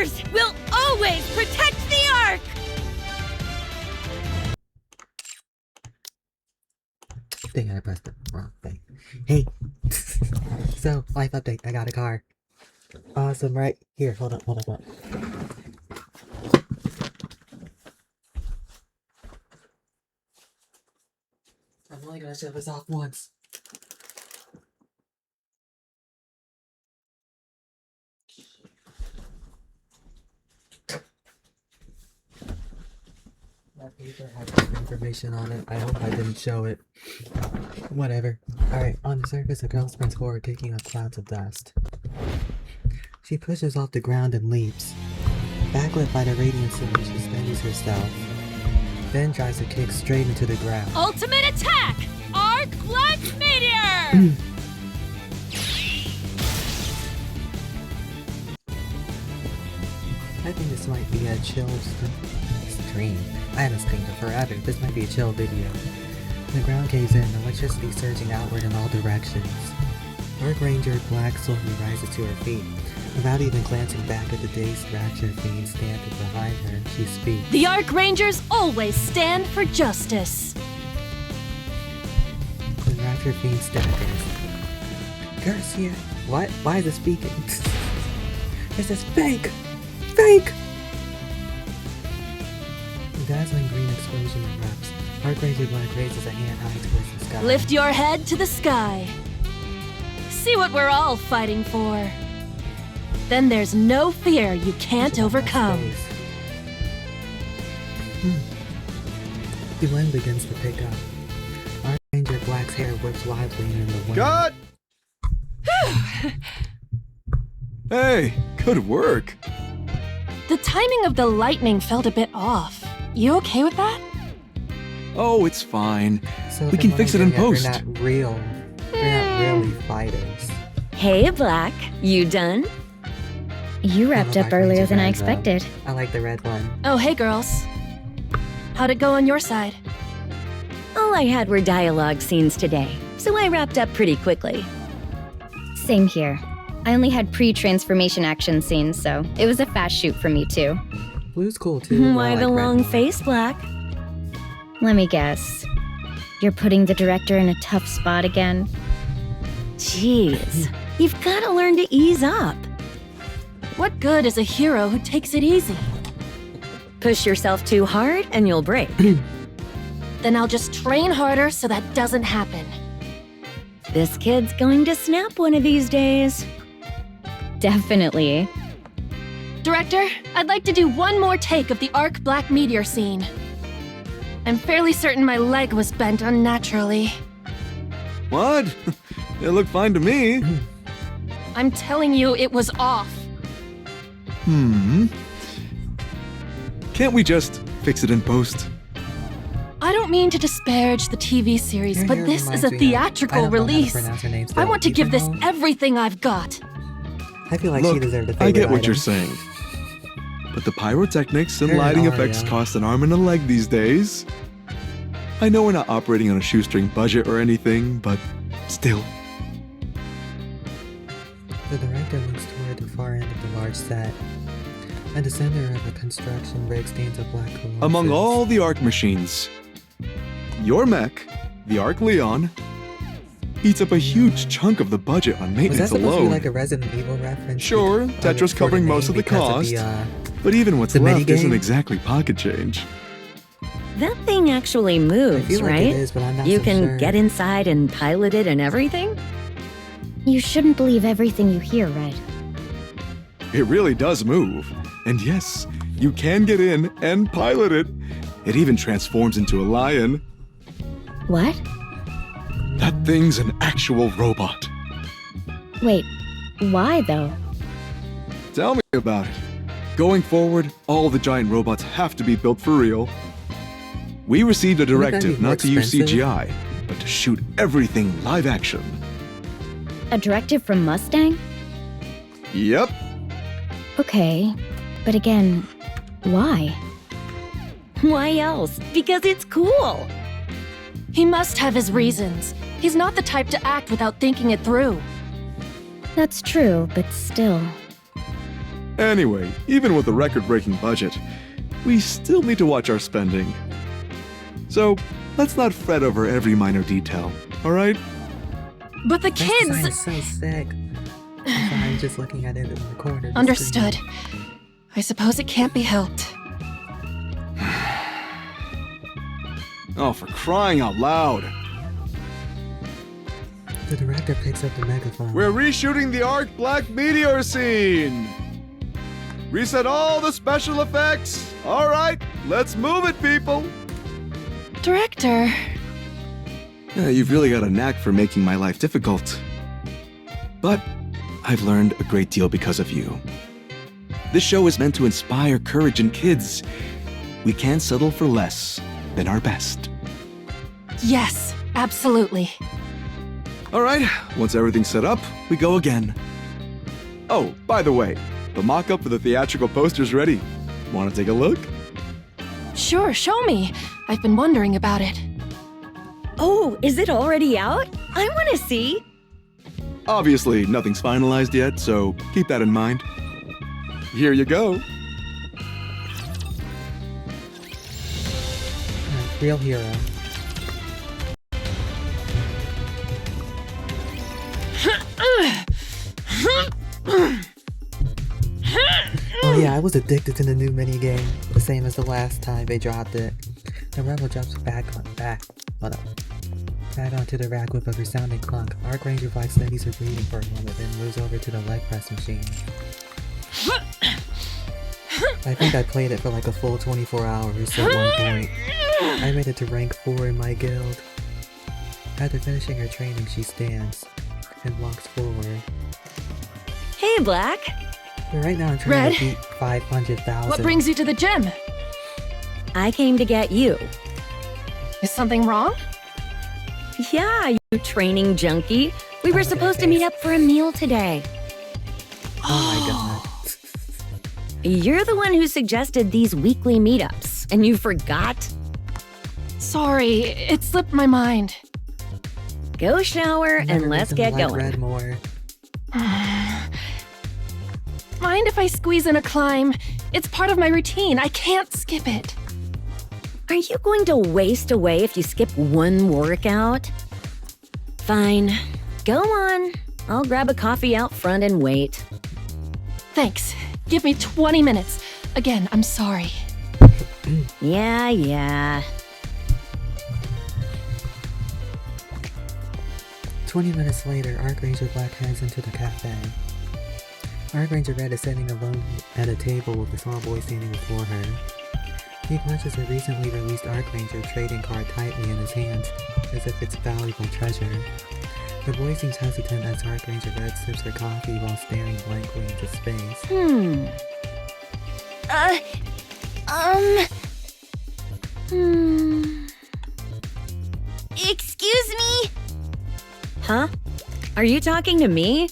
Rangers will always protect the Ark! Dang, I pressed the wrong thing. Hey! So, life update, I got a car. Awesome, right? Here, hold on. I'm only gonna show this off once. That paper has information on it. I hope I didn't show it. Whatever. Alright, on the surface, a girl sprints forward, kicking up clouds of dust. She pushes off the ground and leaps. Backlit by the radiant sun, she steadies herself. Then tries to kick straight into the ground. Ultimate attack! Arc Black Meteor! I think this might be a chill stream. I haven't streamed it forever. This might be a chill video. The ground caves in, electricity surging outward in all directions. Arc Ranger Black slowly rises to her feet. Without even glancing back at the dazed Ratchet Fiend standing behind her, she speaks. The Arc Rangers always stand for justice. The Ratchet Fiend staggers. Garcia! What? Why is it speaking? This is fake! Fake! The dazzling green explosion erupts. Arc Ranger Black raises a hand high towards the sky. Lift your head to the sky. See what we're all fighting for. Then there's no fear you can't overcome. The wind begins to pick up. Arc Ranger Black's hair whips wildly in the wind. Cut! Hey, good work. The timing of the lightning felt a bit off. You okay with that? Oh, it's fine. So We can fix it in post. They're not real. They're not really fighters. Hey, Black. You done? You wrapped up earlier than I expected. I like the red one. Oh, hey girls. How'd it go on your side? All I had were dialogue scenes today, so I wrapped up pretty quickly. Same here. I only had pre-transformation action scenes, so it was a fast shoot for me too. Blue's cool too. I Why like the red long one. face, Black? Let me guess. You're putting the director in a tough spot again? Jeez, you've gotta learn to ease up. What good is a hero who takes it easy? Push yourself too hard and you'll break. Then I'll just train harder so that doesn't happen. This kid's going to snap one of these days. Definitely. Director, I'd like to do one more take of the Arc Black Meteor scene. I'm fairly certain my leg was bent unnaturally. What? It looked fine to me. I'm telling you, it was off. Can't we just fix it in post? I don't mean to disparage the TV series, Your but hair this is a reminds me of- I theatrical don't know how to release. pronounce her name I still. want to give this Ivanhoe? everything I've got. I feel like she Look, deserved a favorite I get what you're item. saying. But the pyrotechnics and Her and lighting Aria. effects cost an arm and a leg these days. I know we're not operating on a shoestring budget or anything, but still. The director looks toward the far end of the large set. At the center of the construction rig stands a black colossus. Among all the Arc machines, your mech, the Arc Leon, eats up a huge chunk of the budget on Was that maintenance supposed to be alone. like a Resident Evil reference? Sure, Tetra's for covering the most name of the because cost. the, But even what's the left isn't minigame? exactly pocket change. That thing actually I moves, feel like right? it is, but I'm not You so can sure. get inside and pilot it and everything? You shouldn't believe everything you hear, Red. It really does move. And yes, you can get in and pilot it. It even transforms into a lion. What? That thing's an actual robot. Wait, why though? Tell me about it. Going forward, all the giant robots have to be built for real. We received a Wouldn't that be directive more not to use expensive? CGI, but to shoot everything live action. A directive from Mustang? Yep. Okay, but again, why? Why else? Because it's cool! He must have his reasons. He's not the type to act without thinking it through. That's true, but still. Anyway, even with a record-breaking budget, we still need to watch our spending. So, let's not fret over every minor detail, alright? But the This design kids... is so sick. I'm just looking at it in the corner. of the Understood. screen. I suppose it can't be helped. Oh, for crying out loud! The director picks up the megaphone. We're reshooting the Arc Black Meteor scene! Reset all the special effects! Alright, let's move it, people! Director... You've really got a knack for making my life difficult. But I've learned a great deal because of you. This show is meant to inspire courage in kids. We can't settle for less than our best. Yes, absolutely. Alright, once everything's set up, we go again. Oh, by the way, the mock-up for the theatrical poster's ready. Want to take a look? Sure, show me. I've been wondering about it. Oh, is it already out? I want to see. Obviously, nothing's finalized yet, so keep that in mind. Here you go. Real hero. Oh yeah, I was addicted to the new minigame, the same as the last time they dropped it. The rebel jumps back onto the rack with a resounding clunk. Arc Ranger Black steadies her breathing for a moment, then moves over to the leg press machine. I think I played it for like a full 24 hours at one point. I made it to rank 4 in my guild. After finishing her training, she stands and walks forward. Hey, Black. But right now I'm trying Red? to beat 500,000. What brings you to the gym? I came to get you. Is something wrong? Yeah, you training junkie. We were Oh, supposed to okay. meet up for a meal today. Oh my god. You're the one who suggested these weekly meetups, and you forgot? Sorry, it slipped my mind. Go shower I've and never let's reasoned to get like going. Red more. Mind if I squeeze in a climb? It's part of my routine. I can't skip it. Are you going to waste away if you skip one workout? Fine. Go on. I'll grab a coffee out front and wait. Thanks. Give me 20 minutes. Again, I'm sorry. Yeah. 20 minutes later, Arc Ranger Black heads into the cafe. Arc Ranger Red is sitting alone at a table with a small boy standing before her. He clutches a recently released Arc Ranger trading card tightly in his hands, as if it's valuable treasure. The boy seems hesitant as Arc Ranger Red sips her coffee while staring blankly into space. Excuse me? Huh? Are you talking to me?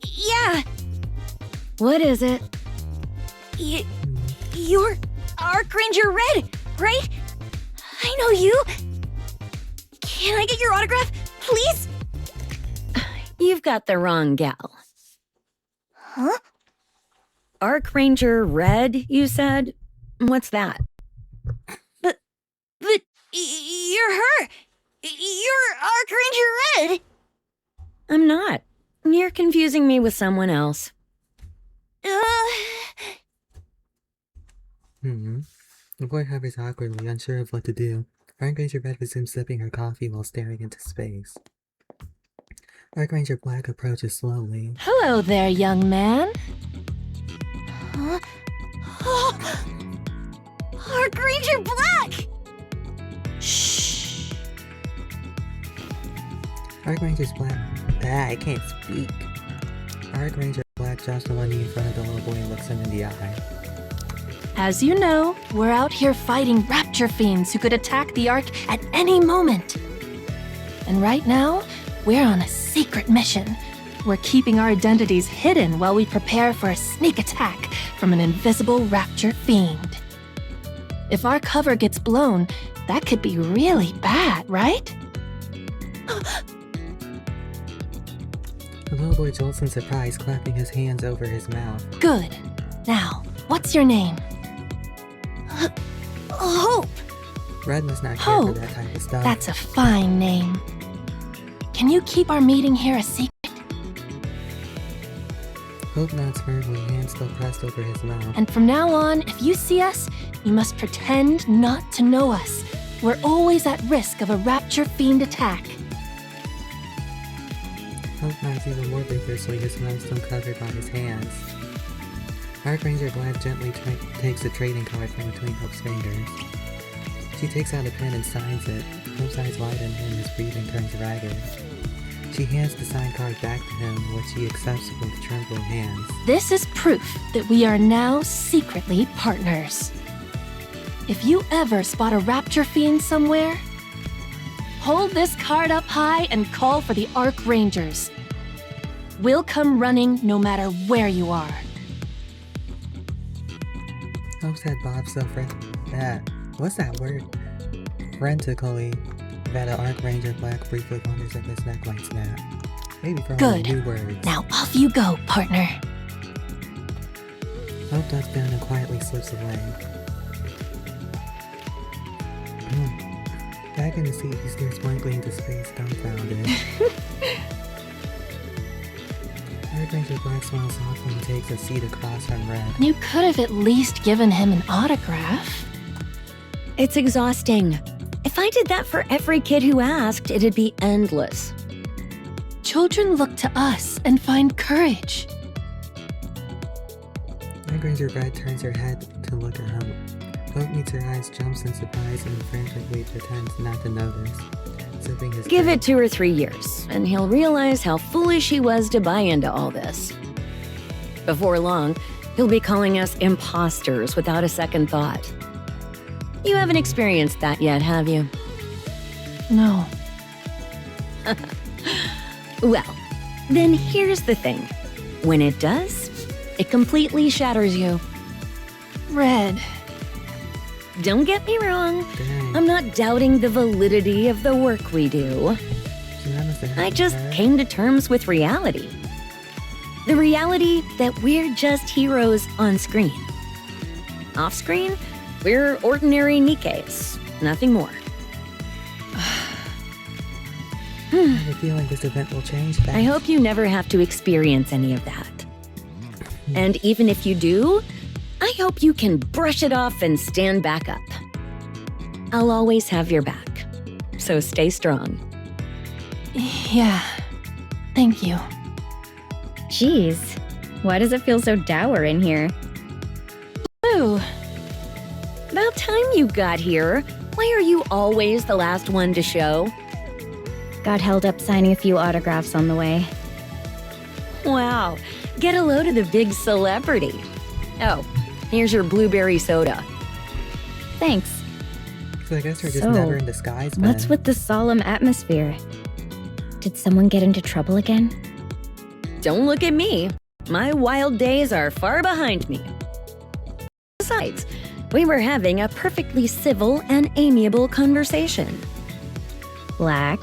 Yeah. What is it? You're Arc Ranger Red, right? I know you. Can I get your autograph, please? You've got the wrong gal. Huh? Arc Ranger Red, you said? What's that? But you're her. You're Arc Ranger Red. I'm not. You're confusing me with someone else. The boy hovers awkwardly, unsure of what to do. Arc Ranger Red resumes sipping her coffee while staring into space. Arc Ranger Black approaches slowly. Hello there, young man. Huh? Arc Ranger Black. Shh. Arc Ranger's Black. I can't speak. Arc Ranger Black drops to one knee in front of the little boy and looks him in the eye. As you know, we're out here fighting rapture fiends who could attack the Ark at any moment. And right now, we're on a secret mission. We're keeping our identities hidden while we prepare for a sneak attack from an invisible rapture fiend. If our cover gets blown, that could be really bad, right? The little boy jolts in surprise, clapping his hands over his mouth. Good. Now, what's your name? Hope! Red must not care for Hope. that type of stuff. That's a fine name. Can you keep our meeting here a secret? Hope nods firmly, hands still pressed over his mouth. And from now on, if you see us, you must pretend not to know us. We're always at risk of a Rapture Fiend attack. Hope nods even more vigorously, his mouth still covered by his hands. Archranger Black gently takes the trading card from between Hope's fingers. She takes out a pen and signs it. Hope's eyes widen and his breathing turns ragged. She hands the signed card back to him, which he accepts with trembling hands. This is proof that we are now secretly partners. If you ever spot a Rapture Fiend somewhere, hold this card up high and call for the Arc Rangers. We'll come running no matter where you are. Hope's head bobs so what's that word? Frantically, that an Archranger Black briefly wonders if his neck might snap. Maybe for all the Good. new words. Now off you go, partner. Hope ducks down and quietly slips away. Back in the seat, he stares blankly into space, dumbfounded. Archranger Black smiles softly and takes a seat across from Red. You could have at least given him an autograph. It's exhausting. If I did that for every kid who asked, it'd be endless. Children look to us and find courage. Archranger Red turns her head to look at him. Hope meets her eyes, jumps in surprise, and frantically pretends not to notice. Sipping his Give drink. it 2 or 3 years, and he'll realize how foolish he was to buy into all this. Before long, he'll be calling us imposters without a second thought. You haven't experienced that yet, have you? No. Well, then here's the thing. When it does, it completely shatters you. Red. Don't get me wrong, Dang. I'm not doubting the validity of the work we do. So that must have I happened just to her. came to terms with reality. The reality that we're just heroes on screen. Off screen, we're ordinary Nikkes, nothing more. I have a feeling this event will change that. I hope you never have to experience any of that. And even if you do, I hope you can brush it off and stand back up. I'll always have your back, so stay strong. Yeah. Thank you. Jeez, why does it feel so dour in here? Blue. About time you got here. Why are you always the last one to show? Got held up signing a few autographs on the way. Wow, get a load of the big celebrity. Oh, here's your blueberry soda. Thanks. So I guess we're just So, never in disguise, What's then. with the solemn atmosphere? Did someone get into trouble again? Don't look at me. My wild days are far behind me. Besides, we were having a perfectly civil and amiable conversation. Black,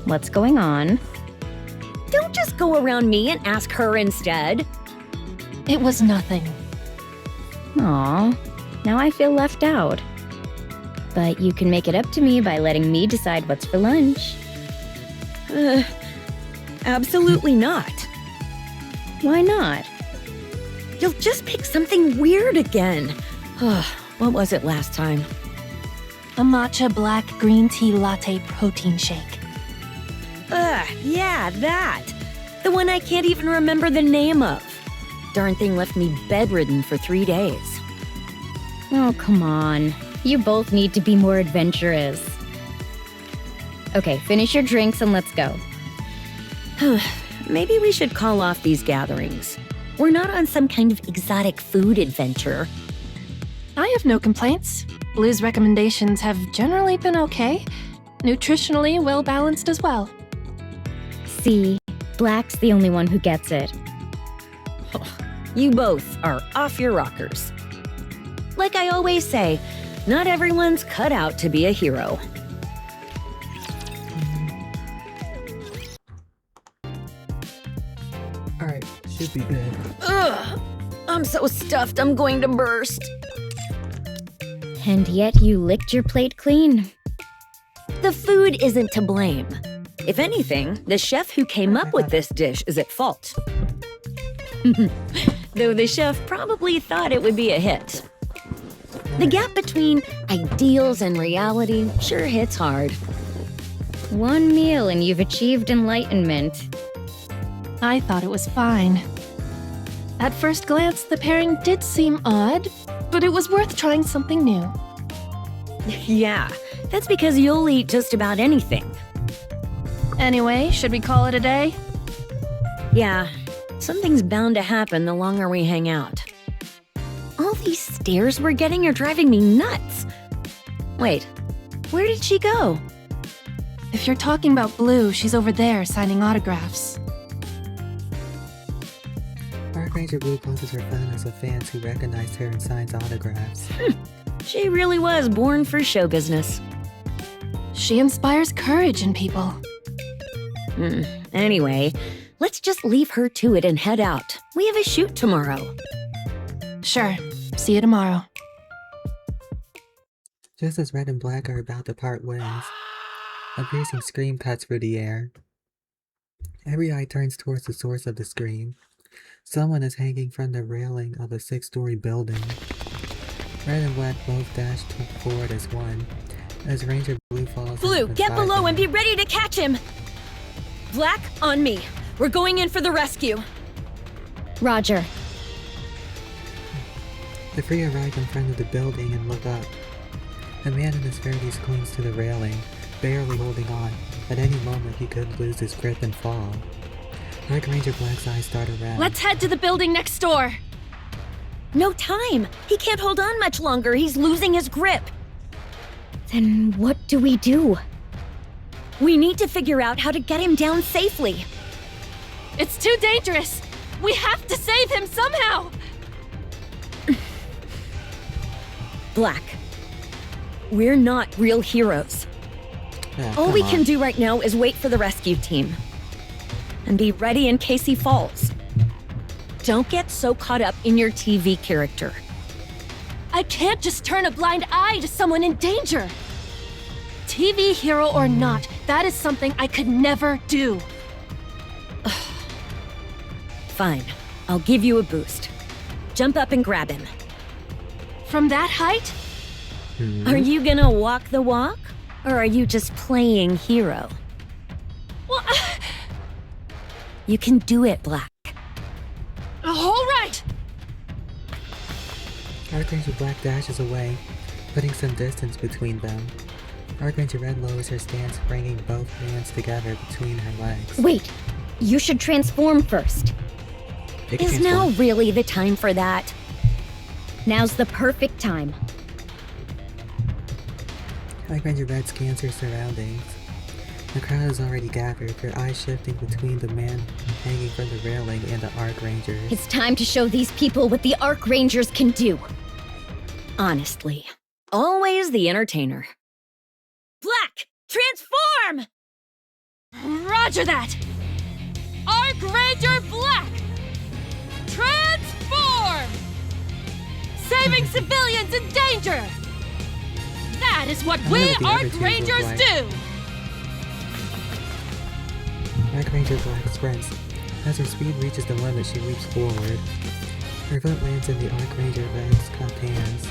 what's going on? Don't just go around me and ask her instead. It was nothing. Aw, now I feel left out. But you can make it up to me by letting me decide what's for lunch. Absolutely not. Why not? You'll just pick something weird again. What was it last time? A matcha black green tea latte protein shake. Yeah, that. The one I can't even remember the name of. Darn thing left me bedridden for 3 days. Oh, come on. You both need to be more adventurous. Okay, finish your drinks and let's go. Maybe we should call off these gatherings. We're not on some kind of exotic food adventure. I have no complaints. Blue's recommendations have generally been okay. Nutritionally well balanced as well. See, Black's the only one who gets it. You both are off your rockers. Like I always say, not everyone's cut out to be a hero. should be good. Ugh! I'm so stuffed I'm going to burst. And yet you licked your plate clean. The food isn't to blame. If anything, the chef who came up with this dish is at fault. Though the chef probably thought it would be a hit. The gap between ideals and reality sure hits hard. One meal and you've achieved enlightenment. I thought it was fine. At first glance, the pairing did seem odd, but it was worth trying something new. Yeah, that's because you'll eat just about anything. Anyway, should we call it a day? Yeah, something's bound to happen the longer we hang out. All these stares we're getting are driving me nuts. Wait, where did she go? If you're talking about Blue, she's over there signing autographs. Park Ranger Blue poses for photos of fans who recognized her and signs autographs. She really was born for show business. She inspires courage in people. Anyway, let's just leave her to it and head out. We have a shoot tomorrow. Sure. See you tomorrow. Just as Red and Black are about to part ways, a piercing scream cuts through the air. Every eye turns towards the source of the scream. Someone is hanging from the railing of a 6-story building. Red and Black both dash forward as one, as Ranger Blue falls. Blue, get below and be ready to catch him! Black, on me. We're going in for the rescue. Roger. The three arrive in front of the building and look up. A man in his 30s clings to the railing, barely holding on. At any moment, he could lose his grip and fall. Dark Ranger Black's eyes start red. Let's head to the building next door. No time! He can't hold on much longer. He's losing his grip. Then what do we do? We need to figure out how to get him down safely. It's too dangerous. We have to save him somehow. Black, we're not real heroes. All we can do right now is wait for the rescue team. And be ready in case he falls. Don't get so caught up in your TV character. I can't just turn a blind eye to someone in danger. TV hero or not, that is something I could never do. Fine, I'll give you a boost. Jump up and grab him. From that height? Are you gonna walk the walk? Or are you just playing hero? Well, You can do it, Black. all right. Archranger Black dashes away, putting some distance between them. Archranger Red lowers her stance, bringing both hands together between her legs. Wait, you should transform first. They can Is now transform. really the time for that? Now's the perfect time. Archranger Red scans her surroundings. The crowd is already gathered, their eyes shifting between the man hanging from the railing and the Archrangers. It's time to show these people what the Arc Rangers can do. Honestly, always the entertainer. Black, transform! Roger that. Archranger Black, transform! Saving civilians in danger. That is what I we know what the other two look Archrangers like. do. Archranger Black sprints. As her speed reaches the limit, she leaps forward. Her foot lands in the Archranger Red's cupped hands.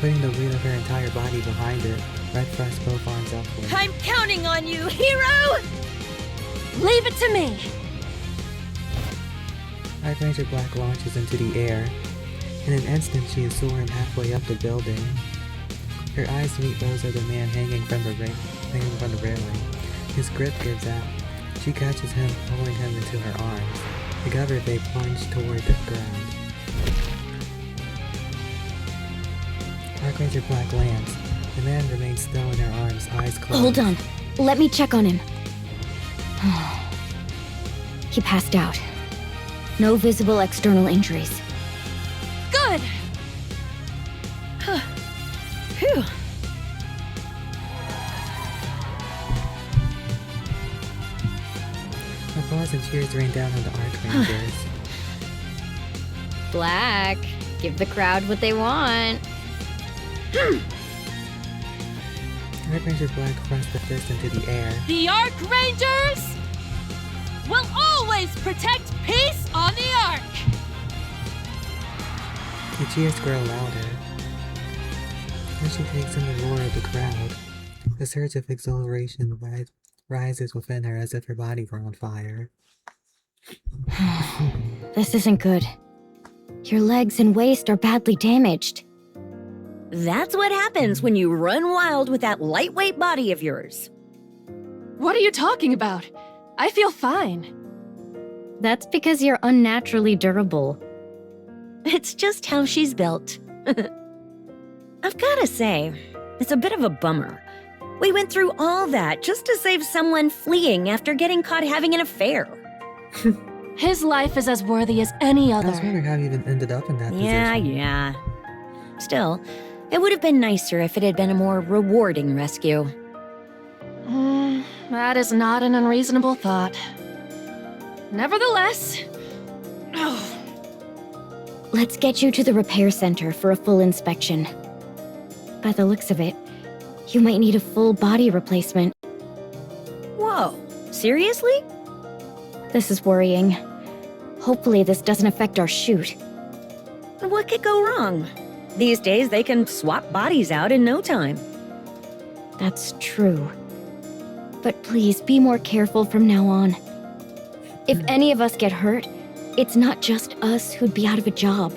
Putting the weight of her entire body behind it, Red thrusts both arms upward. I'm counting on you, hero! Leave it to me. Archranger Black launches into the air. In an instant, she is soaring halfway up the building. Her eyes meet those of the man hanging from the railing. His grip gives out. She catches him, pulling him into her arms. Together, they plunge toward the ground. Archranger Black lands. The man remains still in her arms, eyes closed. Hold on. Let me check on him. He passed out. No visible external injuries. Good. Phew. Applause and cheers rain down on the Archrangers. Black, give the crowd what they want. Archranger Black thrusts the fist into the air. The Archrangers will always protect peace on the Ark! The cheers grow louder. As she takes in the roar of the crowd, a surge of exhilaration rises within her as if her body were on fire. This isn't good. Your legs and waist are badly damaged. That's what happens when you run wild with that lightweight body of yours. What are you talking about? I feel fine. That's because you're unnaturally durable. It's just how she's built. I've gotta say, it's a bit of a bummer. We went through all that just to save someone fleeing after getting caught having an affair. His life is as worthy as any I other. was wondering how you even ended up in that Yeah, position. yeah. Still, it would have been nicer if it had been a more rewarding rescue. That is not an unreasonable thought. Nevertheless... Let's get you to the repair center for a full inspection. By the looks of it, you might need a full body replacement. Whoa, seriously? This is worrying. Hopefully this doesn't affect our shoot. What could go wrong? These days they can swap bodies out in no time. That's true. But please be more careful from now on. If any of us get hurt, it's not just us who'd be out of a job.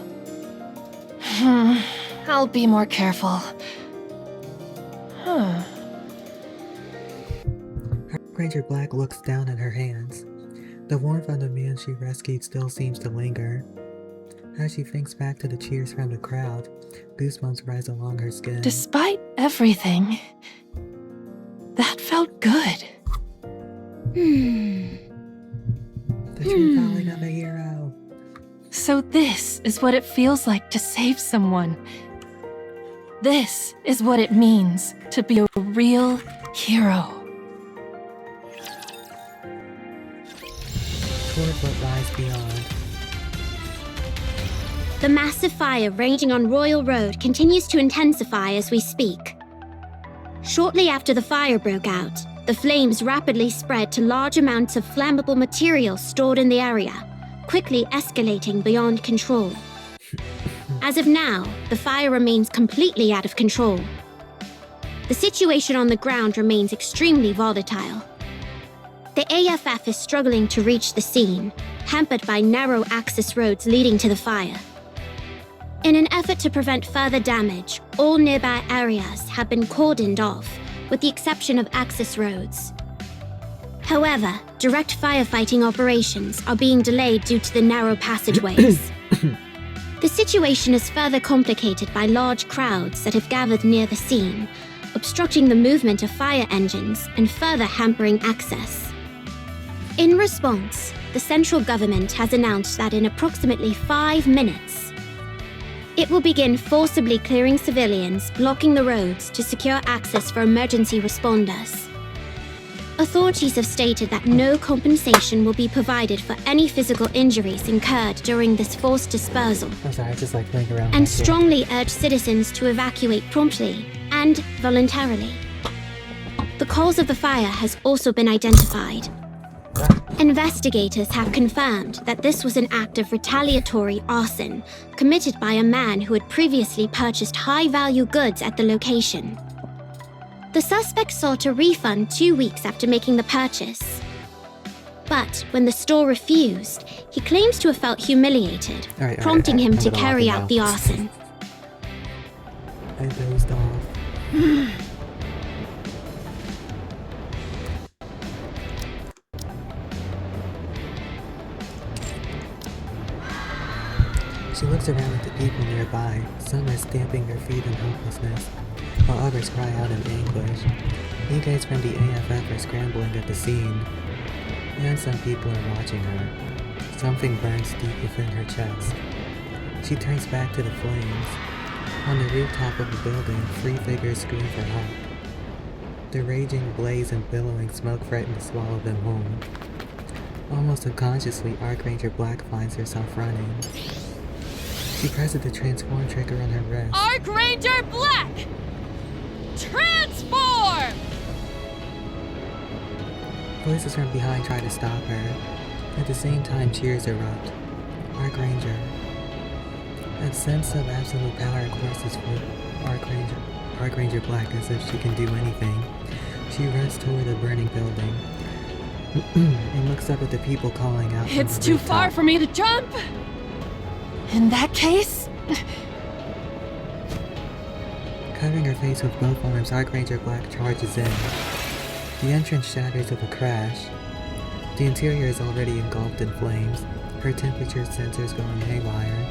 I'll be more careful. Archranger Black looks down at her hands. The warmth on the man she rescued still seems to linger. As she thinks back to the cheers from the crowd, goosebumps rise along her skin. Despite everything, that felt good. The true calling of a hero. So this is what it feels like to save someone. This is what it means to be a real hero. Toward what lies beyond. The massive fire raging on Royal Road continues to intensify as we speak. Shortly after the fire broke out, the flames rapidly spread to large amounts of flammable material stored in the area, quickly escalating beyond control. As of now, the fire remains completely out of control. The situation on the ground remains extremely volatile. The AFF is struggling to reach the scene, hampered by narrow access roads leading to the fire. In an effort to prevent further damage, all nearby areas have been cordoned off, with the exception of access roads. However, direct firefighting operations are being delayed due to the narrow passageways. The situation is further complicated by large crowds that have gathered near the scene, obstructing the movement of fire engines and further hampering access. In response, the central government has announced that in approximately 5 minutes, it will begin forcibly clearing civilians, blocking the roads to secure access for emergency responders. Authorities have stated that no compensation will be provided for any physical injuries incurred during this forced dispersal, I'm sorry, I just like playing around. and back here. strongly urge citizens to evacuate promptly and voluntarily. The cause of the fire has also been identified. Investigators have confirmed that this was an act of retaliatory arson committed by a man who had previously purchased high-value goods at the location. The suspect sought a refund 2 weeks after making the purchase. But when the store refused, he claims to have felt humiliated, All right, prompting him I'm to gonna carry lock it out the now. arson. I dozed off. She looks around at the people nearby. Some are stamping their feet in helplessness, while others cry out in anguish. EJs from the AFF are scrambling at the scene, and some people are watching her. Something burns deep within her chest. She turns back to the flames. On the rooftop of the building, 3 figures scream for help. The raging blaze and billowing smoke threaten to swallow them whole. Almost unconsciously, Archranger Black finds herself running. She presses the transform trigger on her wrist. Archranger Black! Transform! Voices from behind try to stop her. At the same time, cheers erupt. Archranger. That sense of absolute power courses through Archranger Black as if she can do anything. She runs toward the burning building and looks up at the people calling out. It's too far for me to jump! In that case... Covering her face with both arms, Archranger Black charges in. The entrance shatters with a crash. The interior is already engulfed in flames, her temperature sensors going haywire.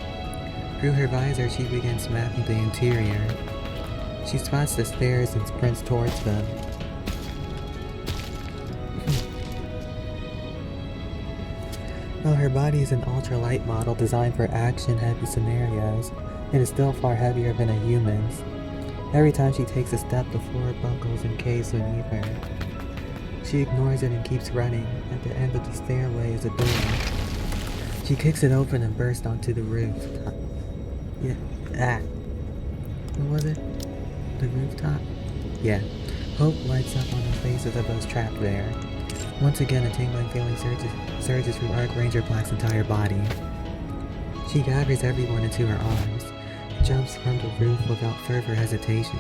Through her visor, she begins mapping the interior. She spots the stairs and sprints towards them. While her body is an ultralight model designed for action-heavy scenarios, it is still far heavier than a human's. Every time she takes a step, the floor buckles and caves beneath her. She ignores it and keeps running. At the end of the stairway is a door. She kicks it open and bursts onto the roof. What was it? The rooftop? Yeah. Hope lights up on the faces of those trapped there. Once again, a tingling feeling surges through Archranger Black's entire body. She gathers everyone into her arms and jumps from the roof without further hesitation.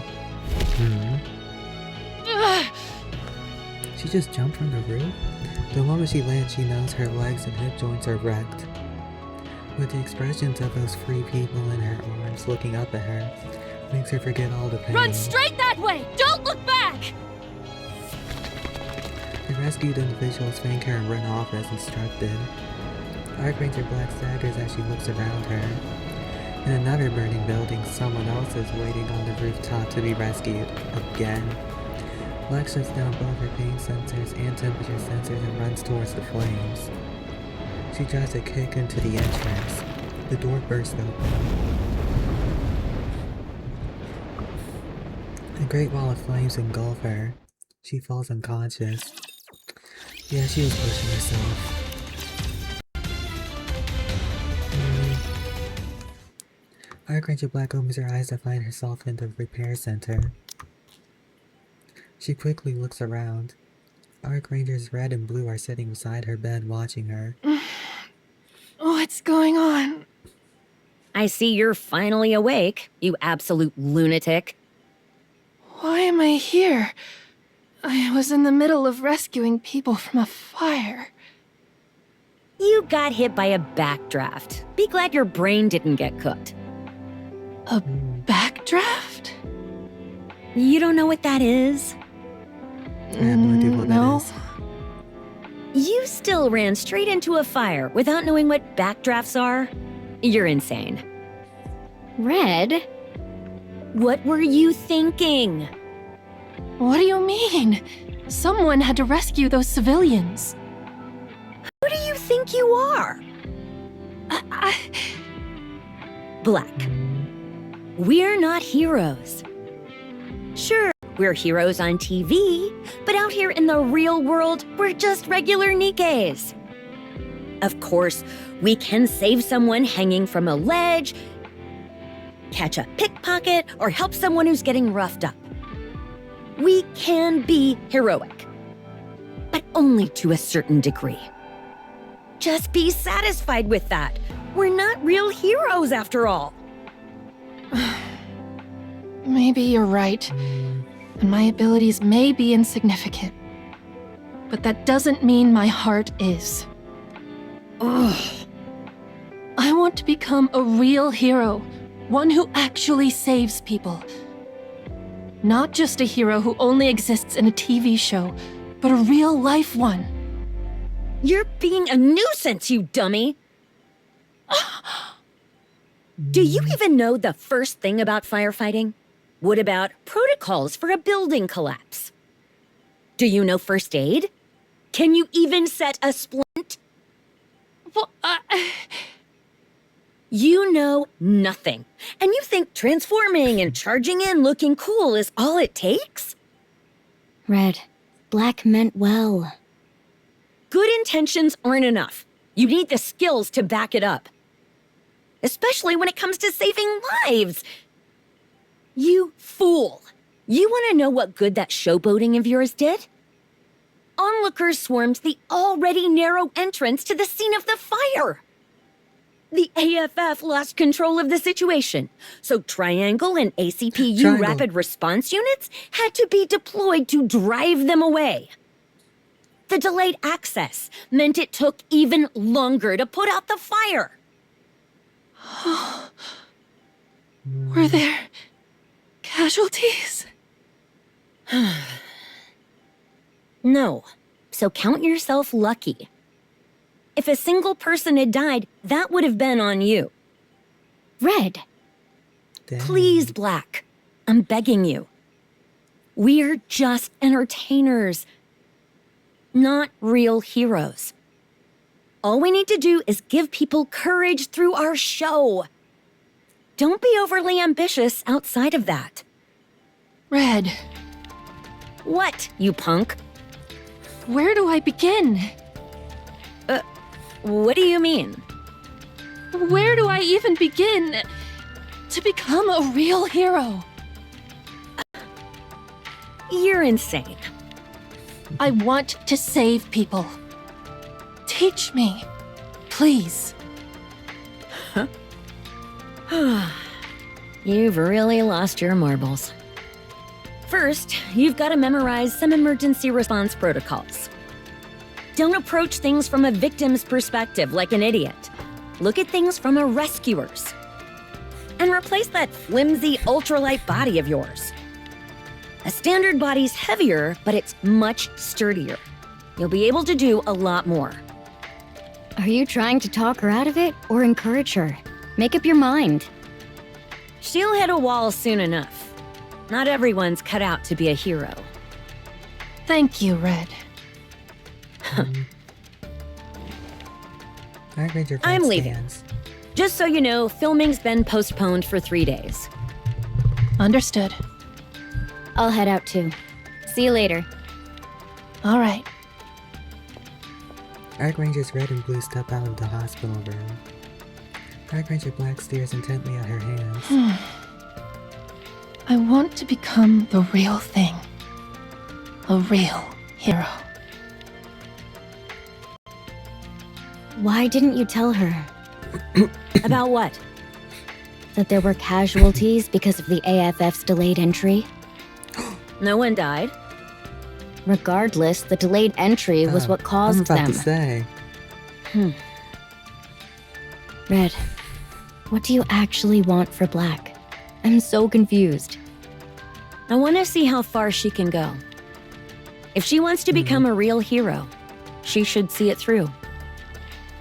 She just jumped from the roof? The moment she lands, she knows her legs and hip joints are wrecked. With the expressions of those free people in her arms looking up at her, makes her forget all the pain. Run straight that way! Don't look back! The rescued individuals thank her and run off as instructed. Archranger Black staggers as she looks around her. In another burning building, someone else is waiting on the rooftop to be rescued. Again. Black shuts down both her pain sensors and temperature sensors and runs towards the flames. She tries to kick into the entrance. The door bursts open. A great wall of flames engulf her. She falls unconscious. Yeah, she was pushing herself. Archranger Black opens her eyes to find herself in the repair center. She quickly looks around. Archrangers Red and Blue are sitting beside her bed watching her. What's going on? I see you're finally awake, you absolute lunatic. Why am I here? I was in the middle of rescuing people from a fire. You got hit by a backdraft. Be glad your brain didn't get cooked. A backdraft? You don't know what that is? I have no idea what No. that is. You still ran straight into a fire without knowing what backdrafts are? You're insane. Red? What were you thinking? What do you mean? Someone had to rescue those civilians. Who do you think you are? Black. We're not heroes. Sure, we're heroes on TV, but out here in the real world, we're just regular Nikkes. Of course, we can save someone hanging from a ledge, catch a pickpocket, or help someone who's getting roughed up. We can be heroic, but only to a certain degree. Just be satisfied with that. We're not real heroes after all. Maybe you're right, and my abilities may be insignificant. But that doesn't mean my heart is. Ugh. I want to become a real hero, one who actually saves people. Not just a hero who only exists in a TV show, but a real-life one. You're being a nuisance, you dummy! Do you even know the first thing about firefighting? What about protocols for a building collapse? Do you know first aid? Can you even set a splint? Well, You know nothing. And you think transforming and charging in looking cool is all it takes? Red, Black meant well. Good intentions aren't enough. You need the skills to back it up. especially when it comes to saving lives. You fool! You want to know what good that showboating of yours did? Onlookers swarmed the already narrow entrance to the scene of the fire. The AFF lost control of the situation, so Triangle and ACPU Triangle. rapid response units had to be deployed to drive them away. The delayed access meant it took even longer to put out the fire. Were there casualties? No, so count yourself lucky. If a single person had died, that would have been on you. Red, Dang. please, Black. I'm begging you. We're just entertainers, not real heroes. All we need to do is give people courage through our show. Don't be overly ambitious outside of that. Red, What, you punk? where do I begin? What do you mean? Where do I even begin to become a real hero? You're insane. I want to save people. Teach me, please. You've really lost your marbles. First, you've got to memorize some emergency response protocols. Don't approach things from a victim's perspective like an idiot. Look at things from a rescuer's. And replace that flimsy ultralight body of yours. A standard body's heavier, but it's much sturdier. You'll be able to do a lot more. Are you trying to talk her out of it or encourage her? Make up your mind. She'll hit a wall soon enough. Not everyone's cut out to be a hero. Thank you, Red. Dark Ranger I'm fight leaving. stands. Just so you know, filming's been postponed for 3 days. Understood. I'll head out too. See you later. All right. Dark Rangers Red and Blue step out of the hospital room. Dark Ranger Black stares intently at her hands. I want to become the real thing. A real hero. Why didn't you tell her About what? that there were casualties because of the AFF's delayed entry? No one died. Regardless, the delayed entry was what I'm caused about them. to say. Red, what do you actually want for Black? I'm so confused. I want to see how far she can go. If she wants to become a real hero, she should see it through.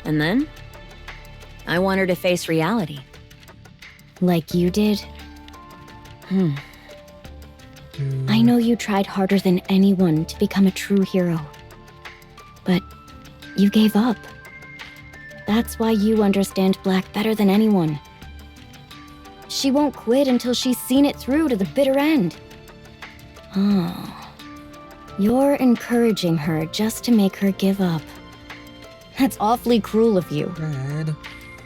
And then, I want her to face reality. Like you did? I know you tried harder than anyone to become a true hero. But you gave up. That's why you understand Black better than anyone. She won't quit until she's seen it through to the bitter end. Oh. You're encouraging her just to make her give up. That's awfully cruel of you. Red.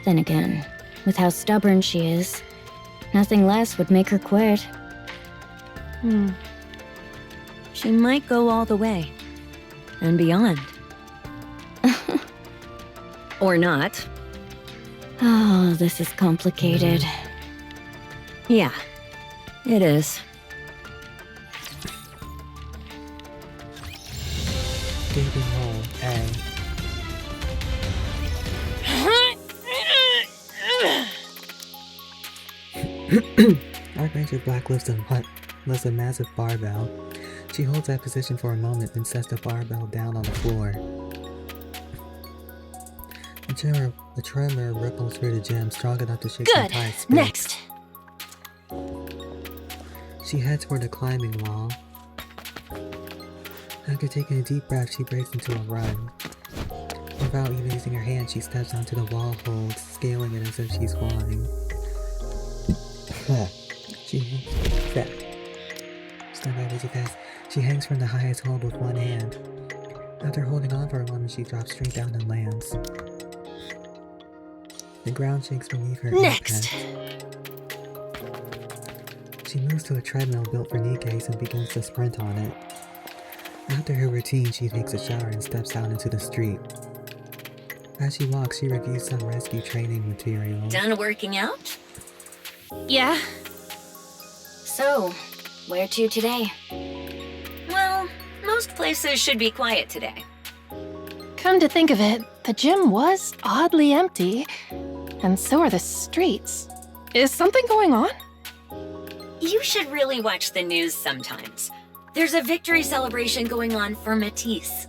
Then again, with how stubborn she is, nothing less would make her quit. She might go all the way. And beyond. Or not. Oh, this is complicated. Yeah, it is. Gaping hole. A. Dark Ranger Black lifts a massive barbell. She holds that position for a moment and sets the barbell down on the floor. A tremor ripples through the gym, strong enough to shake the Good. entire space. Next. She heads for the climbing wall. After taking a deep breath, she breaks into a run. Without even using her hand, she steps onto the wall hold, scaling it as if she's flying. She hangs from the highest hold with one hand. After holding on for a moment, she drops straight down and lands. The ground shakes beneath her. Next! impact. She moves to a treadmill built for Nikkei's and begins to sprint on it. After her routine, she takes a shower and steps out into the street. As she walks, she reviews some rescue training material. Done working out? Yeah? So, where to today? Well, most places should be quiet today. Come to think of it, the gym was oddly empty, and so are the streets. Is something going on? You should really watch the news sometimes. There's a victory celebration going on for Matisse.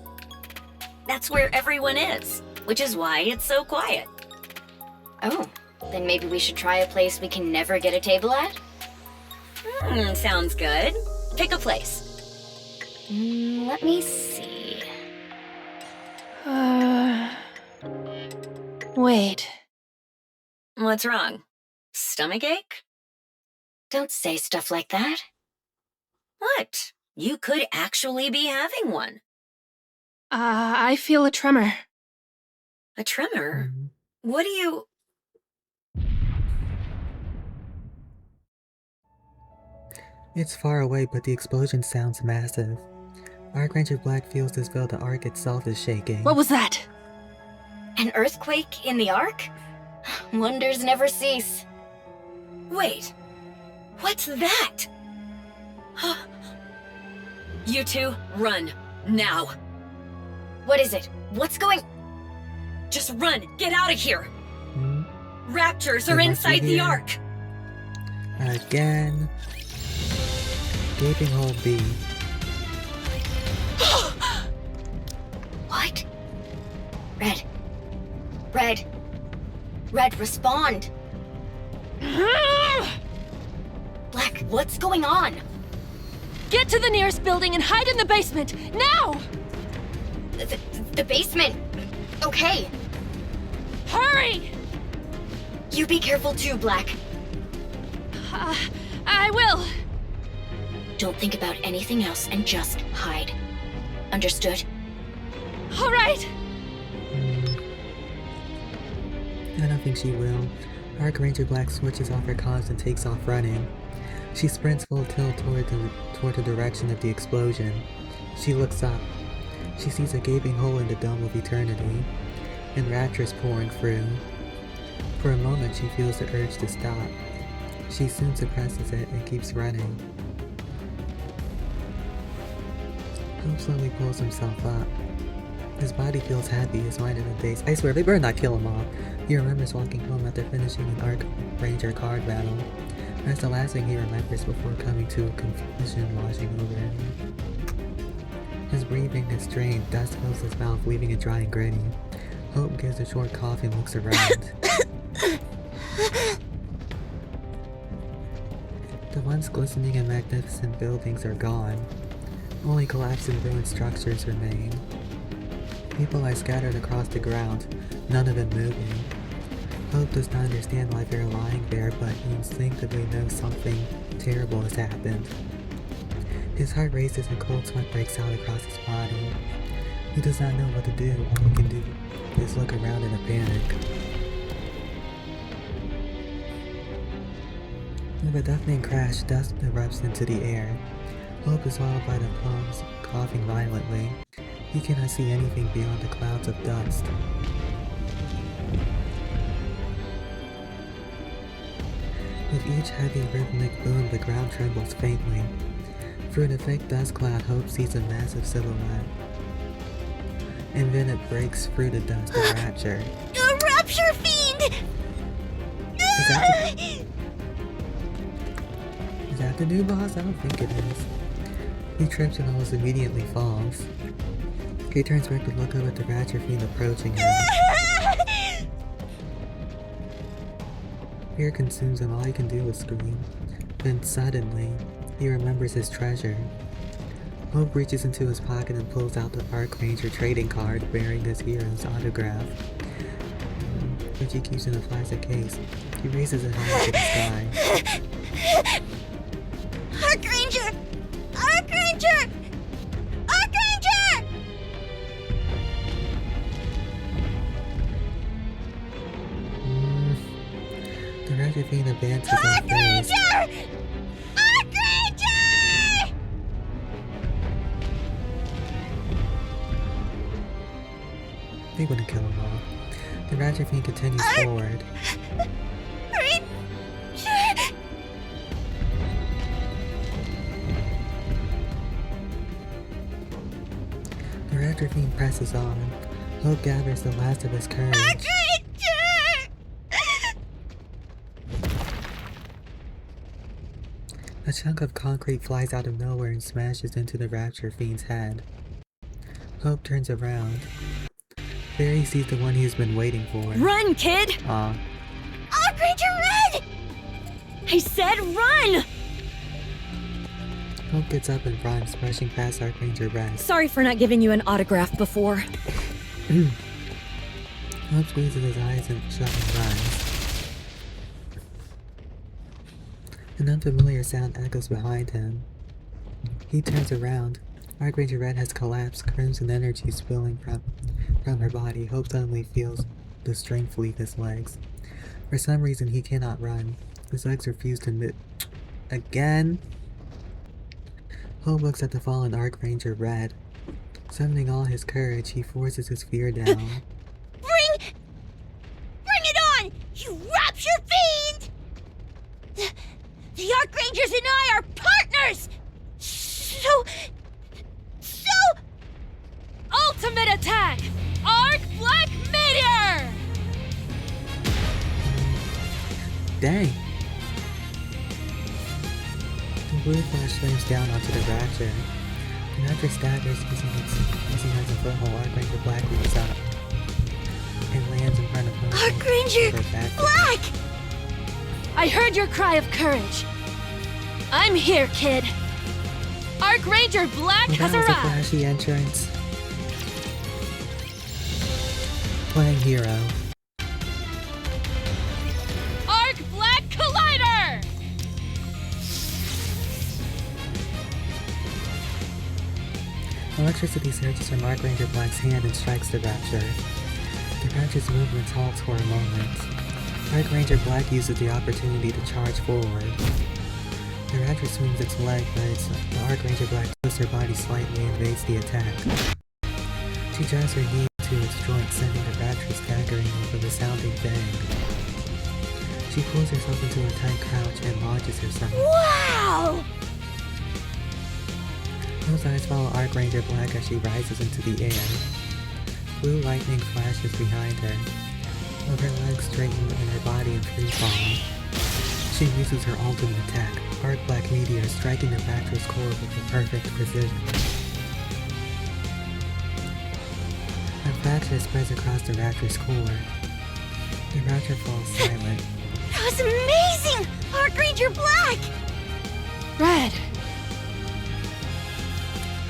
That's where everyone is, which is why it's so quiet. Oh, then maybe we should try a place we can never get a table at? Sounds good. Pick a place. Let me see. Wait. What's wrong? Stomachache? Don't say stuff like that. What? You could actually be having one. I feel a tremor. A tremor? Mhm. What do you... It's far away, but the explosion sounds massive. Archranger Black feels as though the Ark itself is shaking. What was that? An earthquake in the Ark? Wonders never cease. Wait. What's that? You two, run. Now. What is it? What's going... Just run. Get out of here. Hmm? Raptors They are want you inside the here. Ark. Again. Gaping hole B. What? Red. Red. Red, respond. Black, what's going on? Get to the nearest building and hide in the basement, now! The basement. Okay. Hurry! You be careful too, Black. I will. Don't think about anything else and just hide. Understood? All right. I don't think she will. Archranger Black switches off her comms and takes off running. She sprints full tilt toward the direction of the explosion. She looks up. She sees a gaping hole in the dome of eternity, and raptures pouring through. For a moment, she feels the urge to stop. She soon suppresses it and keeps running. Hope slowly pulls himself up. His body feels happy, his mind in a daze. I swear, they better not kill him all. He remembers walking home after finishing an Arc Ranger card battle. That's the last thing he remembers before coming to a confusion washing over him. His breathing is strained, dust fills his mouth, leaving it dry and gritty. Hope gives a short cough and looks around. The once glistening and magnificent buildings are gone. Only collapsed and ruined structures remain. People are scattered across the ground, none of them moving. Hope does not understand why they're lying there, but he instinctively knows something terrible has happened. His heart races and cold sweat breaks out across his body. He does not know what to do. All he can do is look around in a panic. With a deafening crash, dust erupts into the air. Hope is swallowed by the plums, coughing violently. He cannot see anything beyond the clouds of dust. With each heavy rhythmic boom, the ground trembles faintly. Through the thick dust cloud, Hope sees a massive silhouette. And then it breaks through the dust of Rapture. A rapture fiend! Is that the new boss? I don't think it is. He trips and almost immediately falls. He turns back to look up at the Rapture fiend approaching him. Fear consumes him, all he can do is scream. Then suddenly, he remembers his treasure. Hope reaches into his pocket and pulls out the Archranger trading card bearing his hero's autograph, which he keeps in a plastic case. He raises it high to the sky. Archranger! Archranger! Archranger! Fiend advances unfazed. Archranger! They wouldn't kill him all. The Rapture Fiend continues forward. The Rapture Fiend presses on. Hope gathers the last of his courage. A chunk of concrete flies out of nowhere and smashes into the Rapture Fiend's head. Hope turns around. There he sees the one he's been waiting for. Run, kid! Archranger Red! I said run! Hope gets up and runs, rushing past Archranger Red. Sorry for not giving you an autograph before. Hope squeezes his eyes and shut and runs. An unfamiliar sound echoes behind him. He turns around. Archranger Red has collapsed, crimson energy spilling from her body. Hope suddenly feels the strength leave his legs. For some reason, he cannot run. His legs refuse to move. Again? Hope looks at the fallen Archranger Red. Summoning all his courage, he forces his fear down. Bring it on, you Rapture Fiend! The Archrangers and I are partners! So... Ultimate attack! Arc Black Meteor! Dang! The blue flash slams down onto the Rapture. The Rapture staggers using as a foothold. Archranger Black leaps up and lands in front of Hope. Archranger Black! I heard your cry of courage. I'm here, kid. Archranger Black Well, has that was a arrived. flashy entrance. Playing hero. Arc Black Collider! Electricity surges from Archranger Black's hand and strikes the Rapture. The Rapture's movements halts for a moment. Archranger Black uses the opportunity to charge forward. The Rapture swings its leg, but the Archranger Black twists her body slightly and evades the attack. She drives her knee into its joint, sending the Rapture staggering with a resounding bang. She pulls herself into a tight crouch and launches herself. Wow! Those eyes follow Archranger Black as she rises into the air. Blue lightning flashes behind her, while her legs straighten and her body in free fall. She uses her ultimate attack, Arc Black Meteor, striking the Rapture's core with a perfect precision. A fracture spreads across the Rapture's core. The Rapture falls silent. That was amazing! Archranger Black! Red,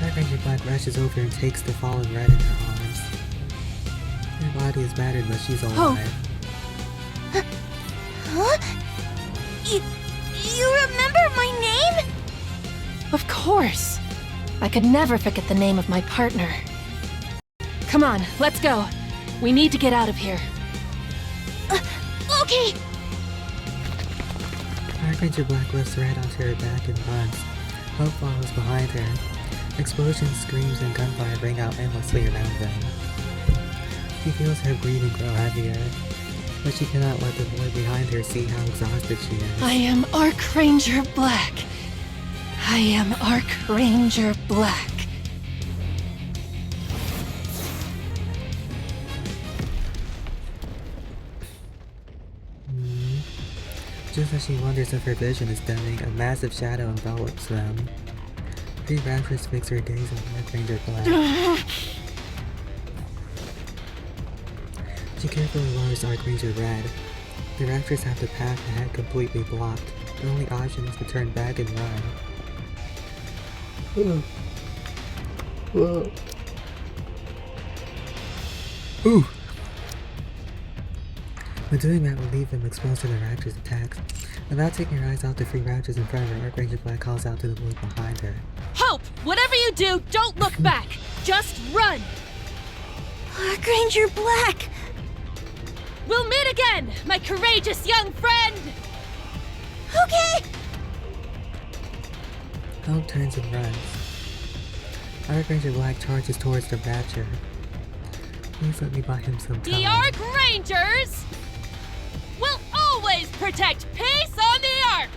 Archranger Black rushes over and takes the fallen Red in her arms. Her body is battered, but she's alive. Huh? You remember my name? of course. I could never forget the name of my partner. Come on, let's go. We need to get out of here. Okay! Archranger Black lifts Red onto her back and runs. Hope follows behind her. Explosions, screams, and gunfire ring out endlessly around them. She feels her breathing grow heavier, but she cannot let the boy behind her see how exhausted she is. I am Archranger Black. I am Archranger Black. Just as she wonders if her vision is dimming, a massive shadow envelops them. Three raptors fix her gaze on Archranger Black. She carefully lowers Archranger Red. The raptors have the path ahead completely blocked. The only option is to turn back and run. Ooh. But doing that will leave them exposed to the raptors' attacks. Without taking her eyes off the three raptors in front of her, Archranger Black calls out to the boy behind her. Hope, whatever you do, don't look back. Just run. Archranger Black! We'll meet again, my courageous young friend. Okay! Hope turns and runs. Arc Ranger Black charges towards the Rapture. Please let me buy him some time. The Arc Rangers will always protect peace on the Ark!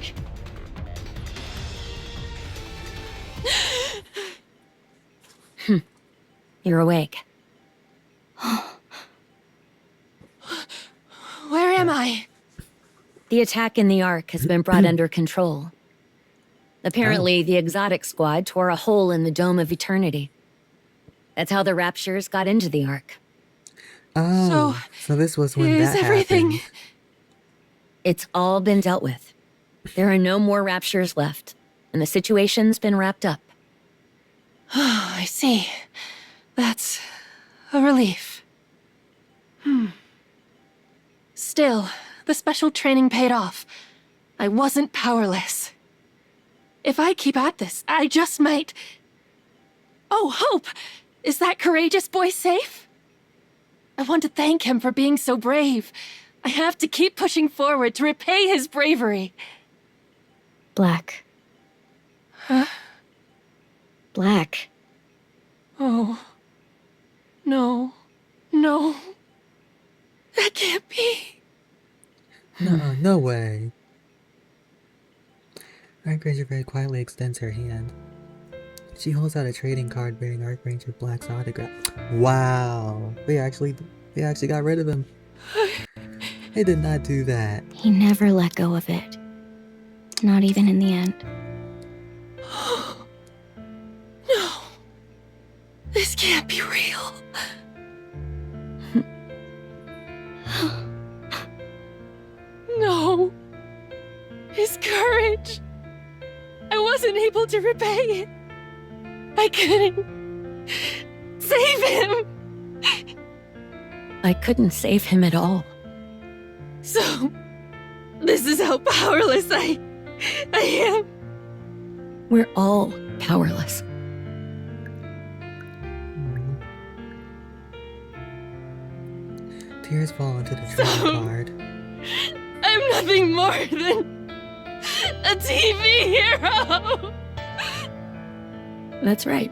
You're awake. Where am I? The attack in the Ark has been brought under control. Apparently, the Exotic Squad tore a hole in the Dome of Eternity. That's how the Raptures got into the Ark. Oh, so this was when Is that everything... happened. It's all been dealt with. There are no more Raptures left, and the situation's been wrapped up. Oh, I see. That's a relief. Still, the special training paid off. I wasn't powerless. If I keep at this, I just might... Oh, Hope! Is that courageous boy safe? I want to thank him for being so brave. I have to keep pushing forward to repay his bravery. Black. Huh? Black. Oh. No. No. That can't be. No, no way. Arc Ranger very quietly extends her hand. She holds out a trading card bearing Arc Ranger Black's autograph. Wow, they actually got rid of him. They did not do that. He never let go of it. Not even in the end. No. This can't be real. No. His courage. I wasn't able to repay it. I couldn't save him. I couldn't save him at all. So, this is how powerless I am. We're all powerless. Tears fall into the trading card. I'm nothing more than a TV hero. That's right.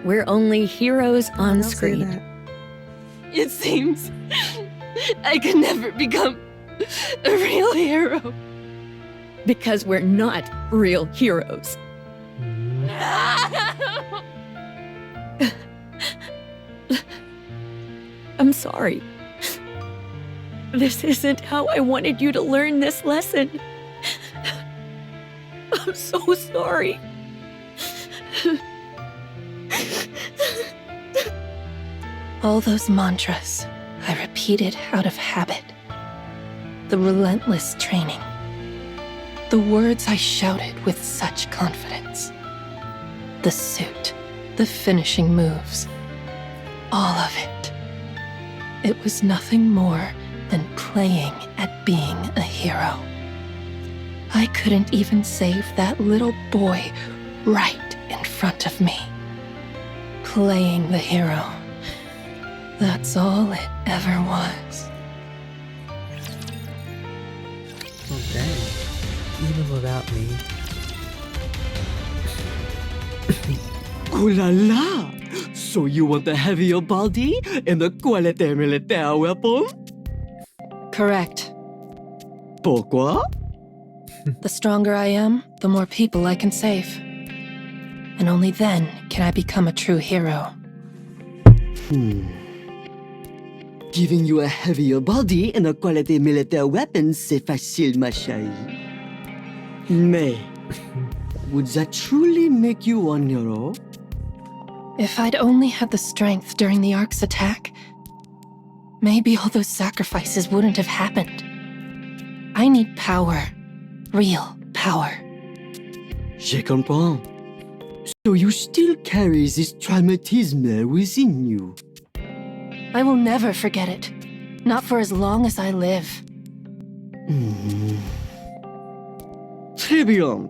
We're only heroes on Don't say screen. that. It seems I could never become a real hero. Because we're not real heroes. I'm sorry. This isn't how I wanted you to learn this lesson. I'm so sorry. All those mantras I repeated out of habit. The relentless training. The words I shouted with such confidence. The suit. The finishing moves. All of it. It was nothing more than playing at being a hero. I couldn't even save that little boy right in front of me. Playing the hero. That's all it ever was. Oh dang. Even without me. Ooh la la! So you want the heavier body and the quality militaire weapon? Correct. Pourquoi? The stronger I am, the more people I can save. And only then can I become a true hero. Giving you a heavier body and a quality militaire weapon, c'est facile, ma chérie. Mais, would that truly make you one hero? If I'd only had the strength during the Ark's attack, maybe all those sacrifices wouldn't have happened. I need power. Real power. Je comprends. So you still carry this traumatisme within you. I will never forget it. Not for as long as I live. Très bien.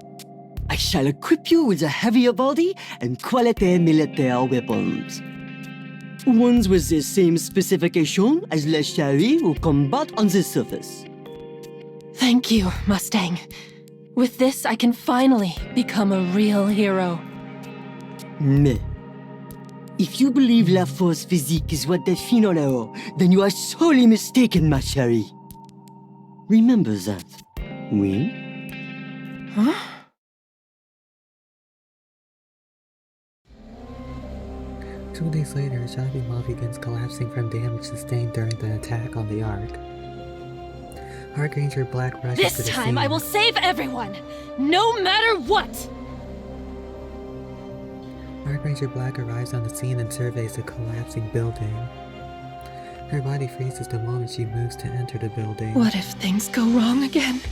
I shall equip you with a heavier body and quality militaire weapons. Ones with the same specification as La Chérie who combat on the surface. Thank you, Mustang. With this, I can finally become a real hero. Mais, if you believe la force physique is what define Olao, then you are sorely mistaken, ma chérie. Remember that, oui? Huh? 2 days later, a shopping mall begins collapsing from damage sustained during the attack on the Ark. Ark Ranger Black rushes to This the time scene. I will save everyone, no matter what! Ark Ranger Black arrives on the scene and surveys the collapsing building. Her body freezes the moment she moves to enter the building. What if things go wrong again?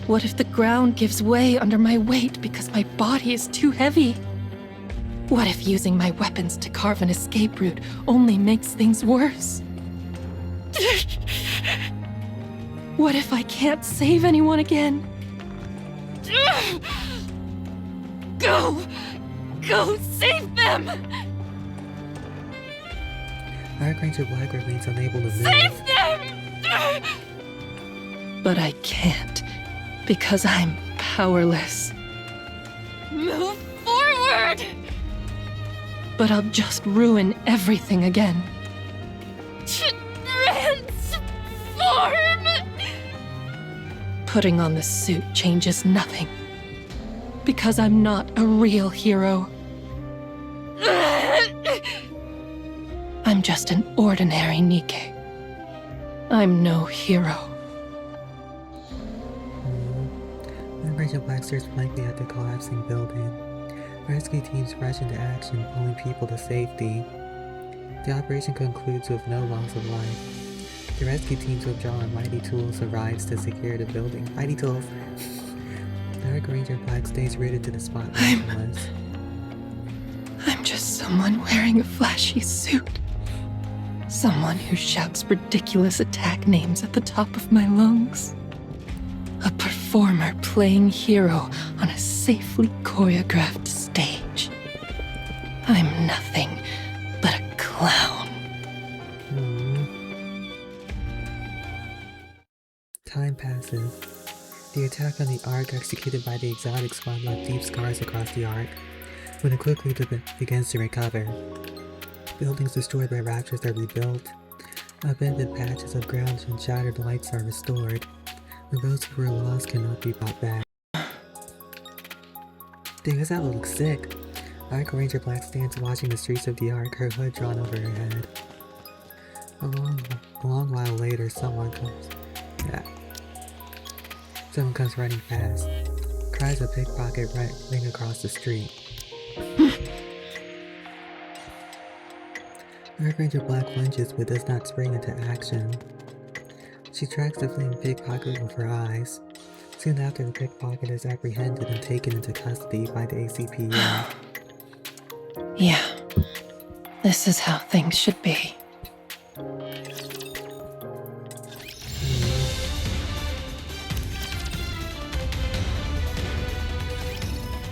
What if the ground gives way under my weight because my body is too heavy? What if using my weapons to carve an escape route only makes things worse? What if I can't save anyone again? Go! Go save them! Ark Ranger Black remains unable to move. Save them! But I can't, because I'm powerless. Move forward! But I'll just ruin everything again. Transform! Putting on the suit changes nothing. Because I'm not a real hero. I'm just an ordinary Nikke. I'm no hero. Ark Ranger Black stares blankly at the collapsing building. Rescue teams rush into action, pulling people to safety. The operation concludes with no loss of life. The rescue teams withdraw and Mighty Tools arrives to secure the building. Mighty Tools! Ark Ranger Black stays rooted to the spot motionless. I'm just someone wearing a flashy suit. Someone who shouts ridiculous attack names at the top of my lungs. A performer playing hero on a safely choreographed stage. I'm nothing but a clown. Time passes. The attack on the Ark executed by the exotic squad left deep scars across the Ark, when it quickly begins to recover. Buildings destroyed by raptors are rebuilt. Abandoned patches of ground and shattered lights are restored. And those who were lost cannot be brought back. Dang, this outfit looks sick. Ark Ranger Black stands watching the streets of the Ark, her hood drawn over her head. A long while later, someone comes running fast. Cries a pickpocket running across the street. Ark Ranger Black lunges but does not spring into action. She tracks the fleeing pickpocket with her eyes. Soon after, the pickpocket is apprehended and taken into custody by the ACPU. Yeah, this is how things should be.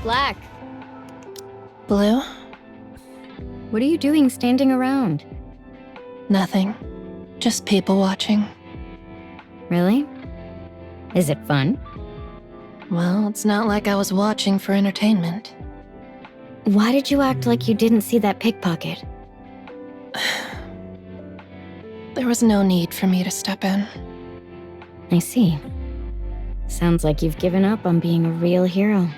Black, Blue? what are you doing standing around? Nothing. Just people watching. Really? Is it fun? Well, it's not like I was watching for entertainment. Why did you act like you didn't see that pickpocket? There was no need for me to step in. I see. Sounds like you've given up on being a real hero.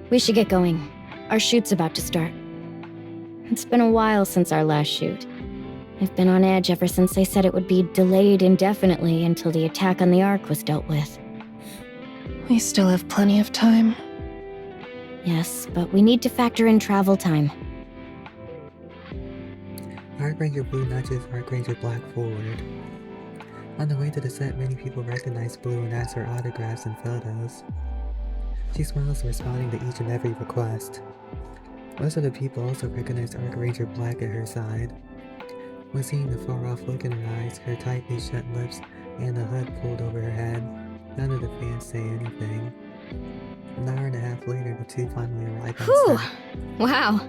We should get going. Our shoot's about to start. It's been a while since our last shoot. I've been on edge ever since they said it would be delayed indefinitely until the attack on the Ark was dealt with. We still have plenty of time. Yes, but we need to factor in travel time. Ark Ranger Blue nudges Ark Ranger Black forward. On the way to the set, many people recognize Blue and ask for autographs and photos. She smiles, responding to each and every request. Most of the people also recognize Ark Ranger Black at her side. When seeing the far-off look in her eyes, her tightly shut lips, and the hood pulled over her head, none of the fans say anything. An hour and a half later, the two finally arrive on Whew! set. Wow.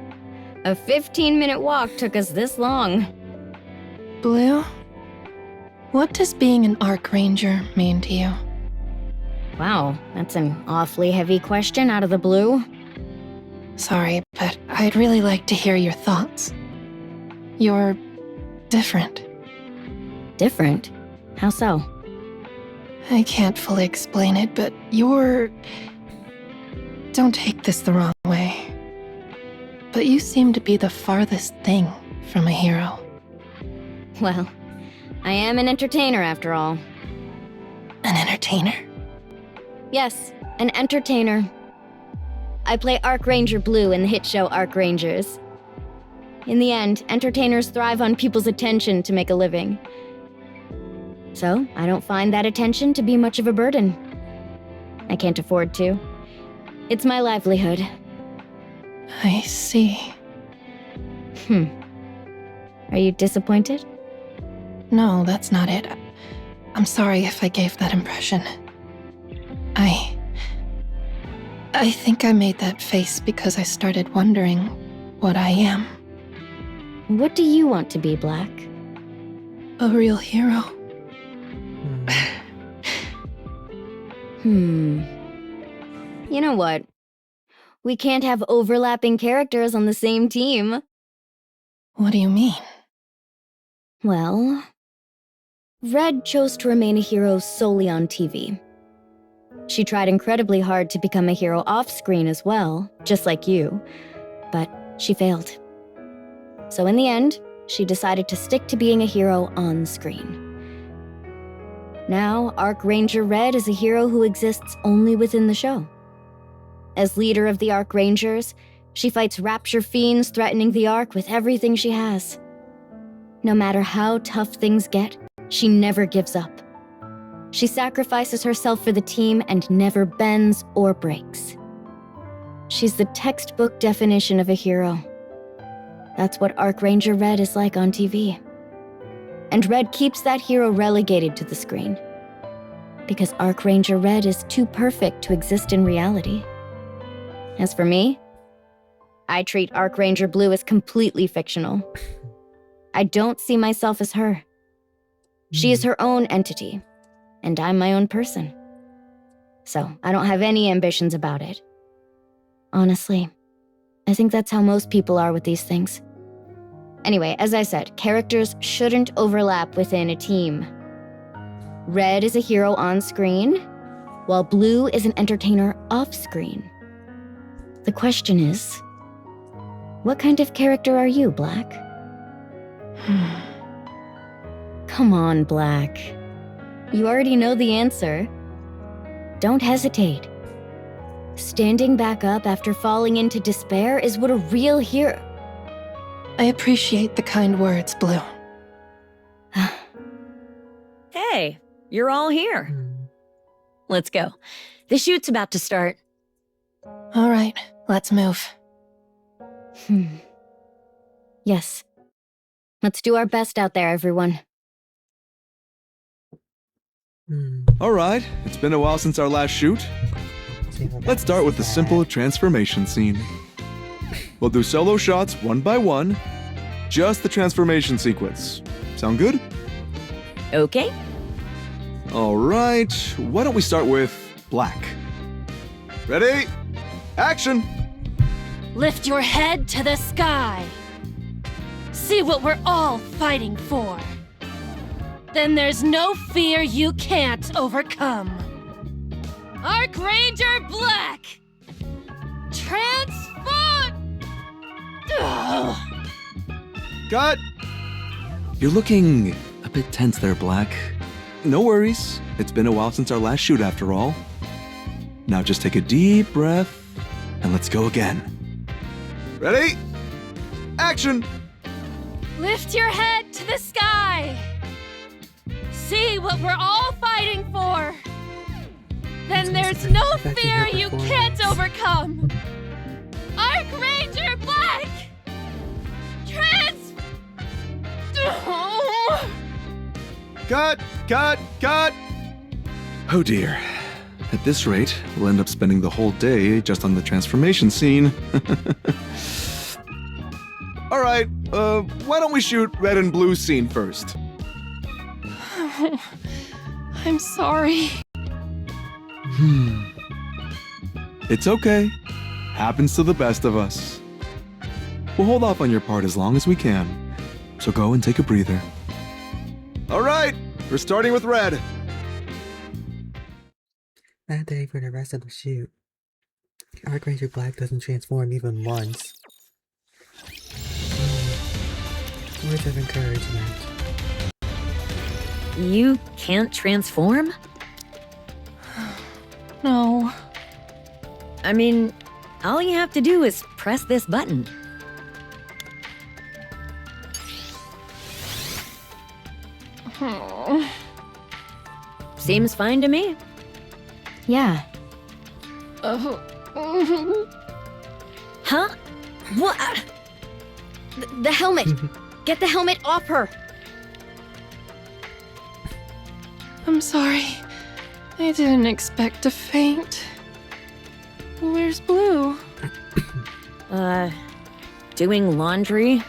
A 15-minute walk took us this long. Blue? What does being an Archranger mean to you? Wow, that's an awfully heavy question out of the blue. Sorry, but I'd really like to hear your thoughts. You're different. Different? How so? I can't fully explain it, but you're... Don't take this the wrong way. But you seem to be the farthest thing from a hero. Well, I am an entertainer after all. An entertainer? Yes, an entertainer. I play Archranger Blue in the hit show Archrangers. In the end, entertainers thrive on people's attention to make a living. So, I don't find that attention to be much of a burden. I can't afford to. It's my livelihood. I see. Are you disappointed? No, that's not it. I'm sorry if I gave that impression. I think I made that face because I started wondering what I am. What do you want to be, Black? A real hero. You know what? We can't have overlapping characters on the same team. What do you mean? Well, Red chose to remain a hero solely on TV. She tried incredibly hard to become a hero off-screen as well, just like you, but she failed. So in the end, she decided to stick to being a hero on-screen. Now, Archranger Red is a hero who exists only within the show. As leader of the Archrangers, she fights Rapture Fiends threatening the Ark with everything she has. No matter how tough things get, she never gives up. She sacrifices herself for the team and never bends or breaks. She's the textbook definition of a hero. That's what Archranger Red is like on TV. And Red keeps that hero relegated to the screen. Because Archranger Red is too perfect to exist in reality. As for me, I treat Archranger Blue as completely fictional. I don't see myself as her. She is her own entity, and I'm my own person. So I don't have any ambitions about it. Honestly, I think that's how most people are with these things. Anyway, as I said, characters shouldn't overlap within a team. Red is a hero on screen, while Blue is an entertainer off screen. The question is, what kind of character are you, Black? Come on, Black. You already know the answer. Don't hesitate. Standing back up after falling into despair is what a real hero... I appreciate the kind words, Blue. Hey, you're all here. Let's go. The shoot's about to start. All right, let's move. Yes. Let's do our best out there, everyone. Alright, it's been a while since our last shoot. Let's start with the simple transformation scene. We'll do solo shots one by one, just the transformation sequence. Sound good? Okay. Alright, why don't we start with Black? Ready? Action! Lift your head to the sky. See what we're all fighting for. Then there's no fear you can't overcome. Archranger Black! Transform! Ugh. Cut! You're looking a bit tense there, Black. No worries. It's been a while since our last shoot after all. Now just take a deep breath and let's go again. Ready? Action! Lift your head to the sky. See what we're all fighting for. Then there's no fear you can't overcome. Archranger Black! Cut! Cut! Cut! Oh dear. At this rate, we'll end up spending the whole day just on the transformation scene. Alright, why don't we shoot red and blue scene first? I'm sorry. It's okay. Happens to the best of us. We'll hold off on your part as long as we can. So go and take a breather. All right, we're starting with Red. Bad day for the rest of the shoot. Archranger Black doesn't transform even once. Words of encouragement. You can't transform? No. I mean, all you have to do is press this button. Seems fine to me. Yeah. Huh? What? The helmet! Get the helmet off her! I'm sorry. I didn't expect to faint. Where's Blue? Doing laundry?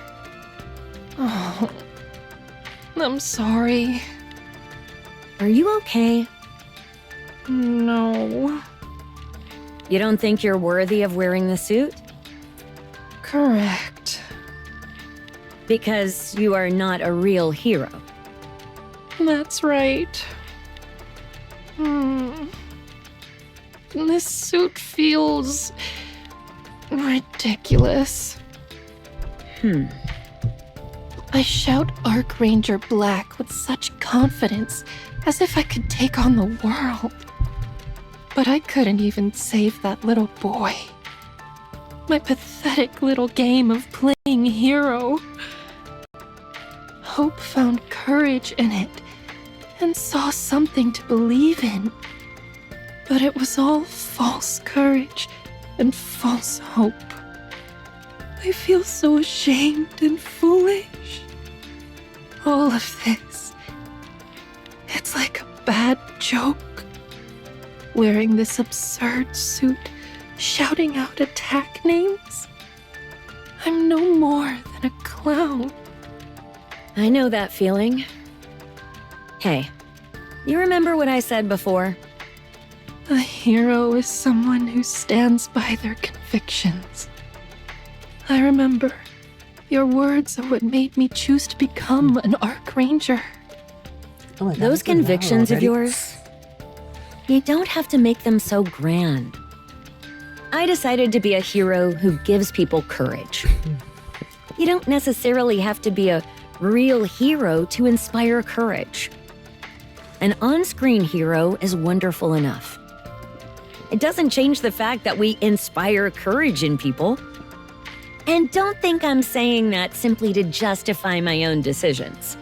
Oh, I'm sorry. Are you okay? No. You don't think you're worthy of wearing the suit? Correct. Because you are not a real hero. That's right. This suit feels ridiculous. I shout Archranger Black with such confidence, as if I could take on the world. But I couldn't even save that little boy. My pathetic little game of playing hero. Hope found courage in it, and saw something to believe in. But it was all false courage and false hope. I feel so ashamed and foolish. All of this. It's like a bad joke. Wearing this absurd suit, shouting out attack names. I'm no more than a clown. I know that feeling. Hey, you remember what I said before? A hero is someone who stands by their convictions. I remember. Your words are what made me choose to become an Archranger. Oh my God, Those it's been an hour convictions of already? yours, you don't have to make them so grand. I decided to be a hero who gives people courage. You don't necessarily have to be a real hero to inspire courage. An on-screen hero is wonderful enough. It doesn't change the fact that we inspire courage in people. And don't think I'm saying that simply to justify my own decisions.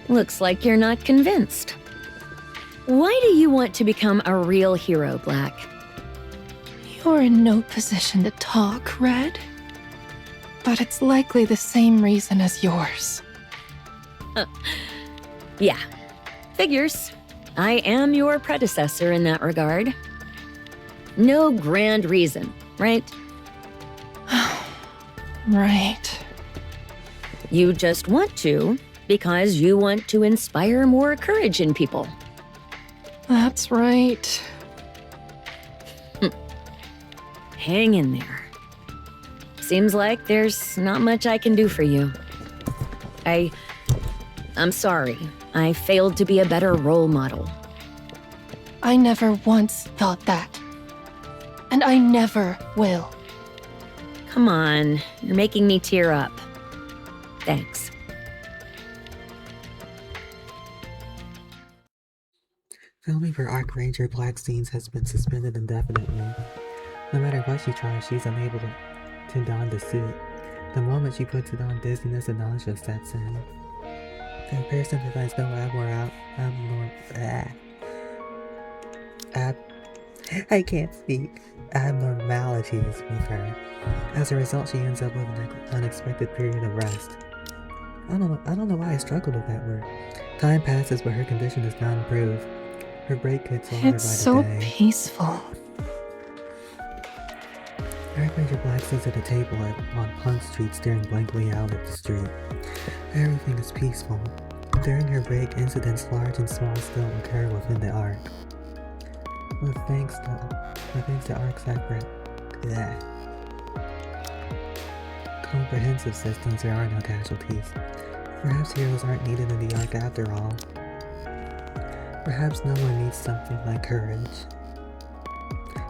Looks like you're not convinced. Why do you want to become a real hero, Black? You're in no position to talk, Red. But it's likely the same reason as yours. Yeah, figures. I am your predecessor in that regard. No grand reason, right? Right. You just want to because you want to inspire more courage in people. That's right. Hang in there. Seems like there's not much I can do for you. I'm sorry. I failed to be a better role model. I never once thought that. And I never will. Come on, you're making me tear up. Thanks. Filming for Archranger Black scenes has been suspended indefinitely. No matter what she tries, she's unable to don the suit. The moment she puts it on, dizziness and nausea sets in. The person provides no I can't speak. Abnormalities with her. As a result, she ends up with an unexpected period of rest. I don't know why I struggled with that word. Time passes, but her condition does not improve. Her break gets longer by It's the so day. peaceful. Archranger Black sits at a table on Punk Street staring blankly out at the street. Everything is peaceful. During her break, incidents large and small still occur within the Ark. With thanks to Ark's comprehensive systems, there are no casualties. Perhaps heroes aren't needed in the Ark after all. Perhaps no one needs something like courage.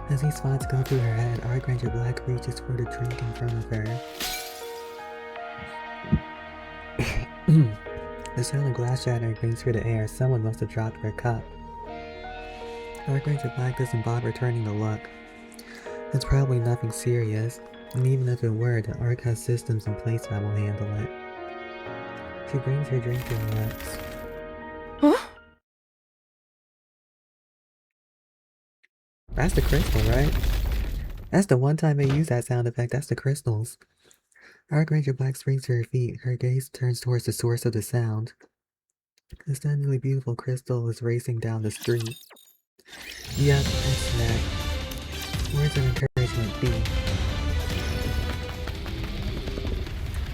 As these thoughts go through her head, Archranger Black reaches for the drink in front of her. The sound of glass shattering rings through the air. Someone must have dropped her cup. Archranger Black doesn't bother turning to look. It's probably nothing serious, and even if it were, the Ark has systems in place that will handle it. She brings her drink to her lips. Huh? That's the crystal, right? That's the one time they use that sound effect. That's the crystals. Archranger Black springs to her feet. Her gaze turns towards the source of the sound. The stunningly beautiful crystal is racing down the street. Yep, that's that. Words of encouragement be.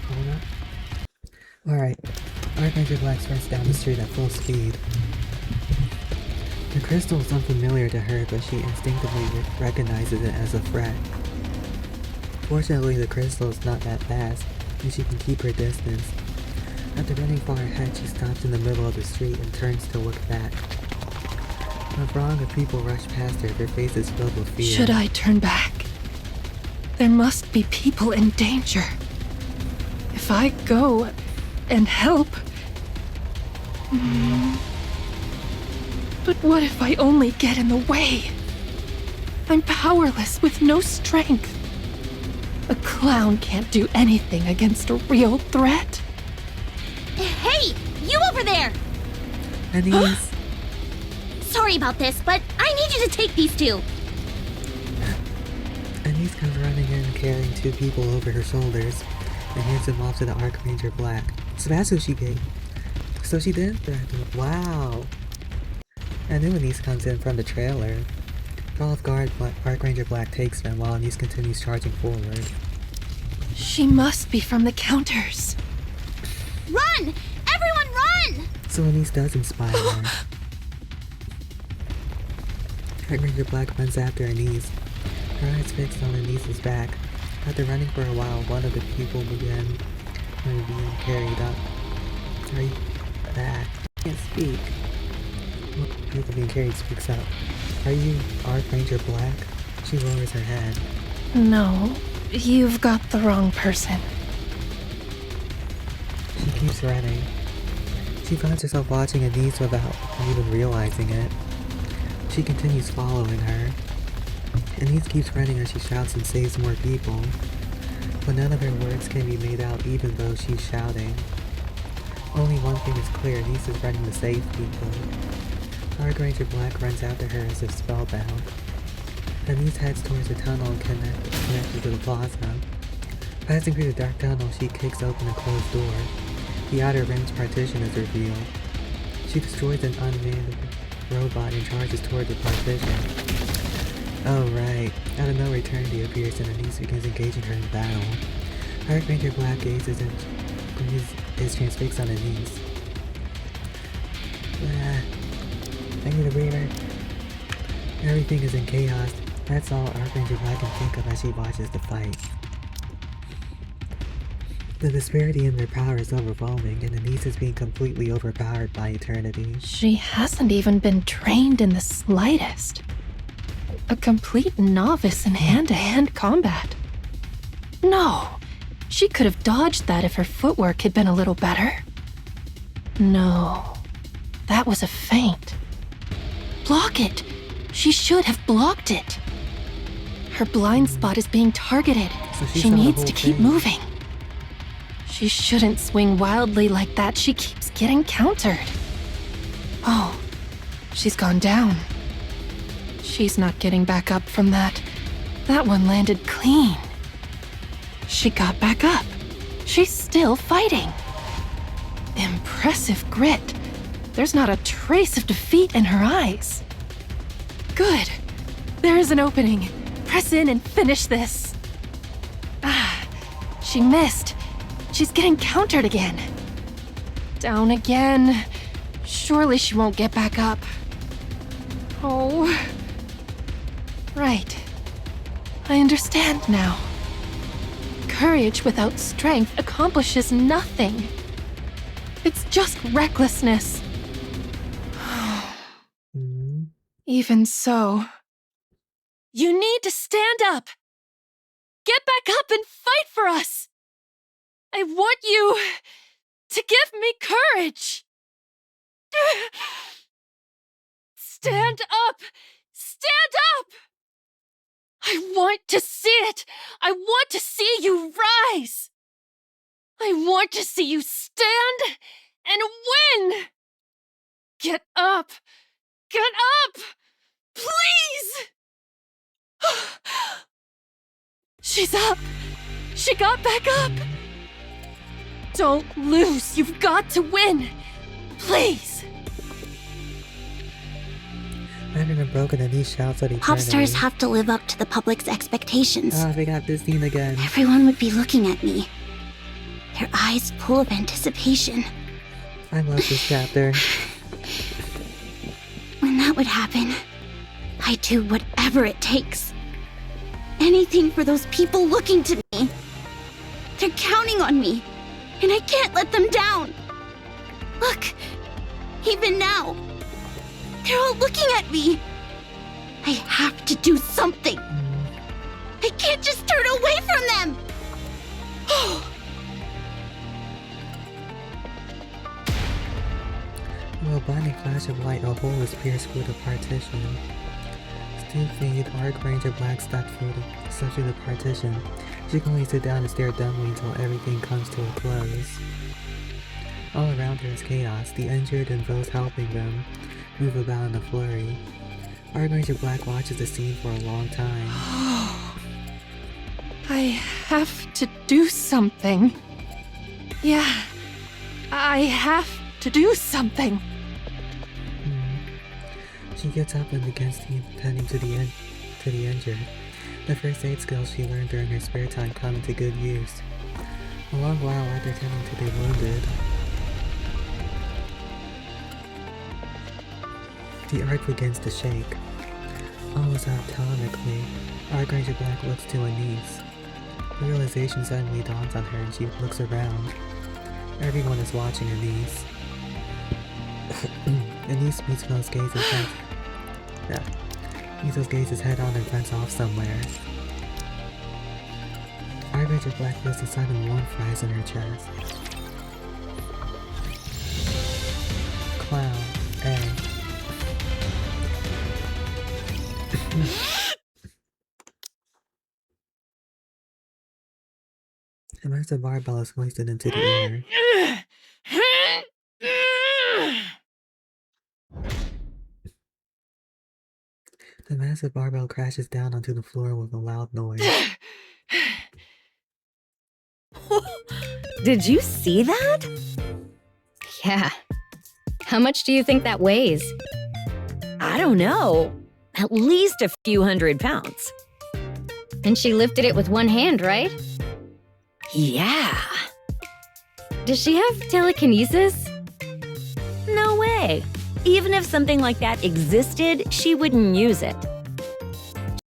Hold up. Alright. Archranger Black sprints down the street at full speed. The crystal is unfamiliar to her, but she instinctively recognizes it as a threat. Fortunately, the crystal is not that fast, and she can keep her distance. After running far ahead, she stops in the middle of the street and turns to look back. A throng of people rush past her, their faces filled with fear. Should I turn back? There must be people in danger. If I go and help... But what if I only get in the way? I'm powerless with no strength. A clown can't do anything against a real threat. Hey! You over there! Anise! Sorry about this, but I need you to take these two. Anise comes running in carrying two people over her shoulders and hands them off to the Archranger Black. So that's who she gave. So she did threaten. Wow! I knew Anise comes in from the trailer. Caught off guard, Archranger Black takes them while Anise continues charging forward. She must be from the counters. Run! Everyone run! So Anise does inspire her. Archranger Black runs after Anise, her eyes fixed on Anise's back. After running for a while, one of the people being carried up. Sorry, back. I can't speak. One of the people being carried speaks up. Are you Archranger Black? She lowers her head. No, you've got the wrong person. She keeps running. She finds herself watching Anise without even realizing it. She continues following her. Anise keeps running as she shouts and saves more people. But none of her words can be made out even though she's shouting. Only one thing is clear, Anise is running to save people. Archranger Black runs after her as if spellbound. Anise heads towards the tunnel connected to the plaza. Passing through the dark tunnel, she kicks open a closed door. The outer rim's partition is revealed. She destroys an unmanned robot and charges toward the partition. Oh right, out of nowhere Eternity appears and Anise begins engaging her in battle. Archranger Black gazes and is transfixed on Anise. I need a breather. Everything is in chaos. That's all Archranger Black can think of as she watches the fight. The disparity in their power is overwhelming, and Anise is being completely overpowered by Eternity. She hasn't even been trained in the slightest. A complete novice in hand-to-hand combat. No, she could have dodged that if her footwork had been a little better. No, that was a feint. Block it! She should have blocked it. Her blind spot is being targeted. So She saw the needs whole to keep thing. moving. She shouldn't swing wildly like that. She keeps getting countered. Oh, she's gone down. She's not getting back up from that. That one landed clean. She got back up. She's still fighting. Impressive grit. There's not a trace of defeat in her eyes. Good. There is an opening. Press in and finish this. She missed. She's getting countered again. Down again. Surely she won't get back up. Oh. Right. I understand now. Courage without strength accomplishes nothing. It's just recklessness. Hmm. Even so, you need to stand up. Get back up and fight for us. I want you to give me courage. Stand up. Stand up. I want to see it. I want to see you rise. I want to see you stand and win. Get up. Get up. Please. She's up. She got back up. Don't lose. You've got to win. Please. Having been broken and these shouts at Pop stars eternity. have to live up to the public's expectations. Ah, they got this scene again. Everyone would be looking at me, their eyes full of anticipation. I love this chapter. When that would happen, I'd do whatever it takes. Anything for those people looking to me. They're counting on me, and I can't let them down. Look, even now, they're all looking at me. I have to do something. I can't just turn away from them. With a blinding flash of light, a hole is pierced through the partition. Still feed, Archranger Black stepped through the partition. She can only sit down and stare dumbly until everything comes to a close. All around her is chaos. The injured and those helping them move about in a flurry. Archranger Black watches the scene for a long time. I have to do something. Yeah, I have to do something. She gets up and begins tending to the injured. The first aid skills she learned during her spare time come into good use. A long while after tending to the wounded, the earth begins to shake. Almost automatically, Archranger Black looks to Anise. The realization suddenly dawns on her and she looks around. Everyone is watching Anise. Anise meets Mo's gaze and fence. Meets his gaze's head on and fence off somewhere. Archranger Black feels a sudden warmth rise in her chest. Clown. A. A massive barbell is hoisted into the air. The massive barbell crashes down onto the floor with a loud noise. Did you see that? Yeah. How much do you think that weighs? I don't know. At least a few 100 pounds. And she lifted it with one hand, right? Yeah. Does she have telekinesis? No way. Even if something like that existed, she wouldn't use it.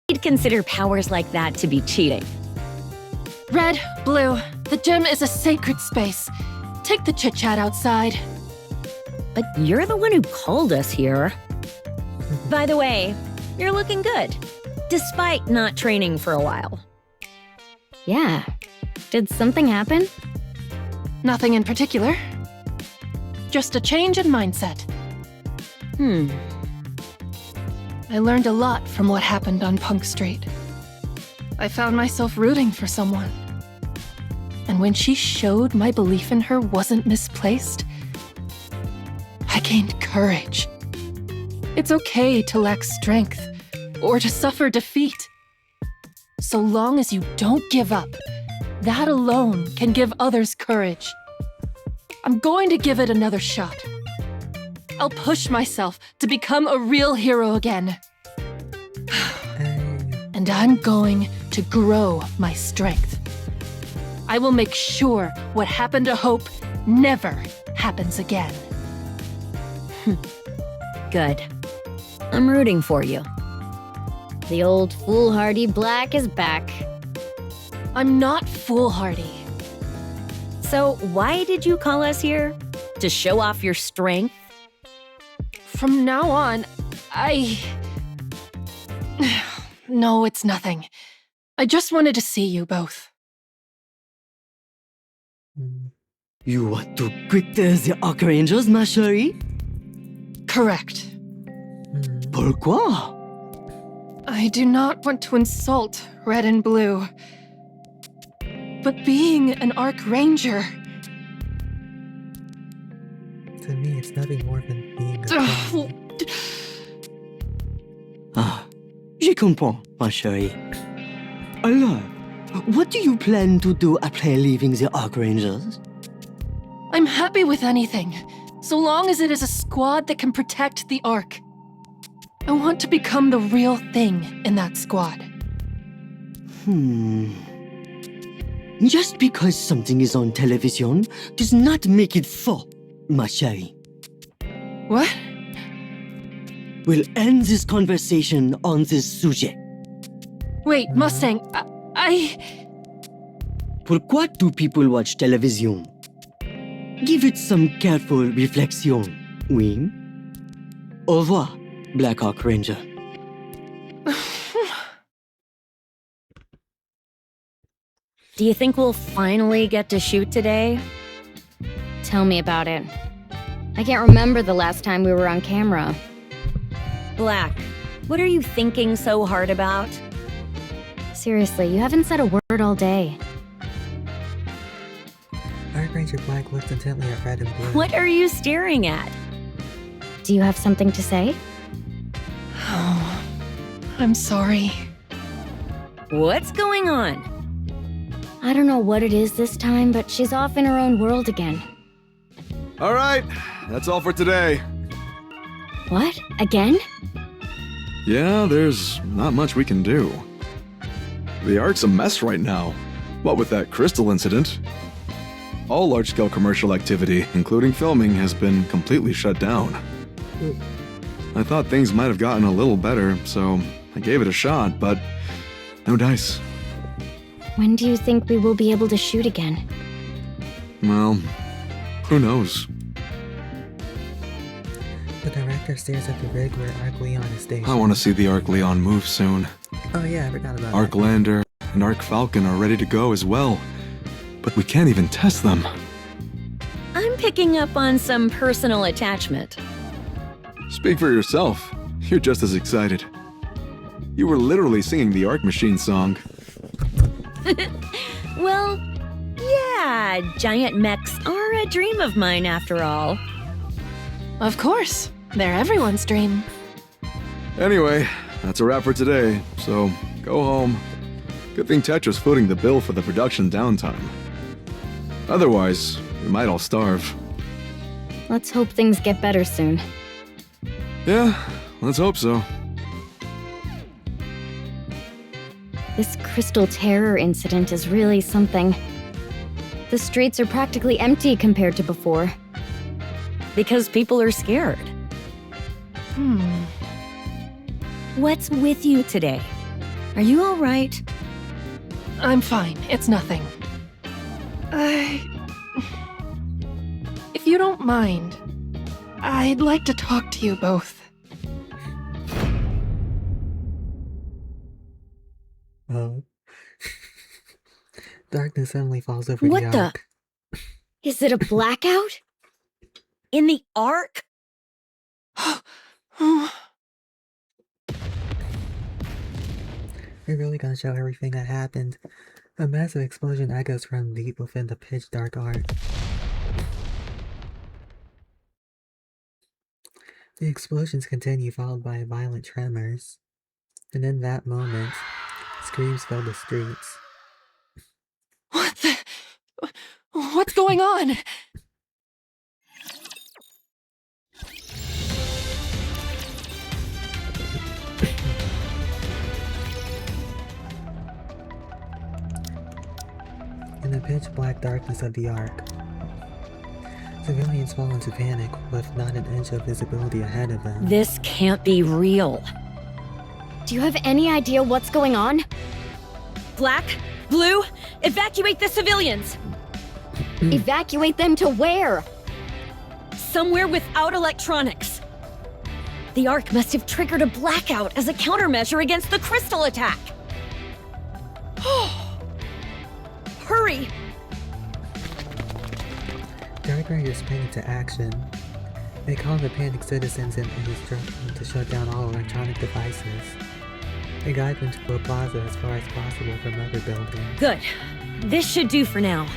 She'd consider powers like that to be cheating. Red, Blue, the gym is a sacred space. Take the chit-chat outside. But you're the one who called us here. By the way, you're looking good, despite not training for a while. Yeah. Did something happen? Nothing in particular. Just a change in mindset. I learned a lot from what happened on Punk Street. I found myself rooting for someone. And when she showed my belief in her wasn't misplaced, I gained courage. It's okay to lack strength or to suffer defeat. So long as you don't give up, that alone can give others courage. I'm going to give it another shot. I'll push myself to become a real hero again. And I'm going to grow my strength. I will make sure what happened to Hope never happens again. Good. I'm rooting for you. The old foolhardy Black is back. I'm not foolhardy. So, why did you call us here? To show off your strength? From now on, No, it's nothing. I just wanted to see you both. You want to quit the Archangels, ma chérie? Correct. Pourquoi? I do not want to insult Red and Blue. But being an Archranger... To me, it's nothing more than being a Ugh. clown. Ah, je comprends, ma chérie. Alors, what do you plan to do after leaving the Archangels? I'm happy with anything, so long as it is a squad that can protect the Ark. I want to become the real thing in that squad. Just because something is on television does not make it faux, ma chérie. What? We'll end this conversation on this subject. Wait, Mustang, Pourquoi do people watch television? Give it some careful reflection, oui? Au revoir, Black Archranger. Do you think we'll finally get to shoot today? Tell me about it. I can't remember the last time we were on camera. Black, what are you thinking so hard about? Seriously, you haven't said a word all day. Archranger Black looks intently at Red and Blue. What are you staring at? Do you have something to say? Oh, I'm sorry. What's going on? I don't know what it is this time, but she's off in her own world again. All right, that's all for today. What? Again? Yeah, there's not much we can do. The Ark's a mess right now. What with that crystal incident? All large-scale commercial activity, including filming, has been completely shut down. I thought things might have gotten a little better, so I gave it a shot, but no dice. When do you think we will be able to shoot again? Well, who knows? The director stares at the rig where Arc Leon is stationed. I want to see the Arc Leon move soon. Oh yeah, I forgot about Arc that. Lander and Arc Falcon are ready to go as well, but we can't even test them. I'm picking up on some personal attachment. Speak for yourself. You're just as excited. You were literally singing the Arc Machine song. Well, yeah, giant mechs are a dream of mine after all. Of course. They're everyone's dream. Anyway, that's a wrap for today, so go home. Good thing Tetra's footing the bill for the production downtime. Otherwise, we might all starve. Let's hope things get better soon. Yeah, let's hope so. This Crystal Terror incident is really something. The streets are practically empty compared to before. Because people are scared. What's with you today? Are you all right? I'm fine. It's nothing. If you don't mind, I'd like to talk to you both. Oh. Darkness suddenly falls over What the the- Ark. Is it a blackout? In the Ark? We're really gonna show everything that happened. A massive explosion echoes from deep within the pitch dark Ark. The explosions continue, followed by violent tremors. And in that moment, screams fill the streets. What the... What's going on? In a pitch black darkness of the Ark. Civilians fall into panic with not an inch of visibility ahead of them. This can't be real. Do you have any idea what's going on? Black? Blue? Evacuate the civilians! Evacuate them to where? Somewhere without electronics. The Ark must have triggered a blackout as a countermeasure against the crystal attack. Hurry! Dark Rangers spring into action. They call the panicked citizens and instruct them to shut down all electronic devices. They guide them to a plaza as far as possible from other buildings. Good. This should do for now.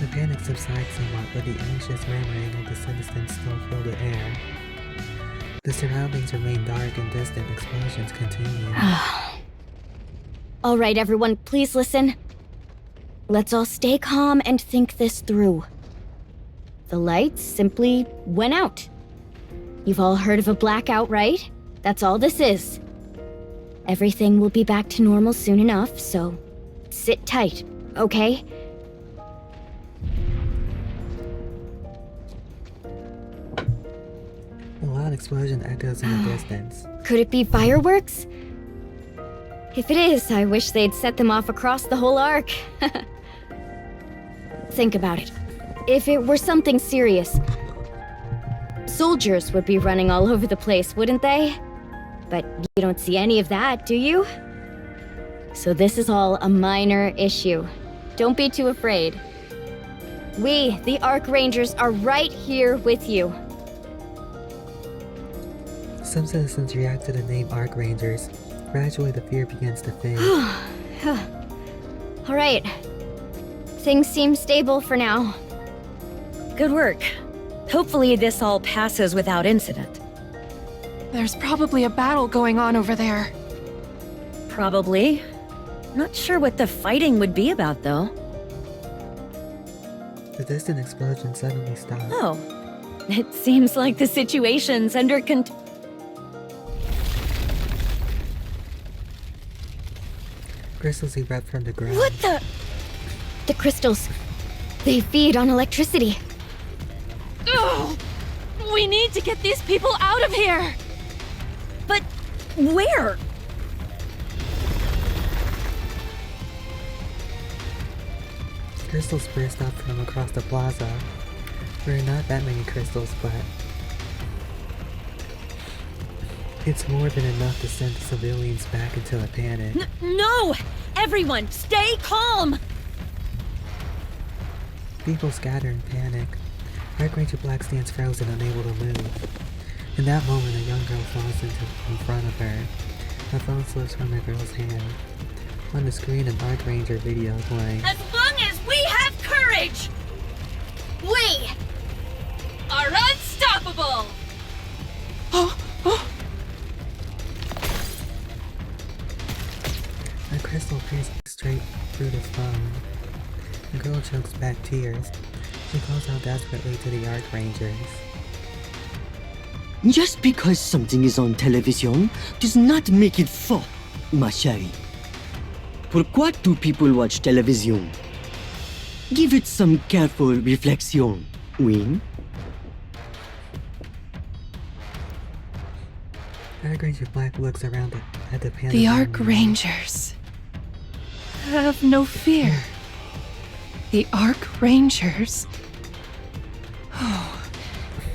The panic subsides somewhat, but the anxious murmuring of the citizens still fill the air. The surroundings remain dark and distant explosions continue. All right, everyone, please listen. Let's all stay calm and think this through. The lights simply went out. You've all heard of a blackout, right? That's all this is. Everything will be back to normal soon enough, so sit tight, okay? A loud explosion echoes in the distance. Could it be fireworks? If it is, I wish they'd set them off across the whole Ark. Think about it. If it were something serious, soldiers would be running all over the place, wouldn't they? But you don't see any of that, do you? So this is all a minor issue. Don't be too afraid. We, the Ark Rangers, are right here with you. Some citizens react to the name Ark Rangers. Gradually, the fear begins to fade. All right. Things seem stable for now. Good work. Hopefully this all passes without incident. There's probably a battle going on over there. Probably. Not sure what the fighting would be about, though. The distant explosion suddenly stops. Oh. It seems like the situation's under control. Crystals erupt from the ground. What the? The crystals. They feed on electricity. Ugh! We need to get these people out of here! But where? Crystals burst up from across the plaza. There are not that many crystals, but it's more than enough to send the civilians back into a panic. No! Everyone, stay calm! People scatter in panic. Ark Ranger Black stands frozen, unable to move. In that moment, a young girl falls in front of her. Her phone slips from the girl's hand. On the screen, an Ark Ranger video playing. As long as we have courage, we are unstoppable! A crystal pierces straight through the phone. The girl chokes back tears. She calls out desperately to the Ark Rangers. Just because something is on television does not make it faux, ma chérie. Pourquoi do people watch television? Give it some careful reflection, oui? Ark Ranger Black looks around at the panel. The Ark Rangers. Have no fear. The Ark Rangers. Oh,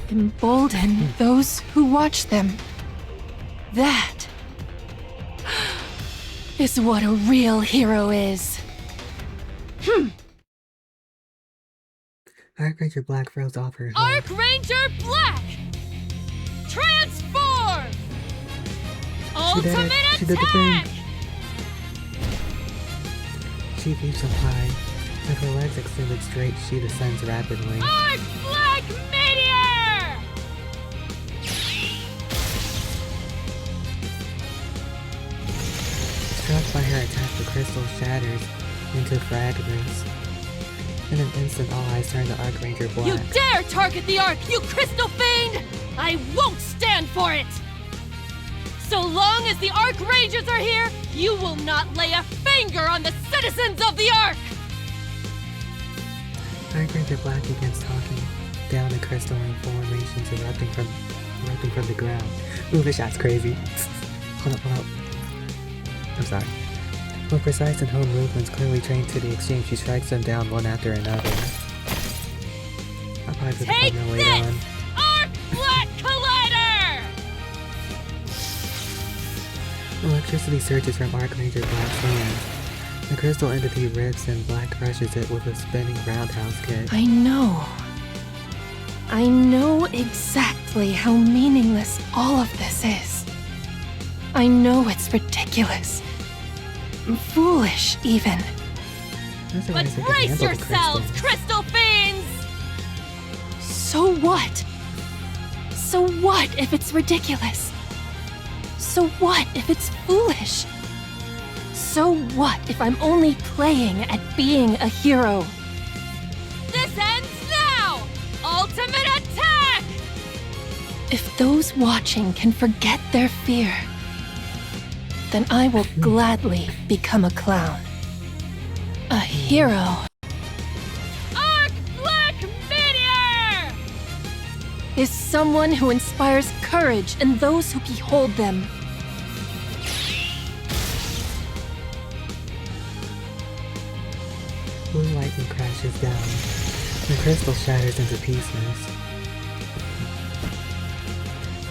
embolden those who watch them. That is what a real hero is. Ark Ranger Black throws off her hood. Ark Ranger Black! Transform! Ultimate She did the thing. attack! She leaps up high. With her legs extended straight, she descends rapidly. Ark Black Meteor! Struck by her attack, the crystal shatters into fragments. In an instant, all eyes turn to Ark Ranger Black. You dare target the Ark, you crystal fiend! I won't stand for it! So long as the Ark Rangers are here, you will not lay a finger on the citizens of the Ark! Archranger Black begins talking down the crystalline formations erupting from the ground. Ooh, this shot's crazy. Hold up. I'm sorry. With precise and honed movements clearly trained to the extreme, she strikes them down one after another. I'll probably put the Take thumbnail later this! on. Ark Black Collider! Electricity surges from Archranger Black's hands. The crystal entity rips and Black crushes it with a spinning roundhouse kick. I know exactly how meaningless all of this is. I know it's ridiculous. Foolish, even. That's a But nice way to brace handle the yourselves, crystal. Crystal Fiends! So what? So what if it's ridiculous? So what if it's foolish? So what if I'm only playing at being a hero? This ends now! Ultimate attack! If those watching can forget their fear, then I will gladly become a clown. A hero. Ark Black Meteor! Is someone who inspires courage in those who behold them. Blue lightning crashes down. The crystal shatters into pieces.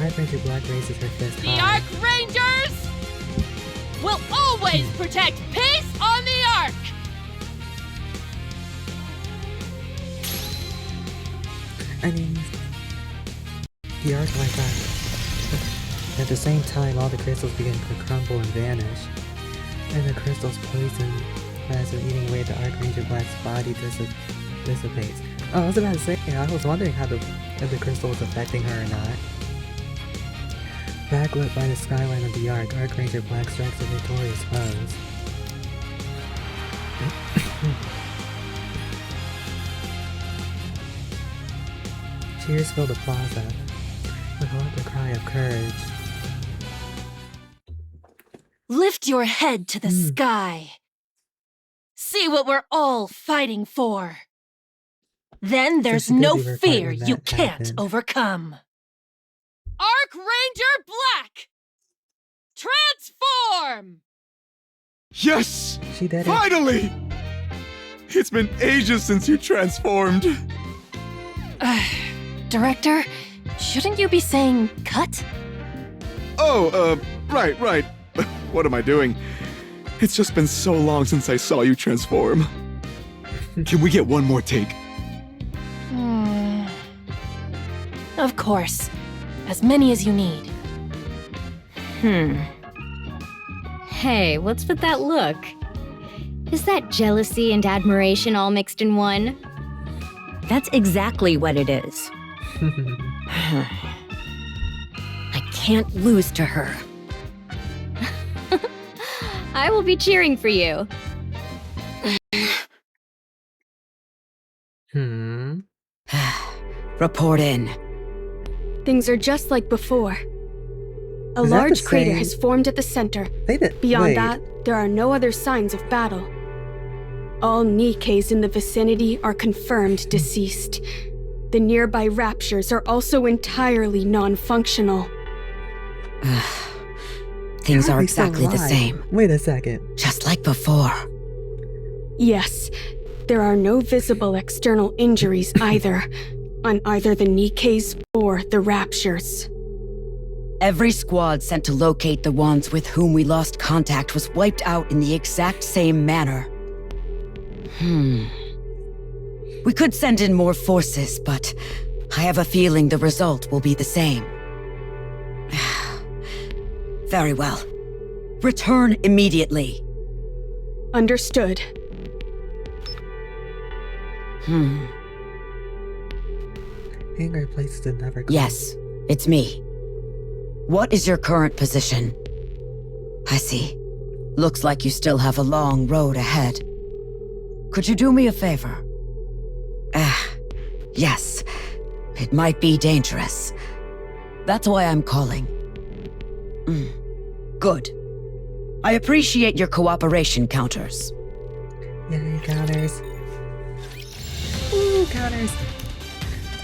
Archranger Black raises her fist The high. Ark Rangers will always protect peace on the Ark! I mean, the arc like that. At the same time, all the crystals begin to crumble and vanish. And the crystal's poison as of eating away the Archranger Black's body dissipates. Oh, I was about to say, I was wondering if the crystal was affecting her or not. Backlit by the skyline of the Ark, Archranger Black strikes a victorious pose. Cheers fill the plaza, with a loud cry of courage. Lift your head to the sky. See what we're all fighting for. Then there's Just a no good river fight fear when you that can't happened. overcome. Ark Ranger Black! Transform! Yes! She did it. Finally! It's been ages since you transformed. Director, shouldn't you be saying cut? Oh, right. What am I doing? It's just been so long since I saw you transform. Can we get one more take? Of course. As many as you need. Hey, what's with that look? Is that jealousy and admiration all mixed in one? That's exactly what it is. I can't lose to her. I will be cheering for you. Report in. Things are just like before. A Is that large the crater same- has formed at the center. They did. Beyond wait. that, there are no other signs of battle. All Nikes in the vicinity are confirmed deceased. The nearby raptures are also entirely non-functional. Things How are they still exactly the alive? same, Wait a second. just like before. Yes, there are no visible external injuries either, on either the Nikes or the raptures. Every squad sent to locate the ones with whom we lost contact was wiped out in the exact same manner. We could send in more forces, but I have a feeling the result will be the same. Very well. Return immediately. Understood. Anger places the never. Yes, it's me. What is your current position? I see. Looks like you still have a long road ahead. Could you do me a favor? Yes. It might be dangerous. That's why I'm calling. Good. I appreciate your cooperation, Counters. Yay, counters. Ooh, counters.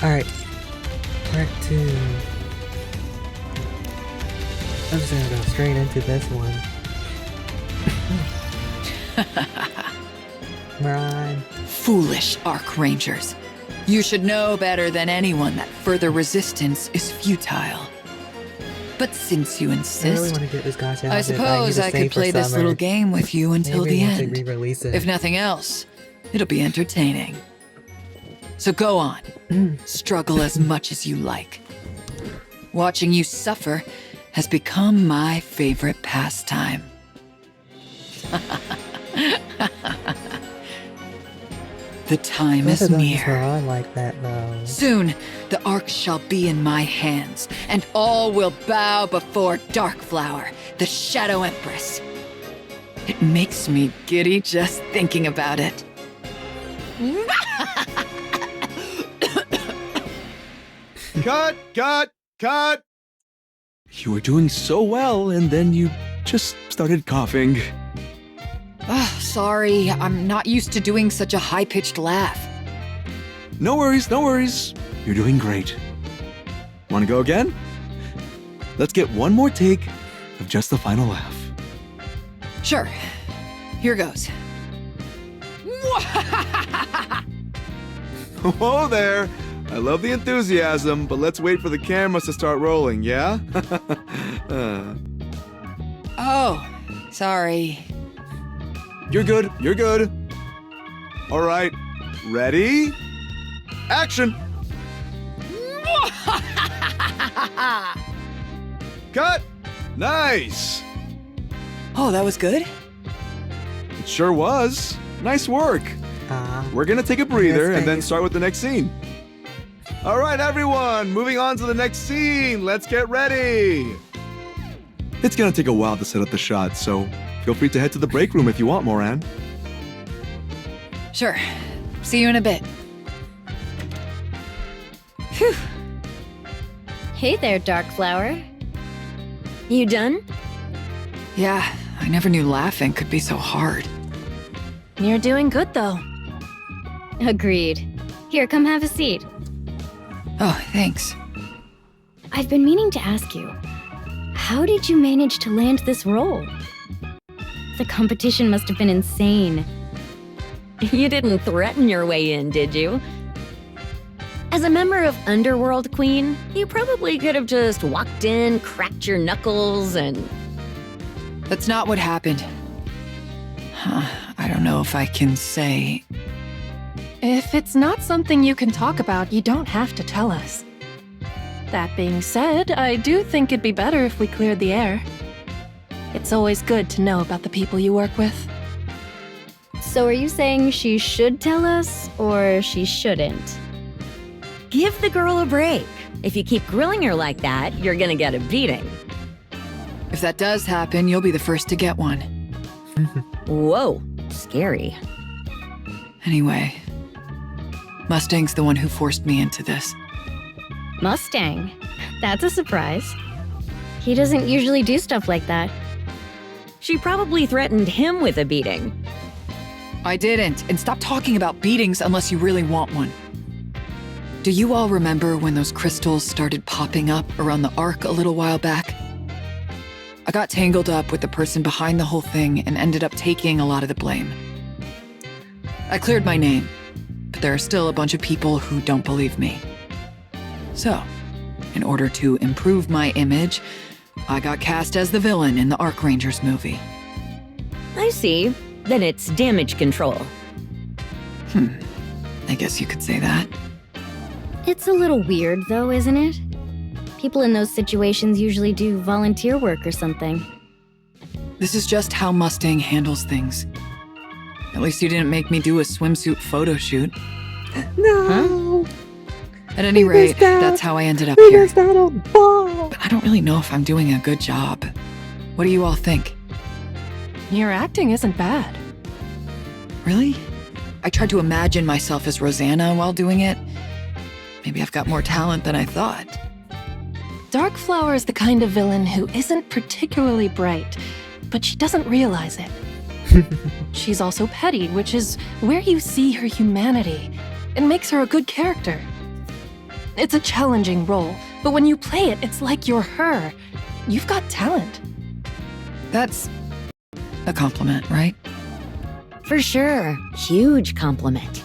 Alright. Part 2. I'm just gonna go straight into this one. Run. Foolish Arc Rangers. You should know better than anyone that further resistance is futile. But since you I really insist, want to get this gotcha I outfit, but suppose need to I save could for play this summer. little game with you until Maybe the once they end. re-release it. If nothing else, it'll be entertaining. So go on, struggle as much as you like. Watching you suffer has become my favorite pastime. The time Both is of them near. were on like that though. Soon, the Ark shall be in my hands, and all will bow before Darkflower, the Shadow Empress. It makes me giddy just thinking about it. Cut! You were doing so well, and then you just started coughing. Sorry, I'm not used to doing such a high-pitched laugh. No worries. You're doing great. Want to go again? Let's get one more take of just the final laugh. Sure. Here goes. Whoa there! I love the enthusiasm, but let's wait for the cameras to start rolling, yeah? Oh, sorry. You're good. All right, ready? Action! Cut! Nice! Oh, that was good? It sure was. Nice work. We're gonna take a breather and then start with the next scene. All right, everyone, moving on to the next scene. Let's get ready. It's gonna take a while to set up the shot, so feel free to head to the break room if you want, Moran. Sure. See you in a bit. Phew. Hey there, Darkflower. You done? Yeah, I never knew laughing could be so hard. You're doing good, though. Agreed. Here, come have a seat. Oh, thanks. I've been meaning to ask you, how did you manage to land this role? The competition must have been insane. You didn't threaten your way in, did you? As a member of Underworld Queen, you probably could have just walked in, cracked your knuckles, and... That's not what happened. I don't know if I can say. If it's not something you can talk about, you don't have to tell us. That being said, I do think it'd be better if we cleared the air. It's always good to know about the people you work with. So are you saying she should tell us, or she shouldn't? Give the girl a break. If you keep grilling her like that, you're gonna get a beating. If that does happen, you'll be the first to get one. Whoa, scary. Anyway, Mustang's the one who forced me into this. Mustang? That's a surprise. He doesn't usually do stuff like that. She probably threatened him with a beating. I didn't, and stop talking about beatings unless you really want one. Do you all remember when those crystals started popping up around the Ark a little while back? I got tangled up with the person behind the whole thing and ended up taking a lot of the blame. I cleared my name, but there are still a bunch of people who don't believe me. So, in order to improve my image, I got cast as the villain in the Arc Rangers movie. I see. Then it's damage control. I guess you could say that. It's a little weird, though, isn't it? People in those situations usually do volunteer work or something. This is just how Mustang handles things. At least you didn't make me do a swimsuit photo shoot. No. At any rate, that's how I ended up here. But I don't really know if I'm doing a good job. What do you all think? Your acting isn't bad. Really? I tried to imagine myself as Rosanna while doing it. Maybe I've got more talent than I thought. Darkflower is the kind of villain who isn't particularly bright, but she doesn't realize it. She's also petty, which is where you see her humanity. It makes her a good character. It's a challenging role, but when you play it, it's like you're her. You've got talent. That's a compliment, right? For sure. Huge compliment.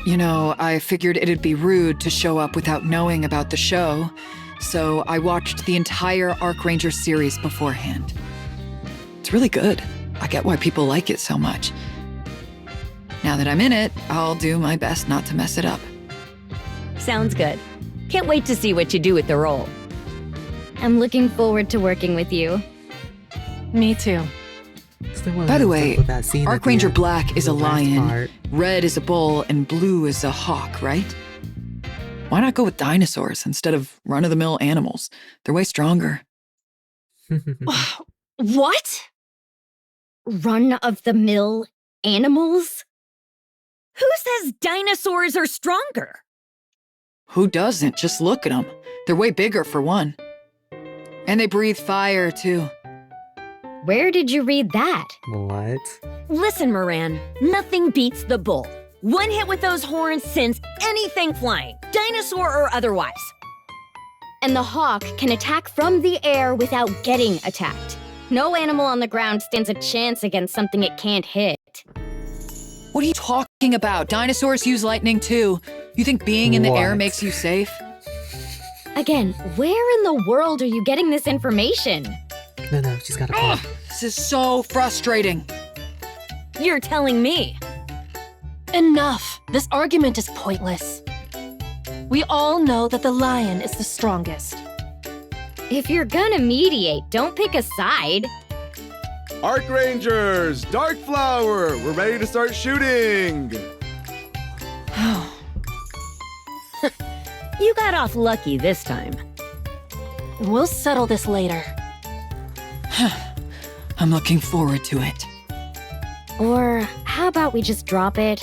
You know, I figured it'd be rude to show up without knowing about the show, so I watched the entire Archranger series beforehand. It's really good. I get why people like it so much. Now that I'm in it, I'll do my best not to mess it up. Sounds good. Can't wait to see what you do with the role. I'm looking forward to working with you. Me too. By the way, Archranger Archranger Black is a lion, red is a bull, and blue is a hawk, right? Why not go with dinosaurs instead of run-of-the-mill animals? They're way stronger. What? Run-of-the-mill animals? Who says dinosaurs are stronger? Who doesn't? Just look at them. They're way bigger, for one. And they breathe fire, too. Where did you read that? What? Listen, Moran, nothing beats the bull. One hit with those horns sends anything flying, dinosaur or otherwise. And the hawk can attack from the air without getting attacked. No animal on the ground stands a chance against something it can't hit. What are you talking about? Dinosaurs use lightning, too. You think being in the air What? makes you safe? Again, where in the world are you getting this information? No, she's got a point. This is so frustrating. You're telling me. Enough! This argument is pointless. We all know that the lion is the strongest. If you're gonna mediate, don't pick a side. Archrangers, Darkflower, we're ready to start shooting. You got off lucky this time. We'll settle this later. I'm looking forward to it. Or how about we just drop it?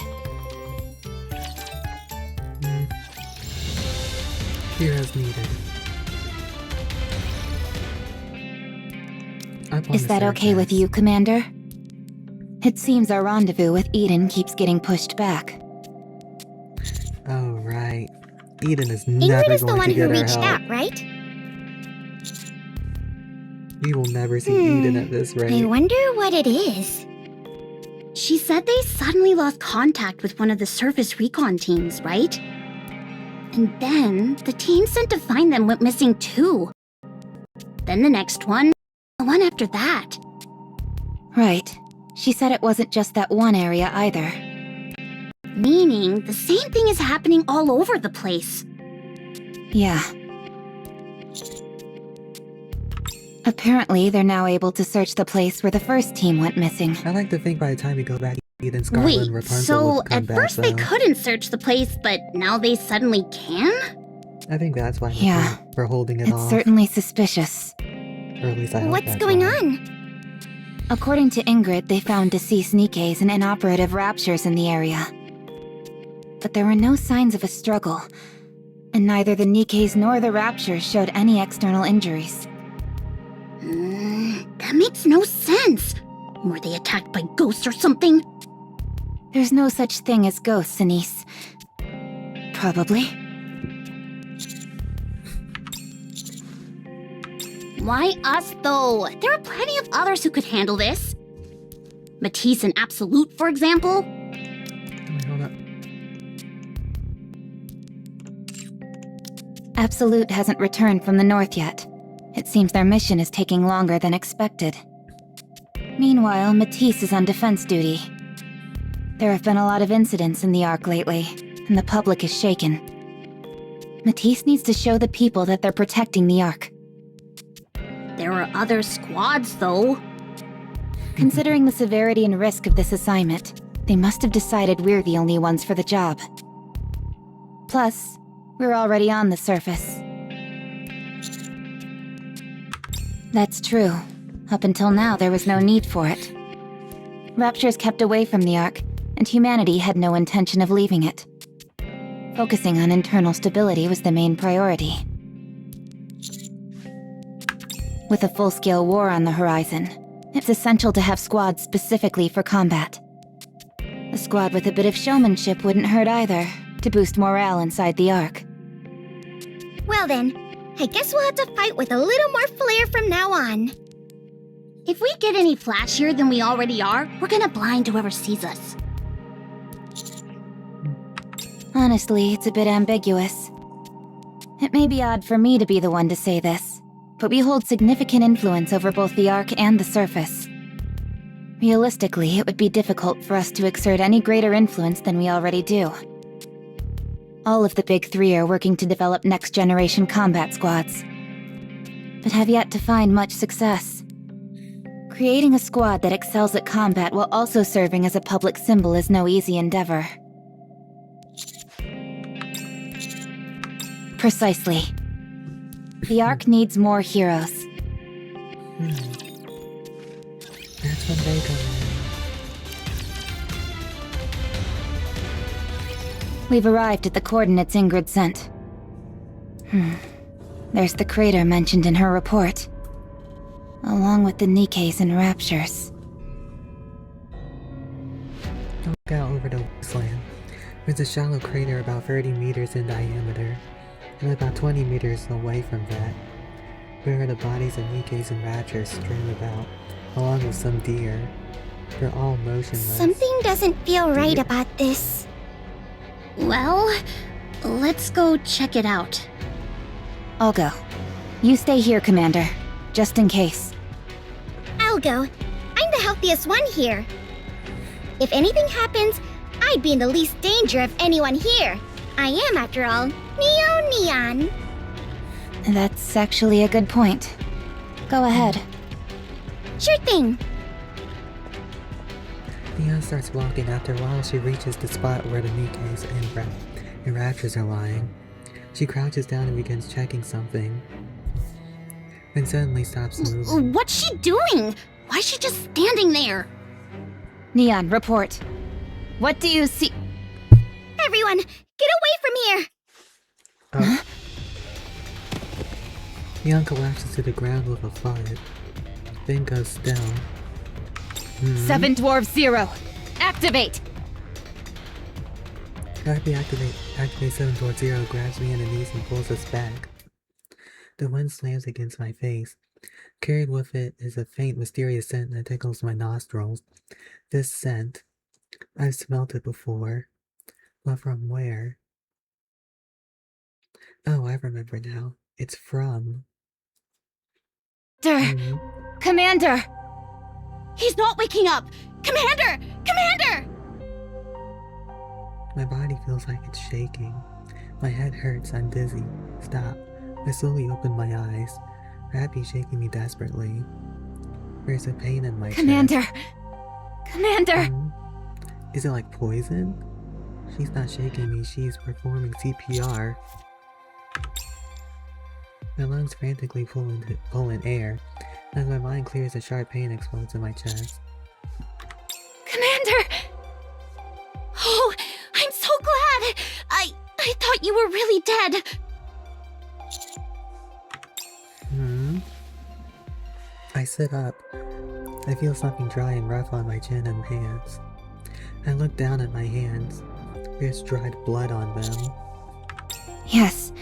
Heroes needed. Is that okay with you, Commander? It seems our rendezvous with Eden keeps getting pushed back. Oh, right. Eden is Ingrid never is the going one to who get her reached help. out, right? We will never see Eden at this I rate. wonder what it is. She said they suddenly lost contact with one of the surface recon teams, right? And then the team sent to find them went missing too. Then the next one, the one after that. Right. She said it wasn't just that one area either. Meaning the same thing is happening all over the place. Yeah. Apparently, they're now able to search the place where the first team went missing. I like to think by the time we go back, Eden, Scarlet, Wait, and Rapunzel so will come at back, first they though. couldn't search the place, but now they suddenly can? I think that's why Yeah. we're holding it It's off. certainly suspicious. Or at least I hope What's that's going why. on? According to Ingrid, they found deceased Nikes and inoperative Raptures in the area. But there were no signs of a struggle, and neither the Nikes nor the Raptures showed any external injuries. That makes no sense. Were they attacked by ghosts or something? There's no such thing as ghosts, Anise. Probably. Why us, though? There are plenty of others who could handle this. Matisse and Absolute, for example. Wait, hold up. Absolute hasn't returned from the north yet. It seems their mission is taking longer than expected. Meanwhile, Matisse is on defense duty. There have been a lot of incidents in the Ark lately, and the public is shaken. Matisse needs to show the people that they're protecting the Ark. There are other squads, though. Considering the severity and risk of this assignment, they must have decided we're the only ones for the job. Plus, we're already on the surface. That's true. Up until now, there was no need for it. Raptures kept away from the Ark, and humanity had no intention of leaving it. Focusing on internal stability was the main priority. With a full-scale war on the horizon, it's essential to have squads specifically for combat. A squad with a bit of showmanship wouldn't hurt either, to boost morale inside the Ark. Well then, I guess we'll have to fight with a little more flair from now on. If we get any flashier than we already are, we're gonna blind whoever sees us. Honestly, it's a bit ambiguous. It may be odd for me to be the one to say this, but we hold significant influence over both the Ark and the surface. Realistically, it would be difficult for us to exert any greater influence than we already do. All of the Big Three are working to develop next-generation combat squads, but have yet to find much success. Creating a squad that excels at combat while also serving as a public symbol is no easy endeavor. Precisely. The Ark needs more heroes. That's when they come in. We've arrived at the coordinates Ingrid sent. There's the crater mentioned in her report, along with the Nikes and Raptures. Look out over the wasteland. There's a shallow crater about 30 meters in diameter, and about 20 meters away from that, where the bodies of Nikes and Raptures strewn about, along with some deer. They're all motionless. Something doesn't feel right about this. Well, let's go check it out. I'll go. You stay here, Commander, just in case. I'll go. I'm the healthiest one here. If anything happens, I'd be in the least danger of anyone here. I am, after all, Neo Neon. That's actually a good point. Go ahead. Sure thing. Neon starts walking. After a while, she reaches the spot where the Nikes and Raptures are lying. She crouches down and begins checking something, then suddenly stops moving. What's she doing? Why is she just standing there? Neon, report. What do you see? Everyone, get away from here! Oh. Neon collapses to the ground with a thud, then goes still. 7 Dwarf 0. Activate! Happy activate 7 towards 0, grabs me in the knees and pulls us back. The wind slams against my face. Carried with it is a faint, mysterious scent that tickles my nostrils. This scent, I've smelt it before. But from where? Oh, I remember now. It's from... Commander! He's not waking up! Commander! Commander! My body feels like it's shaking. My head hurts, I'm dizzy. Stop. I slowly open my eyes. Happy shaking me desperately. There's a pain in my Commander! chest. Commander! Is it like poison? She's not shaking me, she's performing CPR. My lungs frantically pull in air. As my mind clears, a sharp pain explodes in my chest. Commander! Oh, I'm so glad! I thought you were really dead. I sit up. I feel something dry and rough on my chin and hands. I look down at my hands. There's dried blood on them. Yes.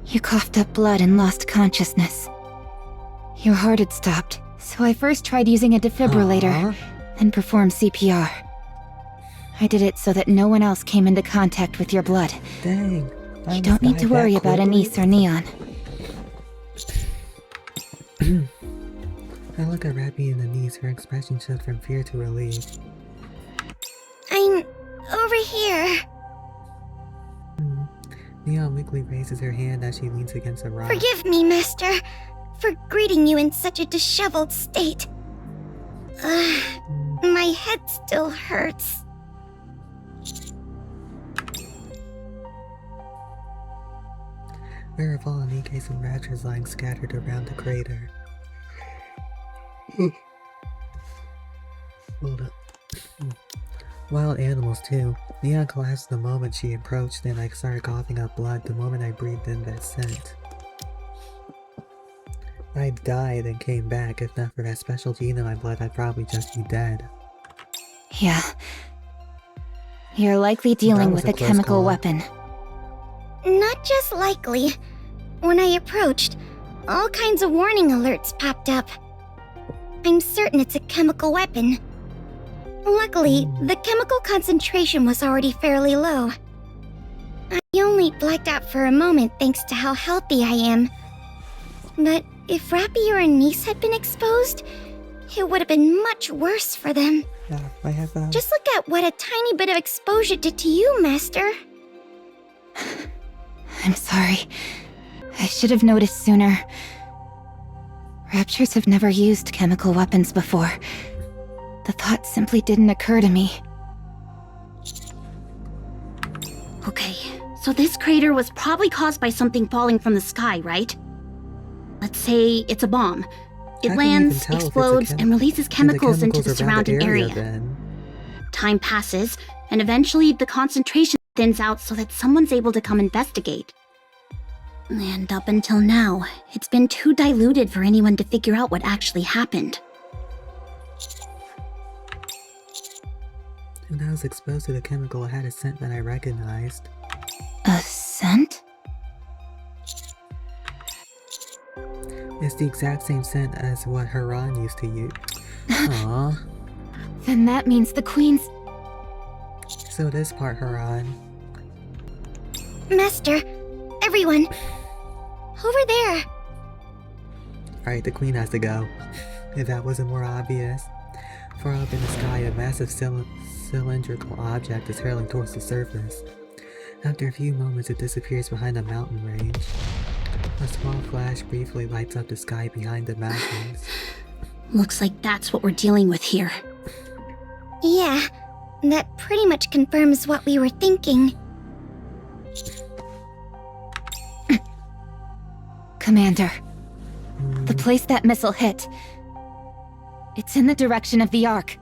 You coughed up blood and lost consciousness. Your heart had stopped, so I first tried using a defibrillator, then performed CPR. I did it so that no one else came into contact with your blood. Dang. You don't need to worry about Anise or Neon. I look at Rappy in the knees, her expression shifts from fear to relief. I'm over here. Neon weakly raises her hand as she leans against a rock. Forgive me, Master, for greeting you in such a disheveled state. My head still hurts. There are fallen Nikes and Raptures lying scattered around the crater. Hold up. Wild animals too. Neon collapsed the moment she approached, and I started coughing up blood the moment I breathed in that scent. I died and came back. If not for that special gene in my blood, I'd probably just be dead. Yeah. You're likely dealing with a close chemical call. weapon. Not just likely. When I approached, all kinds of warning alerts popped up. I'm certain it's a chemical weapon. Luckily, the chemical concentration was already fairly low. I only blacked out for a moment thanks to how healthy I am. But if Rappy or Anise had been exposed, it would have been much worse for them. Yeah, I have Just look at what a tiny bit of exposure did to you, Master. I'm sorry. I should have noticed sooner. Raptures have never used chemical weapons before. The thought simply didn't occur to me. Okay, so this crater was probably caused by something falling from the sky, right? Let's say it's a bomb. It How can you even lands, tell if it's a explodes, and releases chemicals into the surrounding area. Then. Time passes, and eventually the concentration thins out so that someone's able to come investigate. And up until now, it's been too diluted for anyone to figure out what actually happened. When I was exposed to the chemical, I had a scent that I recognized. A scent? It's the exact same scent as what Haran used to use. Aww. Then that means the Queen's... So this part, Haran. Master, everyone, over there. Alright, the Queen has to go. If that wasn't more obvious. Far up in the sky, a massive cylindrical object is hurling towards the surface. After a few moments, it disappears behind a mountain range. A small flash briefly lights up the sky behind the mountains. Looks like that's what we're dealing with here. Yeah, that pretty much confirms what we were thinking. Commander, the place that missile hit. It's in the direction of the Ark.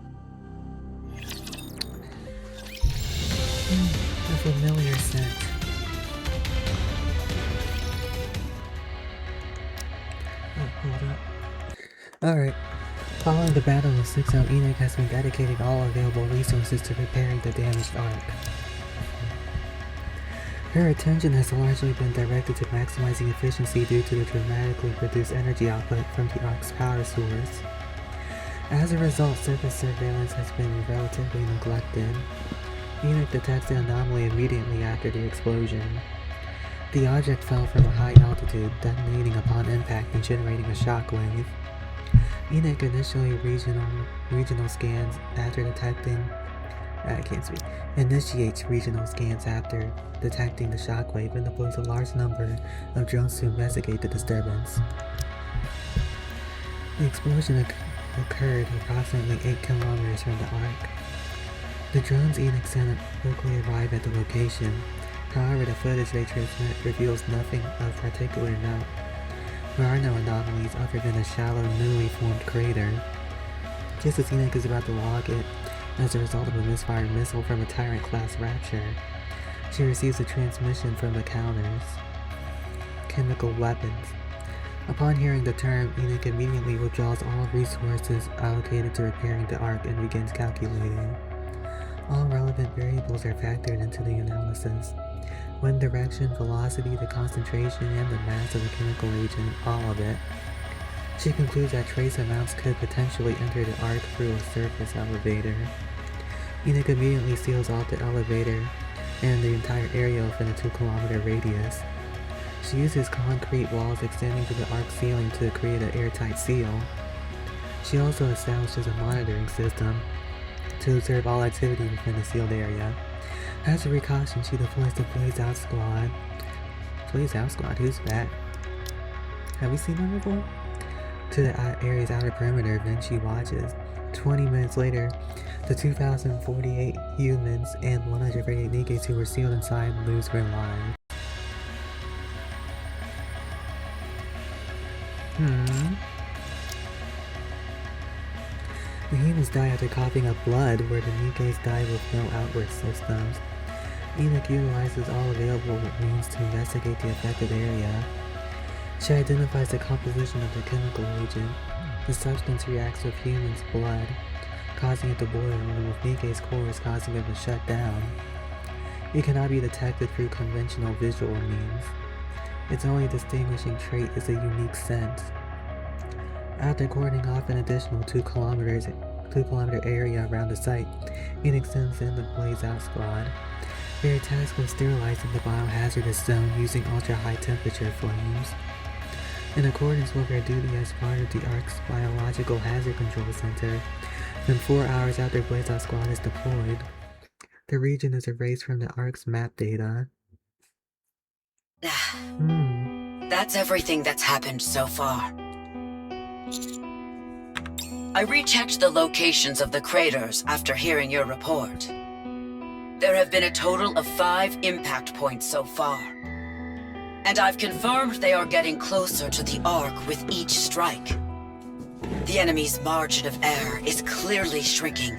A familiar scent. Oh, hold up. Alright. Following the Battle of 6-0, Enoch has been dedicating all available resources to repairing the damaged Ark. Her attention has largely been directed to maximizing efficiency due to the dramatically reduced energy output from the Ark's power source. As a result, surface surveillance has been relatively neglected. Enoch detects the anomaly immediately after the explosion. The object fell from a high altitude, detonating upon impact and generating a shockwave. Enoch initially regional scans after detecting... initiates regional scans after detecting the shockwave and deploys a large number of drones to investigate the disturbance. The explosion occurred approximately 8 kilometers from the Ark. The drones Enoch sent quickly arrive at the location. However, the footage they transmit reveals nothing of particular note. There are no anomalies other than a shallow, newly formed crater. Just as Enoch is about to log it, as a result of a misfired missile from a Tyrant-class Rapture, she receives a transmission from the counters. Chemical weapons. Upon hearing the term, Enoch immediately withdraws all resources allocated to repairing the Ark and begins calculating. All relevant variables are factored into the analysis. Wind direction, velocity, the concentration, and the mass of the chemical agent, all of it. She concludes that trace amounts could potentially enter the Ark through a surface elevator. Enoch immediately seals off the elevator and the entire area within a 2-kilometer radius. She uses concrete walls extending to the Ark ceiling to create an airtight seal. She also establishes a monitoring system to observe all activity within the sealed area. As a precaution, she deploys the Blaze Out Squad. Blaze Out Squad? Who's that? Have we seen them before? To the area's outer perimeter, then she watches. 20 minutes later, the 2,048 humans and 138 Nikes who were sealed inside lose their lives. The humans die after coughing up blood, where the Nikes die with no outward systems. Enoch utilizes all available means to investigate the affected area. She identifies the composition of the chemical agent. The substance reacts with humans' blood, causing it to boil, and with Nike's cores causing it to shut down. It cannot be detected through conventional visual means. Its only distinguishing trait is a unique scent. After cordoning off an additional 2 kilometer area around the site, Enoch sends in the Blaze Out Squad. They are tasked with sterilizing the biohazardous zone using ultra-high temperature flames. In accordance with their duty as part of the ARC's Biological Hazard Control Center, then 4 hours after Blaze Out Squad is deployed, the region is erased from the ARC's map data. That's everything that's happened so far. I rechecked the locations of the craters after hearing your report. There have been a total of 5 impact points so far. And I've confirmed they are getting closer to the Ark with each strike. The enemy's margin of error is clearly shrinking.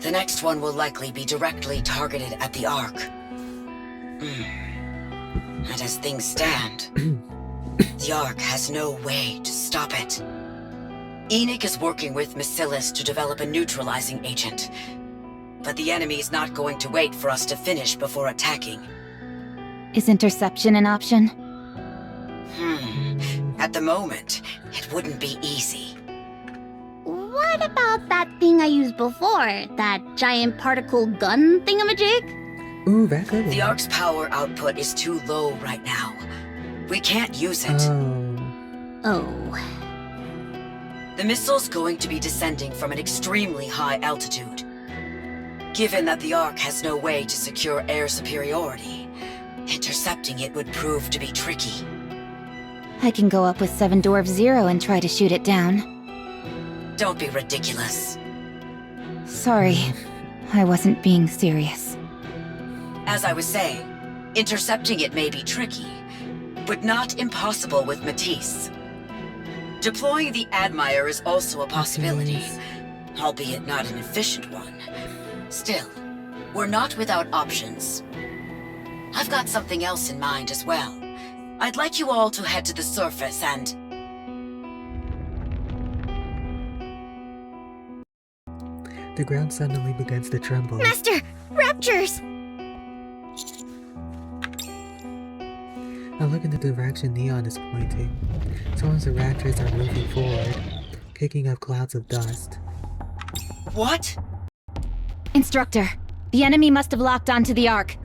The next one will likely be directly targeted at the Ark. And as things stand, the Ark has no way to stop it. Enoch is working with Macilis to develop a neutralizing agent. But the enemy's not going to wait for us to finish before attacking. Is interception an option? At the moment, it wouldn't be easy. What about that thing I used before? That giant particle gun thingamajig? Ooh, that could be. The Ark's power output is too low right now. We can't use it. Oh. The missile's going to be descending from an extremely high altitude. Given that the Ark has no way to secure air superiority, intercepting it would prove to be tricky. I can go up with 7 Dwarf Zero and try to shoot it down. Don't be ridiculous. Sorry, I wasn't being serious. As I was saying, intercepting it may be tricky, but not impossible with Matisse. Deploying the Admire is also a possibility, albeit not an efficient one. Still, we're not without options. I've got something else in mind as well. I'd like you all to head to the surface and... The ground suddenly begins to tremble. Master! Raptures! I look in the direction Neon is pointing. Swarms of raptors are moving forward, kicking up clouds of dust. What? Instructor, the enemy must have locked onto the Ark.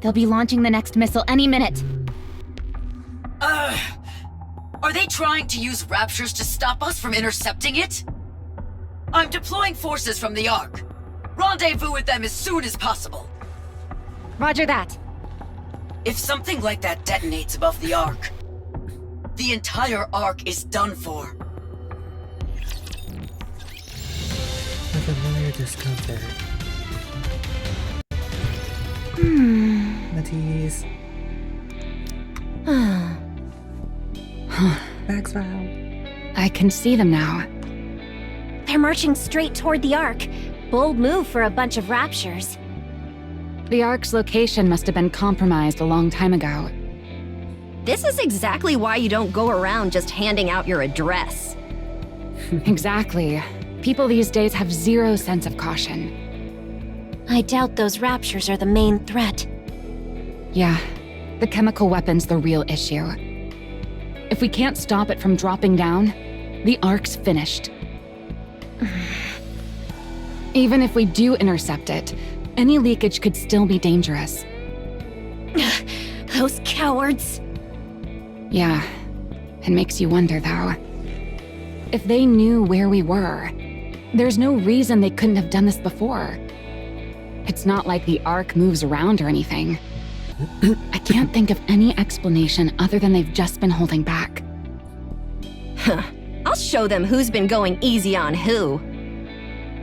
They'll be launching the next missile any minute. Are they trying to use Raptures to stop us from intercepting it? I'm deploying forces from the Ark. Rendezvous with them as soon as possible. Roger that. If something like that detonates above the Ark, the entire Ark is done for. A familiar discomfort. Matisse. Maxwell. I can see them now. They're marching straight toward the Ark. Bold move for a bunch of Raptures. The Ark's location must have been compromised a long time ago. This is exactly why you don't go around just handing out your address. Exactly. People these days have zero sense of caution. I doubt those Raptures are the main threat. Yeah, the chemical weapon's the real issue. If we can't stop it from dropping down, the Ark's finished. Even if we do intercept it, any leakage could still be dangerous. Those cowards. Yeah, it makes you wonder though. If they knew where we were, there's no reason they couldn't have done this before. It's not like the Ark moves around or anything. I can't think of any explanation other than they've just been holding back. I'll show them who's been going easy on who.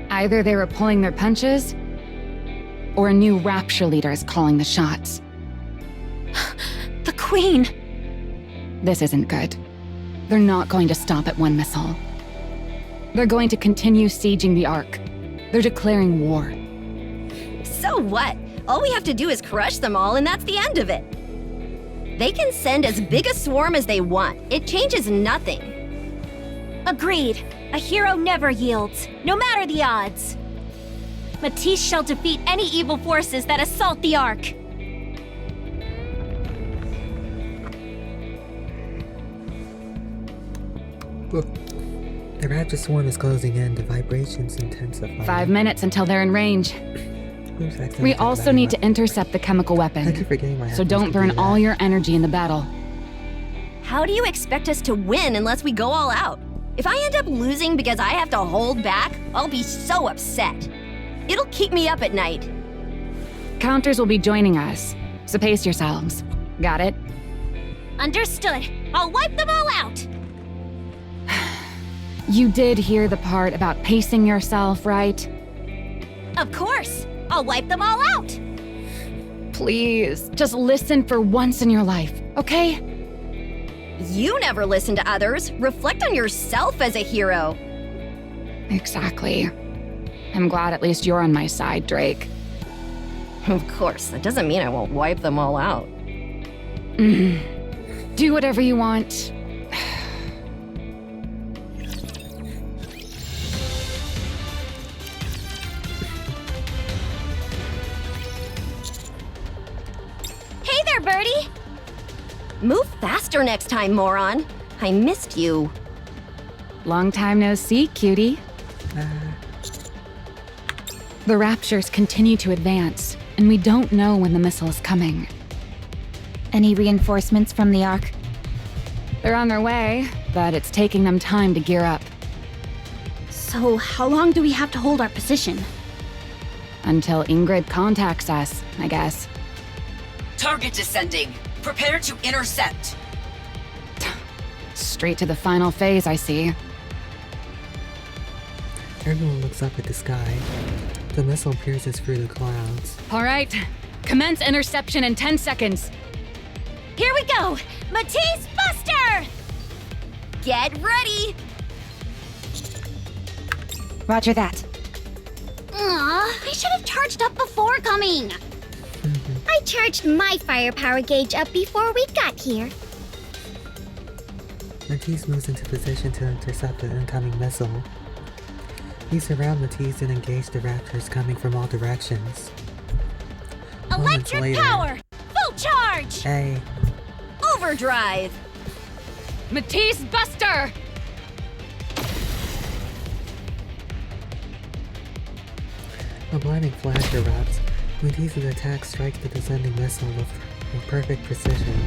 Either they were pulling their punches, or a new Rapture leader is calling the shots. The Queen! This isn't good. They're not going to stop at one missile. They're going to continue sieging the Ark. They're declaring war. So what? All we have to do is crush them all, and that's the end of it. They can send as big a swarm as they want. It changes nothing. Agreed. A hero never yields, no matter the odds. Matisse shall defeat any evil forces that assault the Ark. Look, the raptor swarm is closing in. The vibrations intensify. 5 minutes until they're in range. We also need to intercept the chemical weapon. I keep forgetting my So don't burn all your energy in the battle. How do you expect us to win unless we go all out? If I end up losing because I have to hold back, I'll be so upset. It'll keep me up at night. Counters will be joining us, so pace yourselves. Got it? Understood. I'll wipe them all out. You did hear the part about pacing yourself, right? Of course. I'll wipe them all out. Please, just listen for once in your life, okay? You never listen to others. Reflect on yourself as a hero. Exactly. I'm glad at least you're on my side, Drake. Of course, that doesn't mean I won't wipe them all out. Do whatever you want. Hey there, Birdie! Move faster next time, moron. I missed you. Long time no see, cutie. The Raptures continue to advance, and we don't know when the missile is coming. Any reinforcements from the Ark? They're on their way, but it's taking them time to gear up. So, how long do we have to hold our position? Until Ingrid contacts us, I guess. Target descending. Prepare to intercept. Straight to the final phase, I see. Everyone looks up at the sky. The missile pierces through the clouds. All right, commence interception in 10 seconds. Here we go! Matisse Buster! Get ready! Roger that. Aw, I should have charged up before coming. I charged my firepower gauge up before we got here. Matisse moves into position to intercept the incoming missile. We surround Matisse and engage the raptors coming from all directions. Moments Electric later, power! Full charge! Hey. Overdrive! Matisse Buster! A blinding flash erupts. Matisse's attack strikes the descending missile with perfect precision.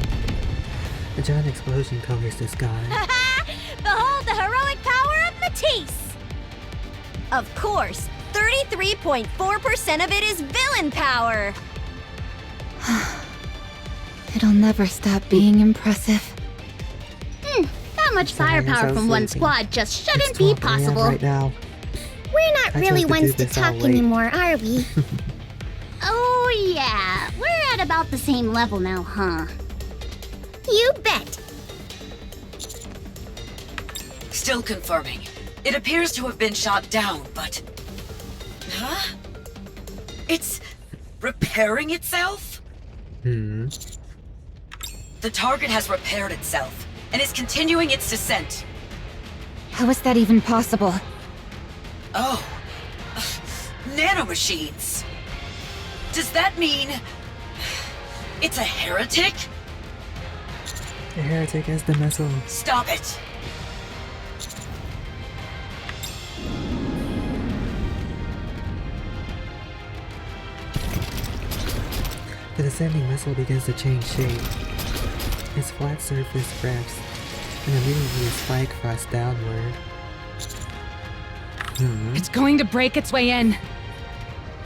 A giant explosion covers the sky. Behold the heroic power of Matisse! Of course, 33.4% of it is villain power! It'll never stop being impressive. That much Sorry, firepower I'm so from one sleepy. squad just shouldn't It's be 12 a.m. possible. right now. We're not I really chose to ones do to this all talk late. anymore, are we? Oh yeah, we're at about the same level now, huh? You bet. Still confirming. It appears to have been shot down, but... Huh? It's... repairing itself? Hmm. The target has repaired itself, and is continuing its descent. How is that even possible? Oh. Nanomachines. Does that mean... it's a heretic? The heretic is the missile. Stop it! The descending missile begins to change shape. Its flat surface rips, and immediately a spike thrusts downward. It's going to break its way in.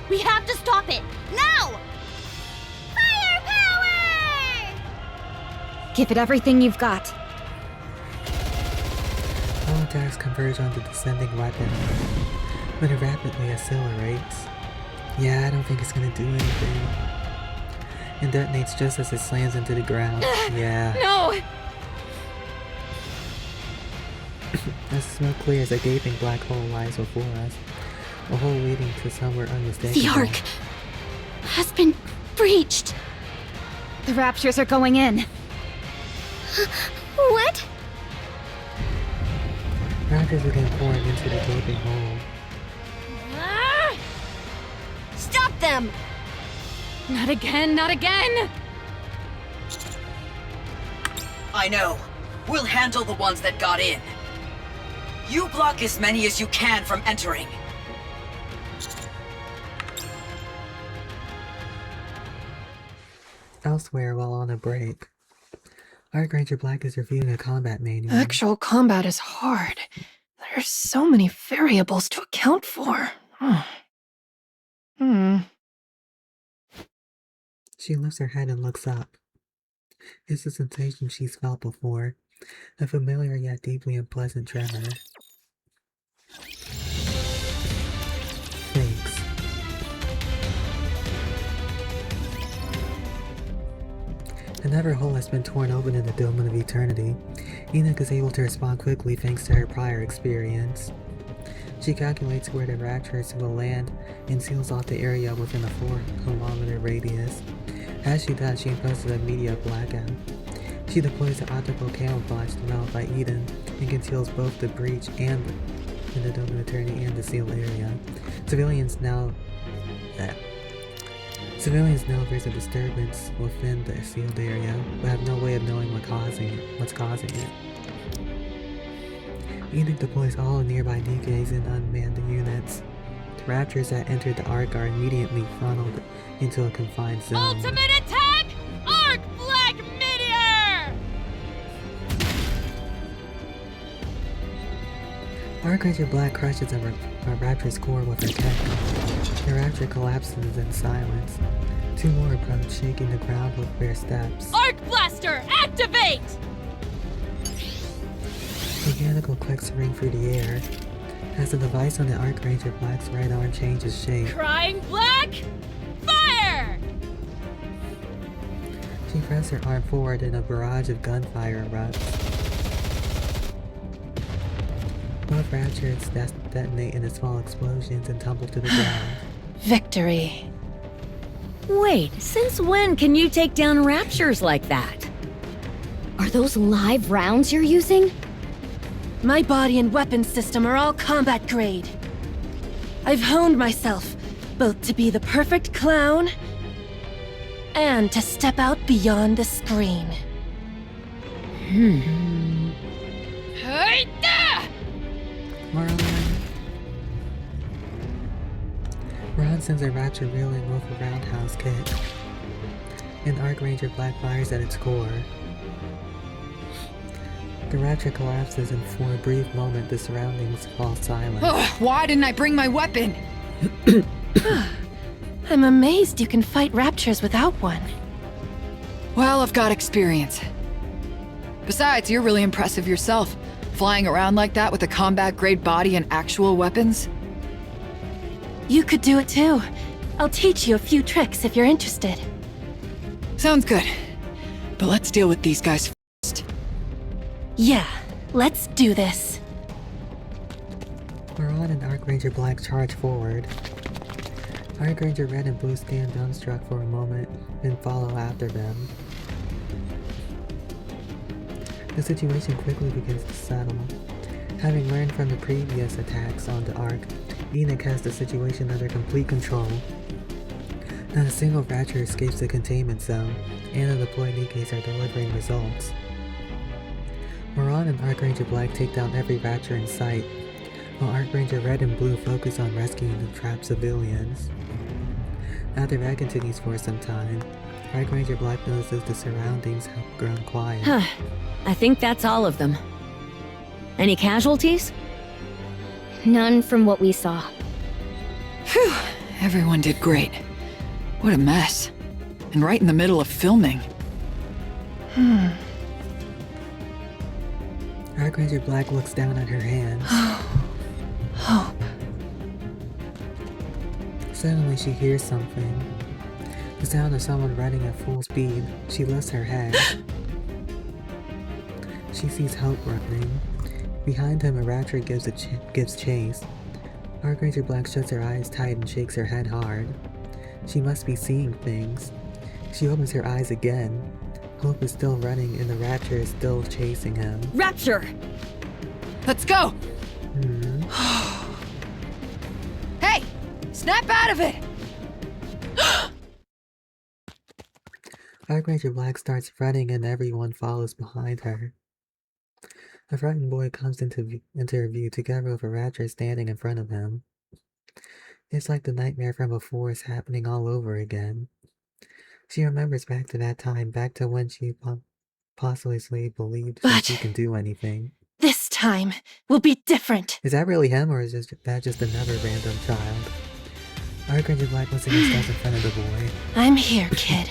We have to stop it now! Firepower! Give it everything you've got. All attacks converge on the descending weapon, but it rapidly accelerates. Yeah, I don't think it's gonna do anything. And detonates just as it slams into the ground. Yeah. No! As the smoke clears, a gaping black hole lies before us. A hole leading to somewhere unmistakable. The Ark has been breached. The Raptures are going in. What? Raptors begin pouring into the gaping hole. Stop them! Not again, not again! I know. We'll handle the ones that got in. You block as many as you can from entering. Elsewhere, while on a break, Archranger Black is reviewing a combat manual. Actual combat is hard. There's so many variables to account for. She lifts her head and looks up. It's a sensation she's felt before, a familiar yet deeply unpleasant tremor. Thanks. Another hole has been torn open in the Dome of Eternity. Enoch is able to respond quickly thanks to her prior experience. She calculates where the Raptures will land and seals off the area within a 4-kilometer radius. As she does, she imposes a immediate blackout. She deploys the optical camouflage developed by Eden and conceals both the breach and in the Dome of Eternity and the sealed area. Civilians know there's a disturbance within the sealed area, but have no way of knowing what's causing it. Enoch deploys all nearby Nikes and unmanned units. The Raptors that entered the Ark are immediately funneled into a confined zone. Ultimate attack! Arc Black Meteor! Archranger Black crushes a Raptor's core with her tech. The Raptor collapses in silence. Two more approach, shaking the ground with their steps. Arc Blaster, activate! Mechanical clicks ring through the air as the device on the Archranger Black's right arm changes shape. Crying Black, fire! She presses her arm forward and a barrage of gunfire erupts. Both Raptors detonate into small explosions and tumble to the ground. Victory. Wait, since when can you take down Raptures like that? Are those live rounds you're using? My body and weapons system are all combat grade. I've honed myself, both to be the perfect clown and to step out beyond the screen. Ron sends a Raptor reeling with a roundhouse kick. An Archranger Black fires at its core. The Raptor collapses, and for a brief moment the surroundings fall silent. Ugh, why didn't I bring my weapon? I'm amazed you can fight Raptures without one. Well, I've got experience. Besides, you're really impressive yourself, flying around like that with a combat-grade body and actual weapons. You could do it too. I'll teach you a few tricks if you're interested. Sounds good. But let's deal with these guys first. Yeah, let's do this. Maron and Archranger Black charge forward. Archranger Red and Blue stand dumbstruck for a moment, then follow after them. The situation quickly begins to settle. Having learned from the previous attacks on the Ark, Enoch has the situation under complete control. Not a single Raptor escapes the containment zone, and the deployed Nikes are delivering results. Maron and Archranger Black take down every Raptor in sight, while Archranger Red and Blue focus on rescuing the trapped civilians. After that continues for some time, Archranger Black notices the surroundings have grown quiet. I think that's all of them. Any casualties? None from what we saw. Phew, everyone did great. What a mess. And right in the middle of filming. Archranger Black looks down at her hands. Hope. Suddenly she hears something. The sound of someone running at full speed. She lifts her head. She sees Hope running. Behind him, a raptor gives chase. Archranger Black shuts her eyes tight and shakes her head hard. She must be seeing things. She opens her eyes again. Hope is still running and the raptor is still chasing him. Rapture! Let's go! Hey! Snap out of it! Archranger Black starts running and everyone follows behind her. A frightened boy comes into her view together with a raptor standing in front of him. It's like the nightmare from before is happening all over again. She remembers back to that time, back to when she possibly believed she can do anything. This time will be different. Is that really him, or is that just another random child? Archranger Black was in himself in front of the boy. I'm here, kid.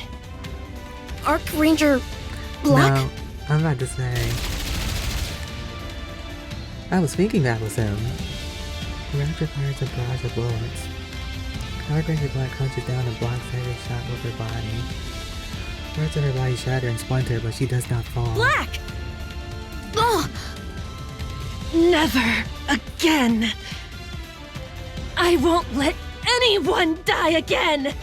Archranger Black? No, I'm about to say. I was thinking that was him. The raptor fires a barrage of bullets. Archranger Black hunches down and blocks every shot with her body. Parts of her body shatter and splinter, but she does not fall. Black! Ugh! Never again! I won't let anyone die again!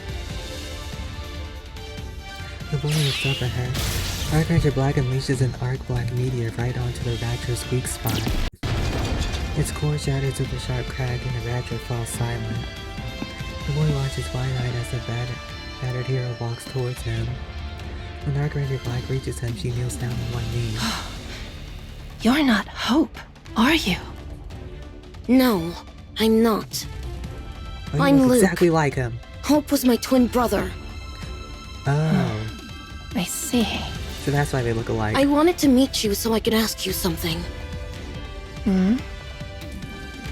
The boy looks up at her. Archranger Black unleashes an arc black meteor right onto the raptor's weak spot. Its core shatters with a sharp crack and the raptor falls silent. The boy watches wide-eyed as the battered hero walks towards him. When Archranger Black reaches him, she kneels down on one knee. You're not Hope, are you? No, I'm not. Oh, I'm look Luke. exactly like him. Hope was my twin brother. Oh. I see. So that's why they look alike. I wanted to meet you so I could ask you something.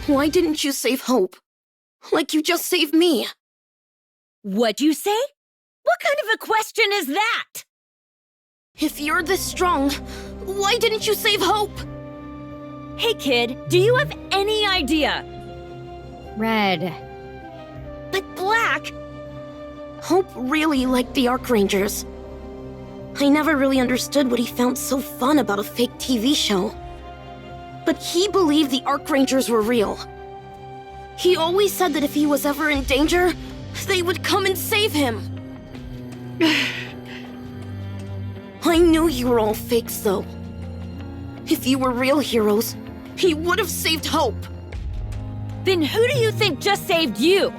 Why didn't you save Hope? Like you just saved me. What'd you say? What kind of a question is that? If you're this strong, why didn't you save Hope? Hey kid, do you have any idea? Red. But Black... Hope really liked the Archrangers. I never really understood what he found so fun about a fake TV show. But he believed the Archrangers were real. He always said that if he was ever in danger, they would come and save him. I knew you were all fakes, though. If you were real heroes, he would have saved Hope. Then who do you think just saved you?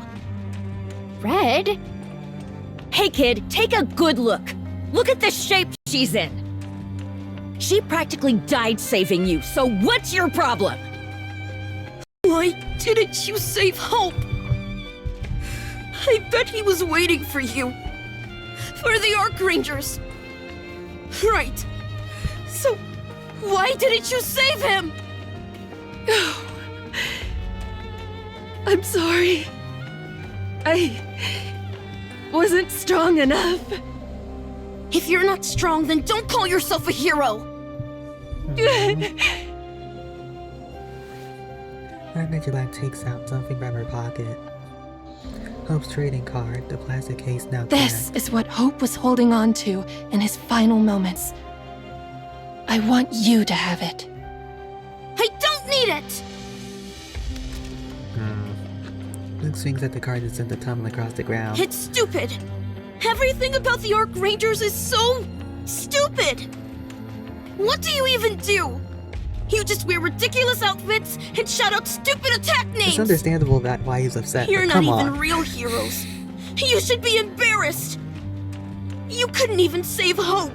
Red? Hey kid, take a good look. Look at the shape she's in. She practically died saving you, so what's your problem? Why didn't you save Hope? I bet he was waiting for you. For the Archrangers. Right. So, why didn't you save him? I'm sorry. I wasn't strong enough. If you're not strong, then don't call yourself a hero. Archranger Black takes out something from her pocket. Hope's trading card, the plastic case now This cracked. is what Hope was holding on to in his final moments. I want you to have it. I don't need it! Luke swings at the card and sends it tumbling across the ground. It's stupid! Everything about the Archrangers is so... stupid! What do you even do? You just wear ridiculous outfits and shout out stupid attack names! It's understandable that why he's upset, You're but not come even on. real heroes. You should be embarrassed! You couldn't even save Hope!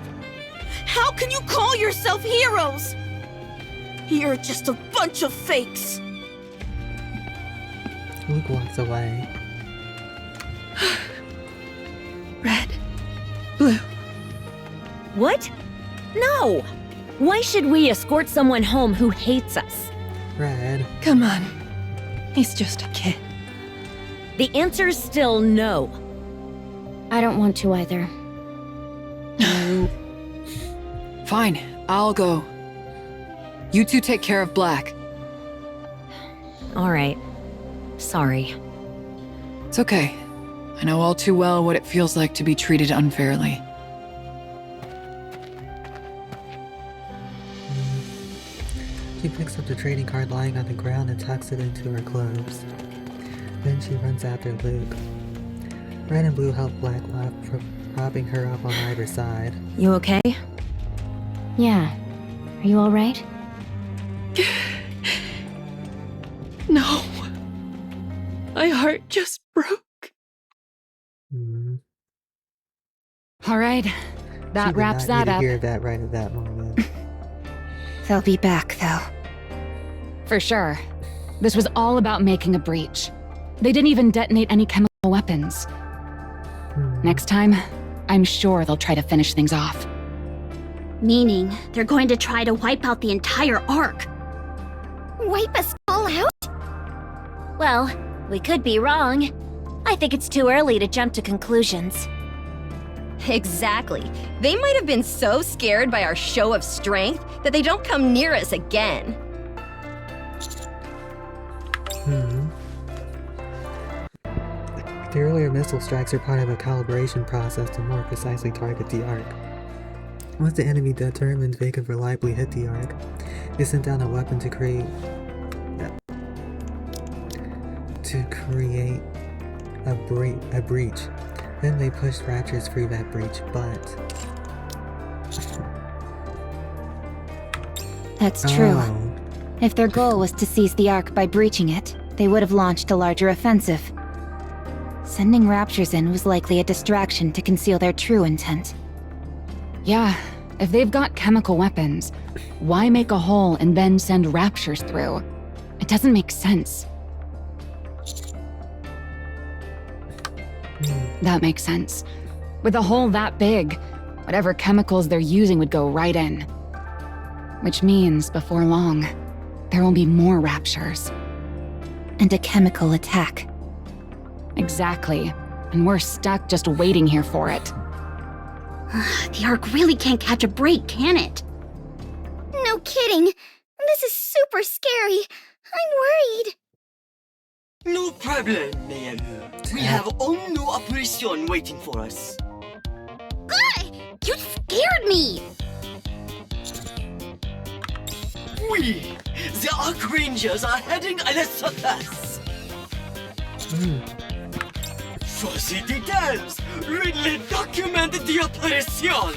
How can you call yourself heroes? You're just a bunch of fakes! Luke walks away. Red. Blue. What? No! Why should we escort someone home who hates us? Red. Come on. He's just a kid. The answer's still no. I don't want to either. Fine, I'll go. You two take care of Black. All right. Sorry. It's okay. I know all too well what it feels like to be treated unfairly. She picks up the trading card lying on the ground and tucks it into her clothes. Then she runs after Luke. Red and blue help Black laugh, propping her up on either side. You okay? Yeah. Are you alright? No. My heart just broke. All right. That wraps that up. Hear that right at that moment. They'll be back, though. For sure. This was all about making a breach. They didn't even detonate any chemical weapons. Next time, I'm sure they'll try to finish things off. Meaning, they're going to try to wipe out the entire Ark. Wipe us all out? Well, we could be wrong. I think it's too early to jump to conclusions. Exactly. They might have been so scared by our show of strength that they don't come near us again. The earlier missile strikes are part of a calibration process to more precisely target the Ark. Once the enemy determines they could reliably hit the Ark, they send down a weapon to create a breach. Then they push Raptures through that breach, but... That's true. Oh. If their goal was to seize the Ark by breaching it, they would have launched a larger offensive. Sending Raptures in was likely a distraction to conceal their true intent. Yeah, if they've got chemical weapons, why make a hole and then send Raptures through? It doesn't make sense. That makes sense. With a hole that big, whatever chemicals they're using would go right in. Which means, before long, there will be more Raptures. And a chemical attack. Exactly. And we're stuck just waiting here for it. The Ark really can't catch a break, can it? No kidding. This is super scary. I'm worried. No problem, ma'am. We have a new operation waiting for us. You scared me! We, the Ark Rangers, are heading à la surface. For the details, Ridley documented the operation.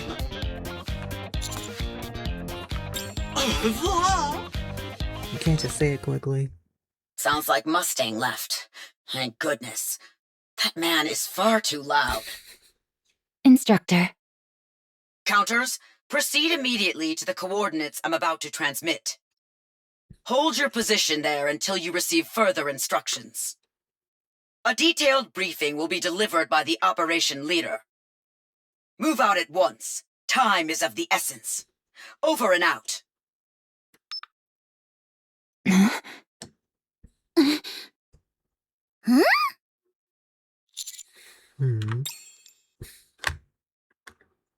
Au revoir. You can't just say it quickly. Sounds like Mustang left. Thank goodness. That man is far too loud. Instructor. Counters, proceed immediately to the coordinates I'm about to transmit. Hold your position there until you receive further instructions. A detailed briefing will be delivered by the operation leader. Move out at once. Time is of the essence. Over and out.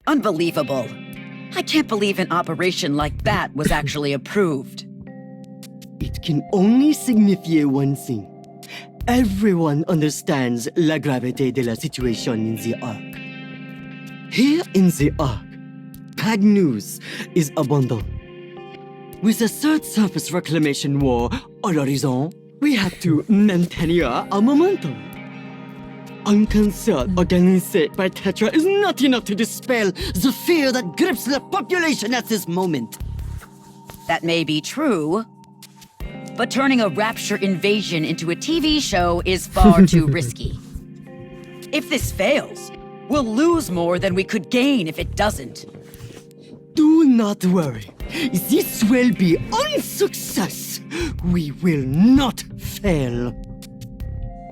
Unbelievable. I can't believe an operation like that was actually approved. It can only signify one thing. Everyone understands la gravité de la situation in the Ark. Here in the Ark, bad news is abundant. With the third surface reclamation war à l'horizon, we have to maintain our momentum. Unconcern organisé by Tetra is not enough to dispel the fear that grips the population at this moment. That may be true, but turning a Rapture invasion into a TV show is far too risky. If this fails, we'll lose more than we could gain if it doesn't. Do not worry. This will be a success. We will not fail.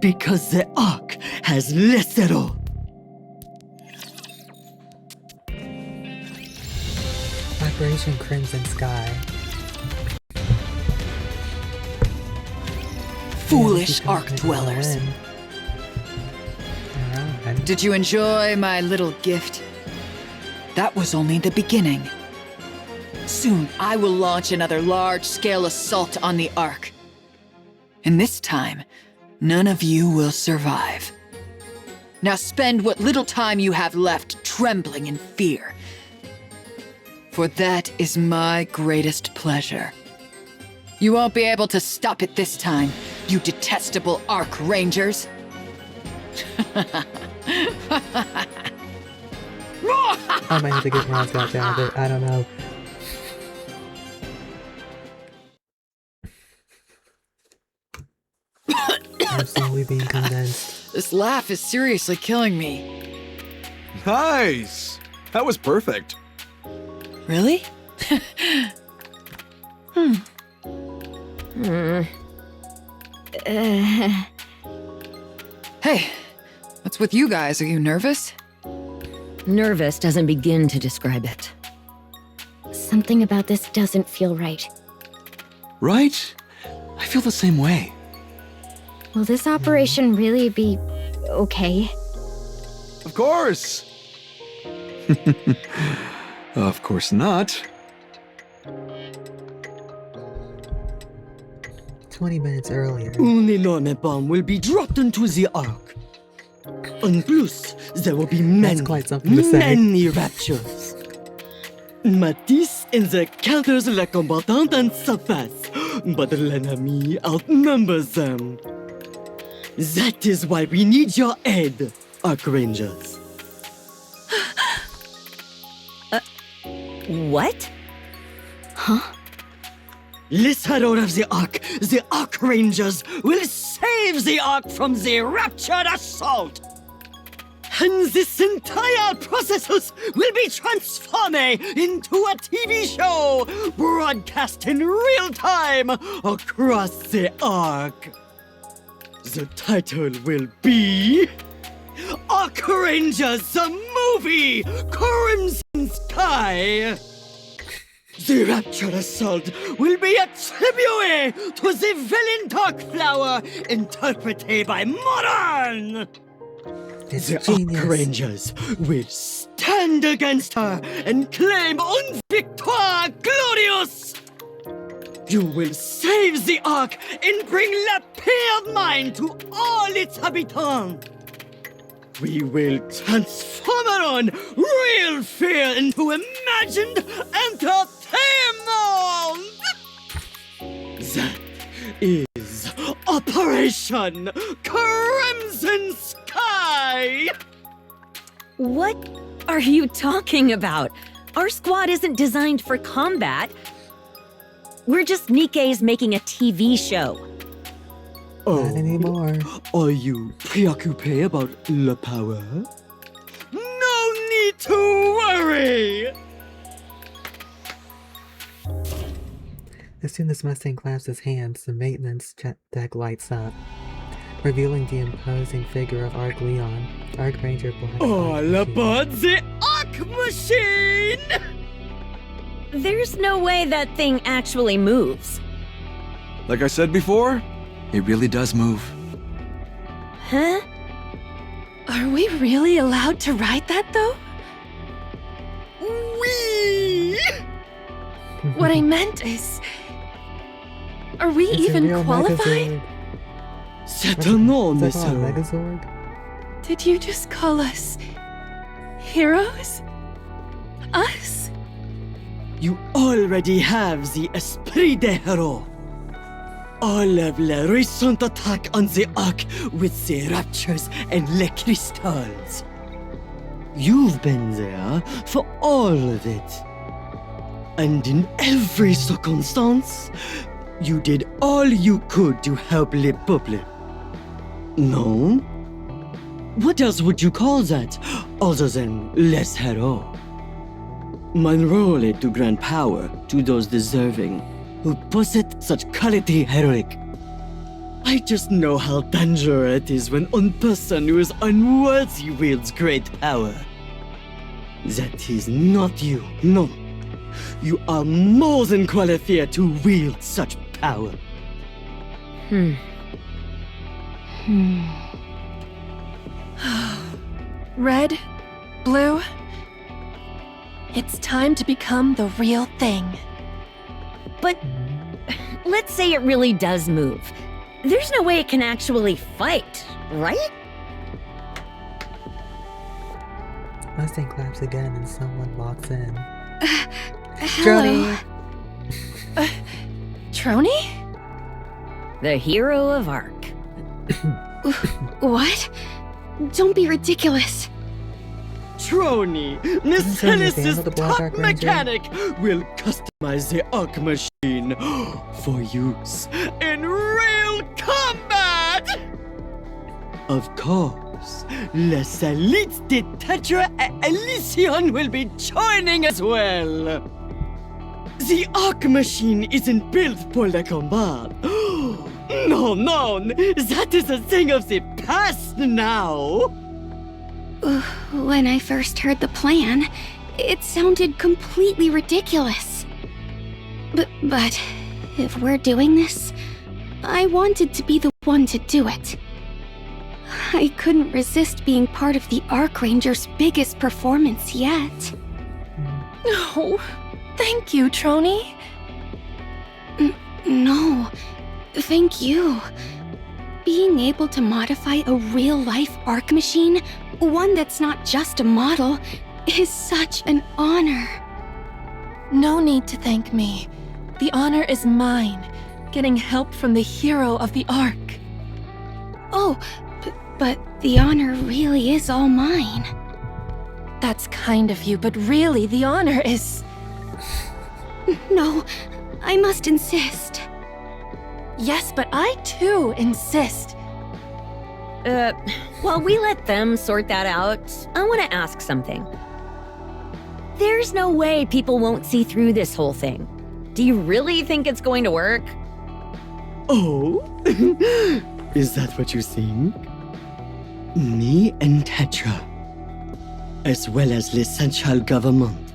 Because the Ark has Lestero. Operation Crimson Sky. Foolish Ark dwellers. Did you enjoy my little gift? That was only the beginning. Soon, I will launch another large-scale assault on the Ark. And this time, none of you will survive. Now spend what little time you have left trembling in fear. For that is my greatest pleasure. You won't be able to stop it this time, you detestable Arc Rangers. I might have to get Ron Scotch out of it. I don't know. I'm slowly being condensed. This laugh is seriously killing me. Nice! That was perfect. Really? Hey, what's with you guys? Are you nervous? Nervous doesn't begin to describe it. Something about this doesn't feel right. Right? I feel the same way. Will this operation really be okay? Of course! Of course not. 20 minutes earlier. An enormous bomb will be dropped into the Ark. And plus, there will be many raptures. Matisse and the counters le combattant en surface, but l'ennemi outnumbers them. That is why we need your aid, Arc Rangers. What? Huh? Les Hero of the Arc Rangers will save the Ark from the raptured assault! And this entire process will be transformed into a TV show, broadcast in real time across the Ark. The title will be Arc Rangers the Movie Crimson Sky. The Rapture Assault will be a tribute to the villain Darkflower, interpreted by Modern. The Arc Rangers will stand against her and claim une victoire glorious. You will save the Ark and bring La Paix of Mind to all its habitants. We will transform her on real fear into imagined entertainment! That is Operation Crimson Sky! What are you talking about? Our squad isn't designed for combat. We're just Nikkei's making a TV show. Not anymore. Are you preoccupied about Le Power? No need to worry! As soon as Mustang claps his hands, the maintenance deck lights up, revealing the imposing figure of Arc Leon, Arc Ranger Black. All aboard the Arc Machine! There's no way that thing actually moves. Like I said before, it really does move. Huh? Are we really allowed to ride that, though? Wee! What I meant is... Are we It's even a real qualified? C'est un nom, Is that called a monsieur. Megazord? Did you just call us... heroes? Us? You already have the Esprit des Héros. All of les recent attack on the Ark with the Raptures and les Crystals. You've been there for all of it. And in every circumstance, you did all you could to help le peuple. No? What else would you call that, other than les héros? My role is to grant power to those deserving, who possess such quality heroic. I just know how dangerous it is when one person who is unworthy wields great power. That is not you, no. You are more than qualified to wield such power. Red? Blue? It's time to become the real thing. But let's say it really does move. There's no way it can actually fight, right? Mustang claps again and someone walks in. Hello. Trony? The hero of Ark. What? Don't be ridiculous. Trony, Neselis's top mechanic, will customize the Ark machine for use in real combat! Of course, Les Elites de Tetra and Elysion will be joining as well. The Ark machine isn't built for the combat. No, that is a thing of the past now. When I first heard the plan, it sounded completely ridiculous. But if we're doing this, I wanted to be the one to do it. I couldn't resist being part of the Archranger's biggest performance yet. Oh, thank you, Trony. No, thank you. Being able to modify a real-life Ark machine, one that's not just a model, is such an honor. No need to thank me. The honor is mine, getting help from the hero of the Ark. Oh, but the honor really is all mine. That's kind of you, but really the honor is... No, I must insist. Yes, but I too insist. While we let them sort that out, I want to ask something. There's no way people won't see through this whole thing. Do you really think it's going to work? Oh? Is that what you think? Me and Tetra, as well as the central government,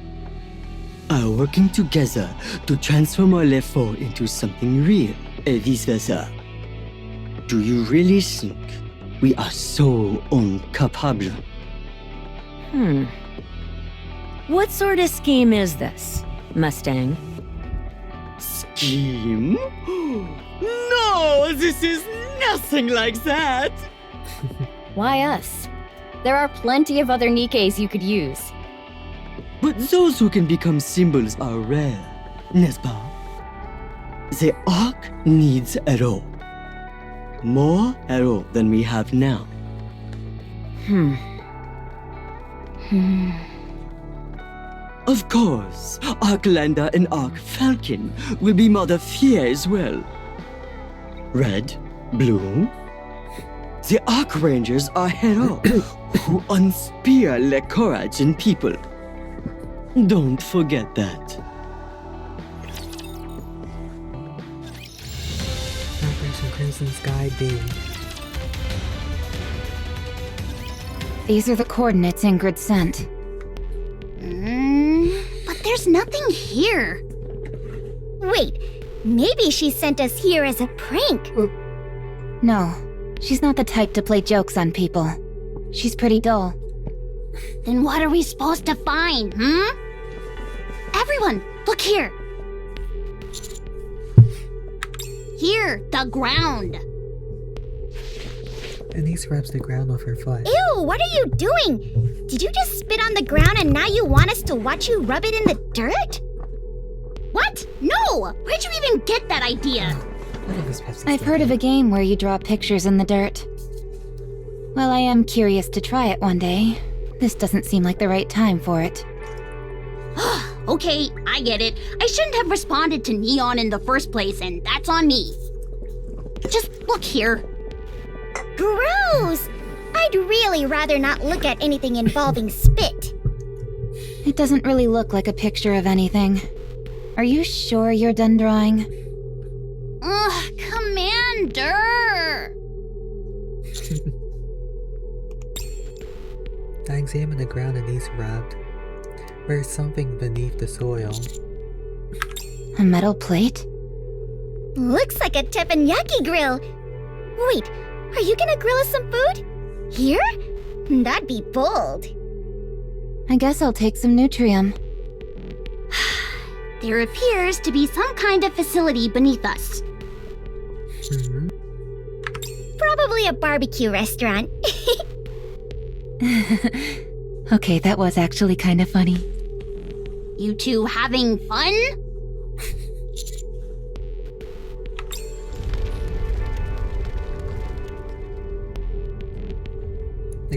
are working together to transform our Lefort into something real, and vice versa. Do you really think we are so incapable? What sort of scheme is this, Mustang? Scheme? No, this is nothing like that! Why us? There are plenty of other Nikes you could use. But those who can become symbols are rare, n'est-ce pas? The Ark needs a hero. More hero than we have now. Of course, Arklander and Ark Falcon will be Mother Fear as well. Red, blue. The Archrangers are heroes who inspire the courage in people. Don't forget that. Operation Crimson Sky B. These are the coordinates Ingrid sent. But there's nothing here. Wait, maybe she sent us here as a prank. No, she's not the type to play jokes on people. She's pretty dull. Then what are we supposed to find, Everyone, look here. Here, the ground. Denise rubs the ground with her foot. Ew, what are you doing? Did you just spit on the ground and now you want us to watch you rub it in the dirt? What? No! Where'd you even get that idea? I've heard of a game where you draw pictures in the dirt. Well, I am curious to try it one day. This doesn't seem like the right time for it. Okay, I get it. I shouldn't have responded to Neon in the first place, and that's on me. Just look here. Gross! I'd really rather not look at anything involving spit. It doesn't really look like a picture of anything. Are you sure you're done drawing? Ugh, Commander! I examine the ground and these rubbed. There's something beneath the soil. A metal plate? Looks like a teppanyaki grill. Wait, are you gonna grill us some food? Here? That'd be bold. I guess I'll take some Nutrium. There appears to be some kind of facility beneath us. Probably a barbecue restaurant. Okay, that was actually kind of funny. You two having fun?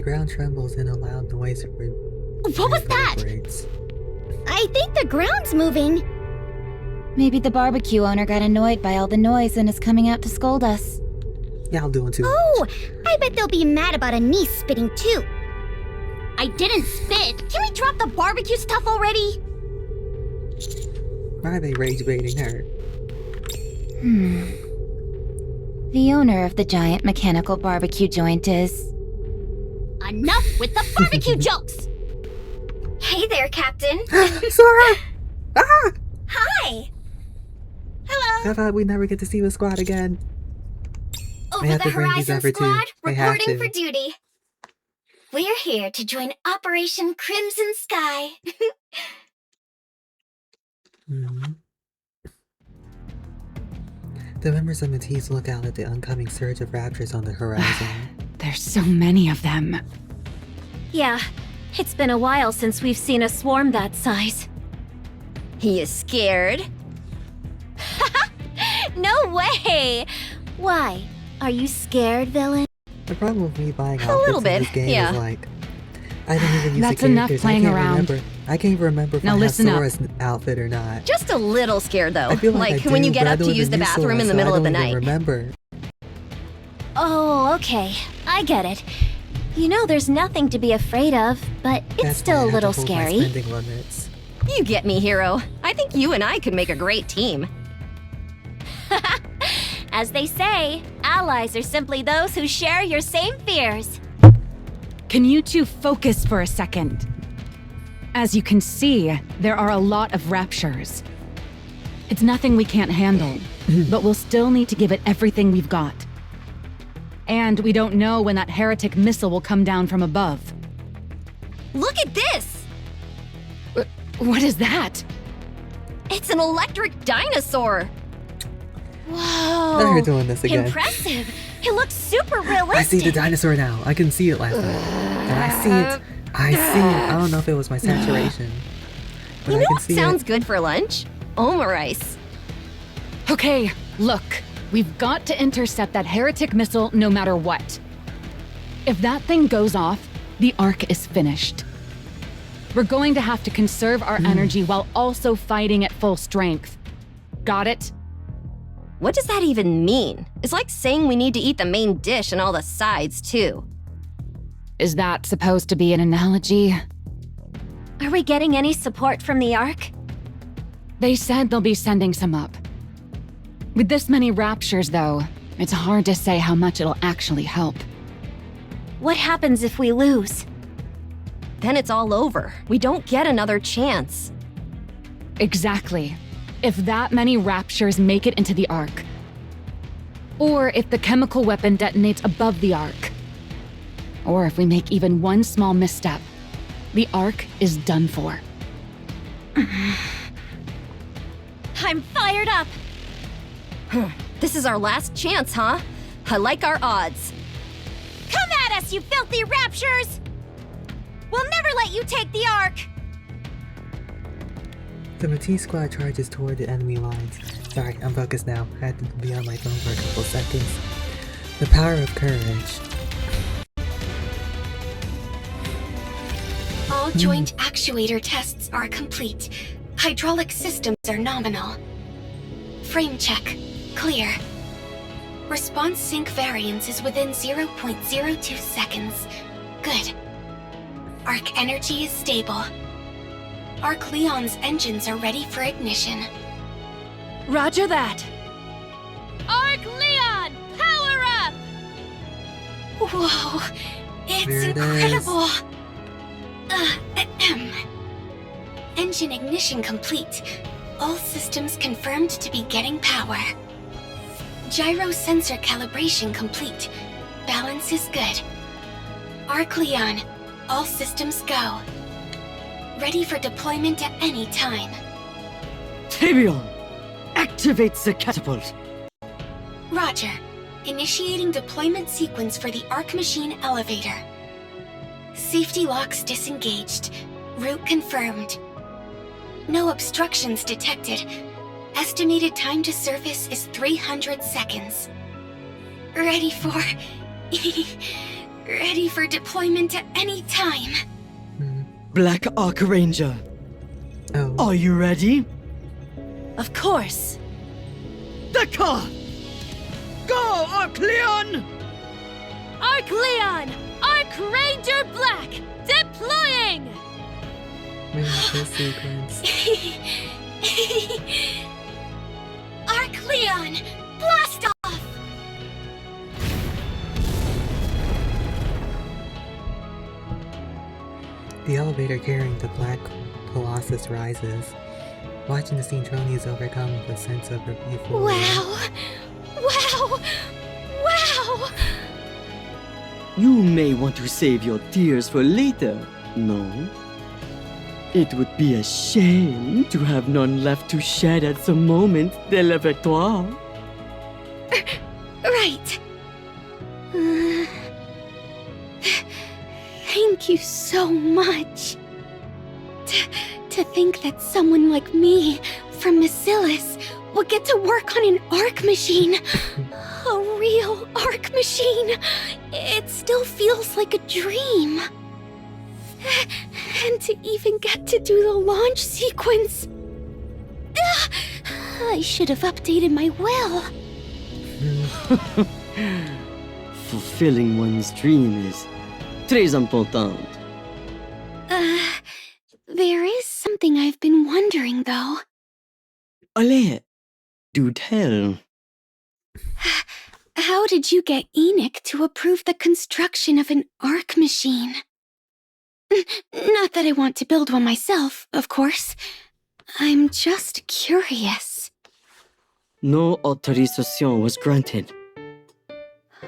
ground trembles and a loud noise What was that? reverberates. I think the ground's moving. Maybe the barbecue owner got annoyed by all the noise and is coming out to scold us. Y'all doing too Oh, I bet they'll be mad about Anise spitting too. I didn't spit. Can we drop the barbecue stuff already? Why are they rage baiting her? The owner of the giant mechanical barbecue joint is... Enough with the barbecue jokes! Hey there, Captain. Sora! Ah! Hi! Hello! I thought we'd never get to see the squad again. Over have the to bring these Horizon over too. Squad, I have reporting to. for duty. We're here to join Operation Crimson Sky. Mhm. The members of Matisse look out at the oncoming surge of raptors on the horizon. There's so many of them. Yeah, it's been a while since we've seen a swarm that size. You scared? No way! Why? Are you scared, villain? The problem with me buying A outfits little in bit, this game yeah. is like, I don't even use That's the enough characters. playing I can't around. Remember. I can't even remember if Now I have listen up. Sora's outfit or not. Just a little scared though. I feel like I when do, you get but I up to don't use the even use bathroom Sora, in the so middle I of the don't even night. Remember. Oh, okay. I get it. You know there's nothing to be afraid of, but it's That's still why I a have little to hold my scary. spending limits. You get me, hero. I think you and I could make a great team. As they say, allies are simply those who share your same fears. Can you two focus for a second? As you can see, there are a lot of raptures. It's nothing we can't handle, but we'll still need to give it everything we've got. And we don't know when that heretic missile will come down from above. Look at this! What is that? It's an electric dinosaur! Whoa! Now you're doing this again. Impressive! It looks super realistic! I see the dinosaur now. I can see it last night. And I see it. I see it. I don't know if it was my saturation. But You I know can what see sounds it. good for lunch? Omarice. Okay, look. We've got to intercept that heretic missile no matter what. If that thing goes off, the Ark is finished. We're going to have to conserve our energy while also fighting at full strength. Got it? What does that even mean? It's like saying we need to eat the main dish and all the sides, too. Is that supposed to be an analogy? Are we getting any support from the Ark? They said they'll be sending some up. With this many raptures, though, it's hard to say how much it'll actually help. What happens if we lose? Then it's all over. We don't get another chance. Exactly. If that many raptures make it into the Ark. Or if the chemical weapon detonates above the Ark. Or if we make even one small misstep, the Ark is done for. I'm fired up! This is our last chance, huh? I like our odds. Come at us, you filthy raptures! We'll never let you take the Ark! The Matisse squad charges toward the enemy lines. Sorry, I'm focused now. I had to be on my phone for a couple seconds. The power of courage. All joint actuator tests are complete. Hydraulic systems are nominal. Frame check. Clear. Response sync variance is within 0.02 seconds. Good. Arc energy is stable. Arc Leon's engines are ready for ignition. Roger that! Arc Leon, power up! Whoa! It's There it incredible! Engine ignition complete. All systems confirmed to be getting power. Gyro sensor calibration complete. Balance is good. Arc Leon, all systems go. Ready for deployment at any time. Tabion, activate the catapult. Roger. Initiating deployment sequence for the Arc Machine elevator. Safety locks disengaged. Route confirmed. No obstructions detected. Estimated time to surface is 300 seconds. Ready for Ready for deployment at any time. Black Arc Ranger. Oh. Are you ready? Of course. Dakar! Go, Arcleon! Arcleon! Arc Ranger Black! Deploying! Man, this sequence. Arcleon, blast off! The elevator carrying the Black Colossus rises. Watching the scene, Trony is overcome with a sense of euphoria. Wow! Wow! Wow! You may want to save your tears for later, no? It would be a shame to have none left to shed at the moment de la victoire. Right. Thank you so much. To think that someone like me, from Massilis, would get to work on an arc machine. A real arc machine. It still feels like a dream. And to even get to do the launch sequence. I should have updated my will. Fulfilling one's dream is très important. There is something I've been wondering, though. Allez, do tell. How did you get Enoch to approve the construction of an arc machine? Not that I want to build one myself, of course. I'm just curious. No autorisation was granted.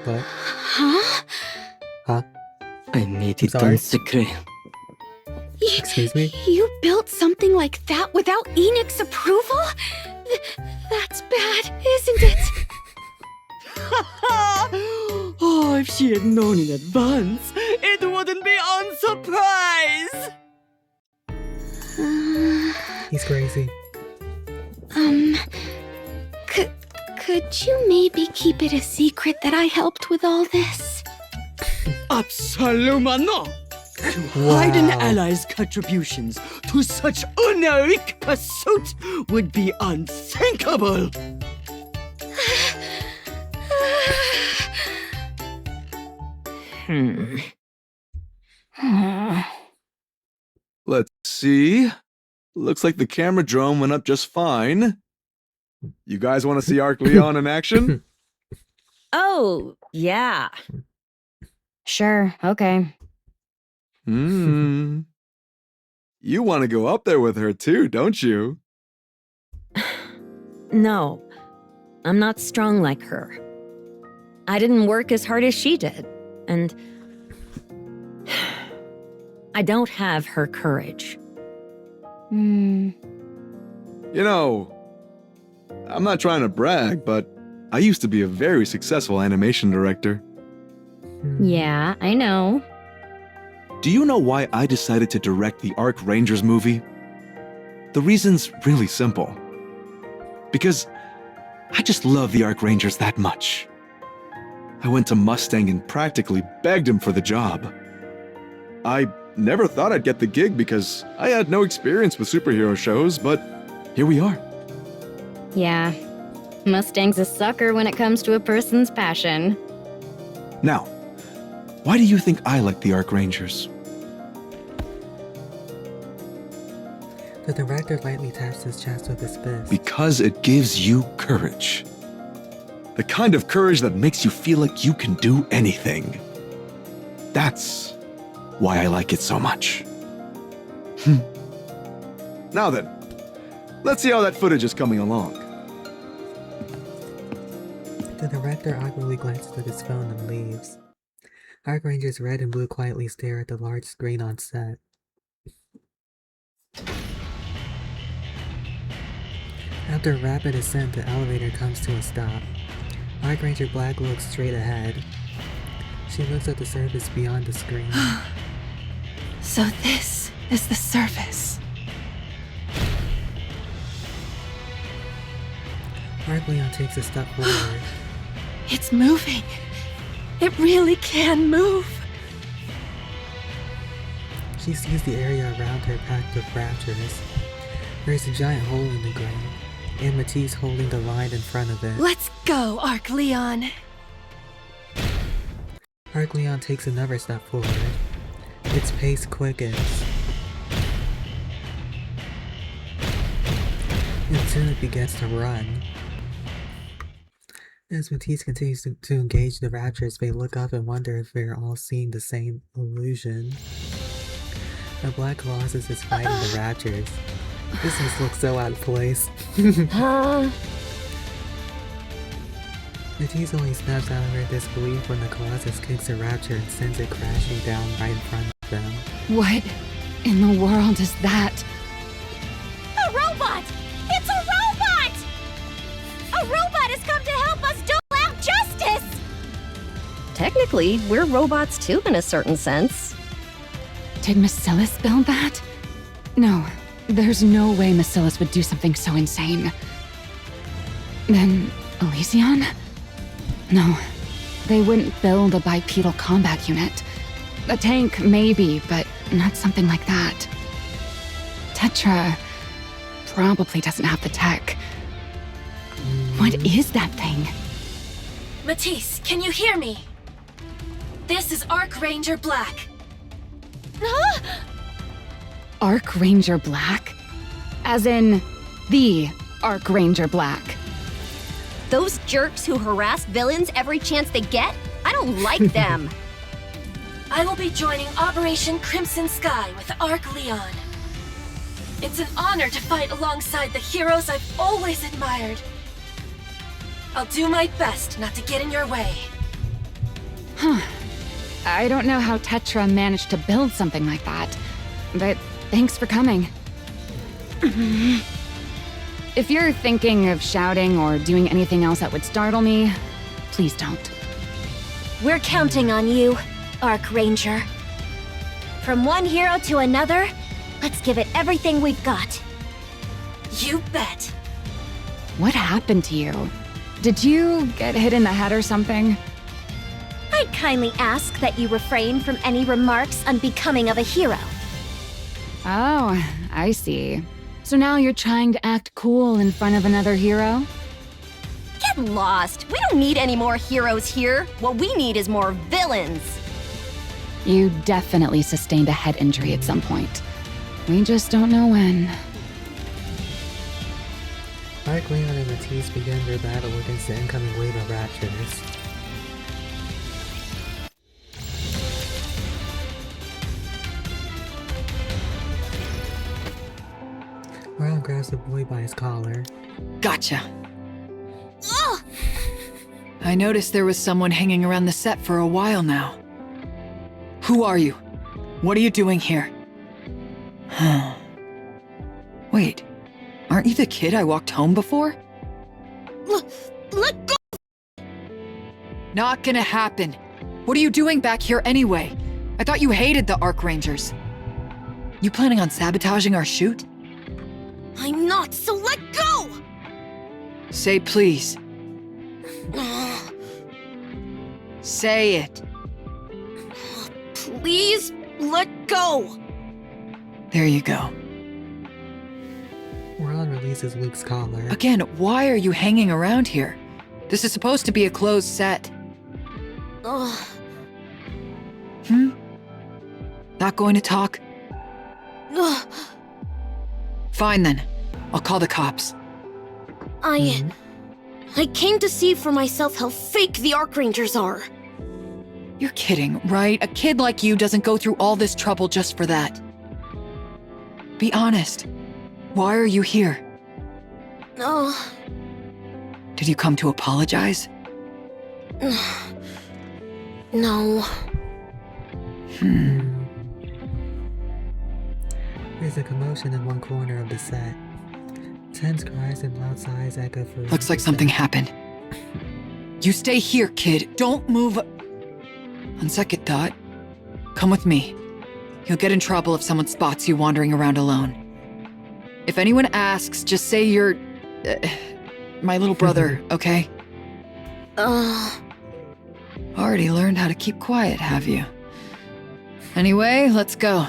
What? Huh? Huh? I made it Sorry? en secret. Excuse me? You built something like that without Enoch's approval? That's bad, isn't it? Oh, if she had known in advance, it wouldn't be unsurprised! He's crazy. Could you maybe keep it a secret that I helped with all this? Absolument not! To hide an ally's contributions to such an heroic pursuit would be unthinkable! Let's see. Looks like the camera drone went up just fine. You guys want to see Arc Leon in action? Oh, yeah. Sure, okay. You want to go up there with her too, don't you? No, I'm not strong like her. I didn't work as hard as she did, and I don't have her courage. You know, I'm not trying to brag, but I used to be a very successful animation director. Yeah, I know. Do you know why I decided to direct the Arc Rangers movie? The reason's really simple. Because I just love the Arc Rangers that much. I went to Mustang and practically begged him for the job. I never thought I'd get the gig because I had no experience with superhero shows, but here we are. Yeah, Mustang's a sucker when it comes to a person's passion. Now, why do you think I like the Arc Rangers? The director lightly taps his chest with his fist. Because it gives you courage. The kind of courage that makes you feel like you can do anything. That's why I like it so much. Now then, let's see how that footage is coming along. The director awkwardly glances at his phone and leaves. Arc Rangers Red and Blue quietly stare at the large screen on set. After a rapid ascent, the elevator comes to a stop. Arc Ranger Black looks straight ahead. She looks at the surface beyond the screen. So this is the surface. Arc Leon takes a step forward. It's moving. It really can move. She sees the area around her packed with raptors. There's a giant hole in the ground, and Matisse holding the line in front of it. Let's go, Arc Leon. Arc Leon takes another step forward. Its pace quickens. And soon it begins to run. As Matisse continues to engage the raptors, they look up and wonder if they're all seeing the same illusion. A black colossus is fighting the raptors. This just looks so out of place. Matisse only snaps out of her disbelief when the colossus kicks a raptor and sends it crashing down right in front of them. What in the world is that? A robot! It's a robot! A robot has come to help us dole out justice! Technically, we're robots too in a certain sense. Did Macilis build that? No, there's no way Macilis would do something so insane. Then, Elysion? No, they wouldn't build a bipedal combat unit. A tank, maybe, but not something like that. Tetra probably doesn't have the tech. What is that thing? Matisse, can you hear me? This is Arc Ranger Black. Arc Ranger Black? As in, the Arc Ranger Black. Those jerks who harass villains every chance they get? I don't like them. I will be joining Operation Crimson Sky with Arc Leon. It's an honor to fight alongside the heroes I've always admired. I'll do my best not to get in your way. Huh. I don't know how Tetra managed to build something like that, but thanks for coming. If you're thinking of shouting or doing anything else that would startle me, please don't. We're counting on you, Arc Ranger. From one hero to another, let's give it everything we've got. You bet. What happened to you? Did you get hit in the head or something? I'd kindly ask that you refrain from any remarks unbecoming of a hero. Oh, I see. So now you're trying to act cool in front of another hero? Get lost. We don't need any more heroes here. What we need is more villains. You definitely sustained a head injury at some point. We just don't know when. Arc Leon and Matisse begin their battle against the incoming wave of raptors. Ron grabs the boy by his collar. Gotcha. I noticed there was someone hanging around the set for a while now. Who are you? What are you doing here? Wait, aren't you the kid I walked home before? Let go! Not gonna happen. What are you doing back here anyway? I thought you hated the Arc Rangers. You planning on sabotaging our shoot? I'm not, so let go! Say please. Say it. Please, let go! There you go. Ron releases Luke's collar. Again, why are you hanging around here? This is supposed to be a closed set. Not going to talk? Fine then. I'll call the cops. I came to see for myself how fake the Arc Rangers are. You're kidding, right? A kid like you doesn't go through all this trouble just for that. Be honest. Why are you here? Did you come to apologize? No. There's a commotion in one corner of the set. Tense cries and loud sighs echo through. Looks like something happened. You stay here, kid. Don't move. On second thought, come with me. You'll get in trouble if someone spots you wandering around alone. If anyone asks, just say you're... my little brother, okay? Uh... Already learned how to keep quiet, have you? Anyway, let's go.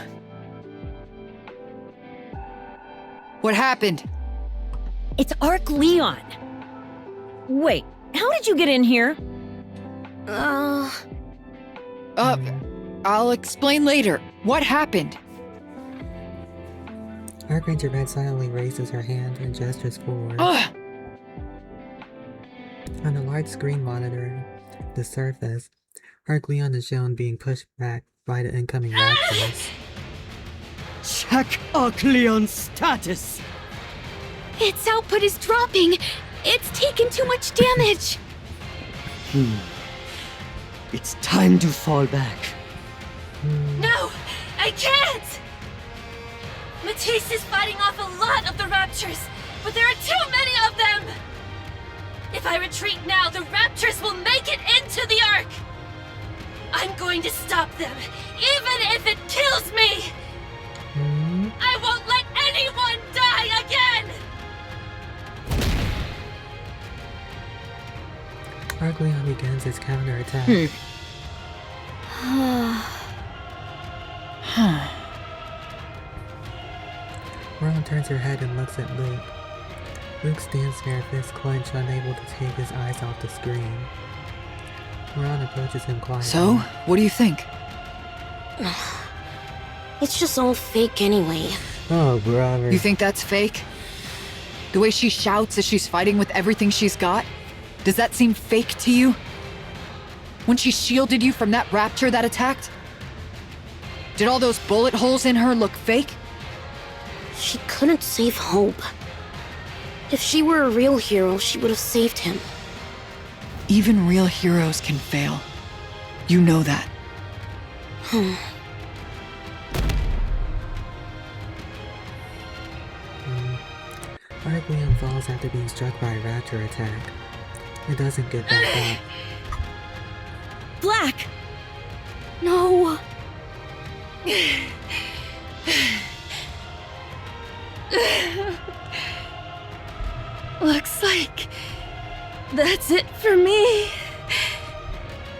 What happened? It's Arc Leon. Wait, how did you get in here? I'll explain later. What happened? Archranger Red silently raises her hand and gestures forward. Ugh! On a large screen monitor, the surface, Arc Leon is shown being pushed back by the incoming Raptors. Check Arc Leon's status. Its output is dropping. It's taken too much damage. It's time to fall back. No, I can't! Matisse is fighting off a lot of the Raptors, but there are too many of them! If I retreat now, the Raptors will make it into the Ark! I'm going to stop them, even if it kills me! I won't let anyone die again! Arc Leon begins its counterattack. Ron turns her head and looks at Luke. Luke stands there, fist clenched, unable to take his eyes off the screen. Ron approaches him quietly. So, what do you think? It's just all fake anyway. Oh, brother. You think that's fake? The way she shouts as she's fighting with everything she's got? Does that seem fake to you? When she shielded you from that raptor that attacked? Did all those bullet holes in her look fake? She couldn't save Hope. If she were a real hero, she would have saved him. Even real heroes can fail. You know that. Arc Leon falls after being struck by a raptor attack. It doesn't get back up. Black! No! Looks like that's it for me.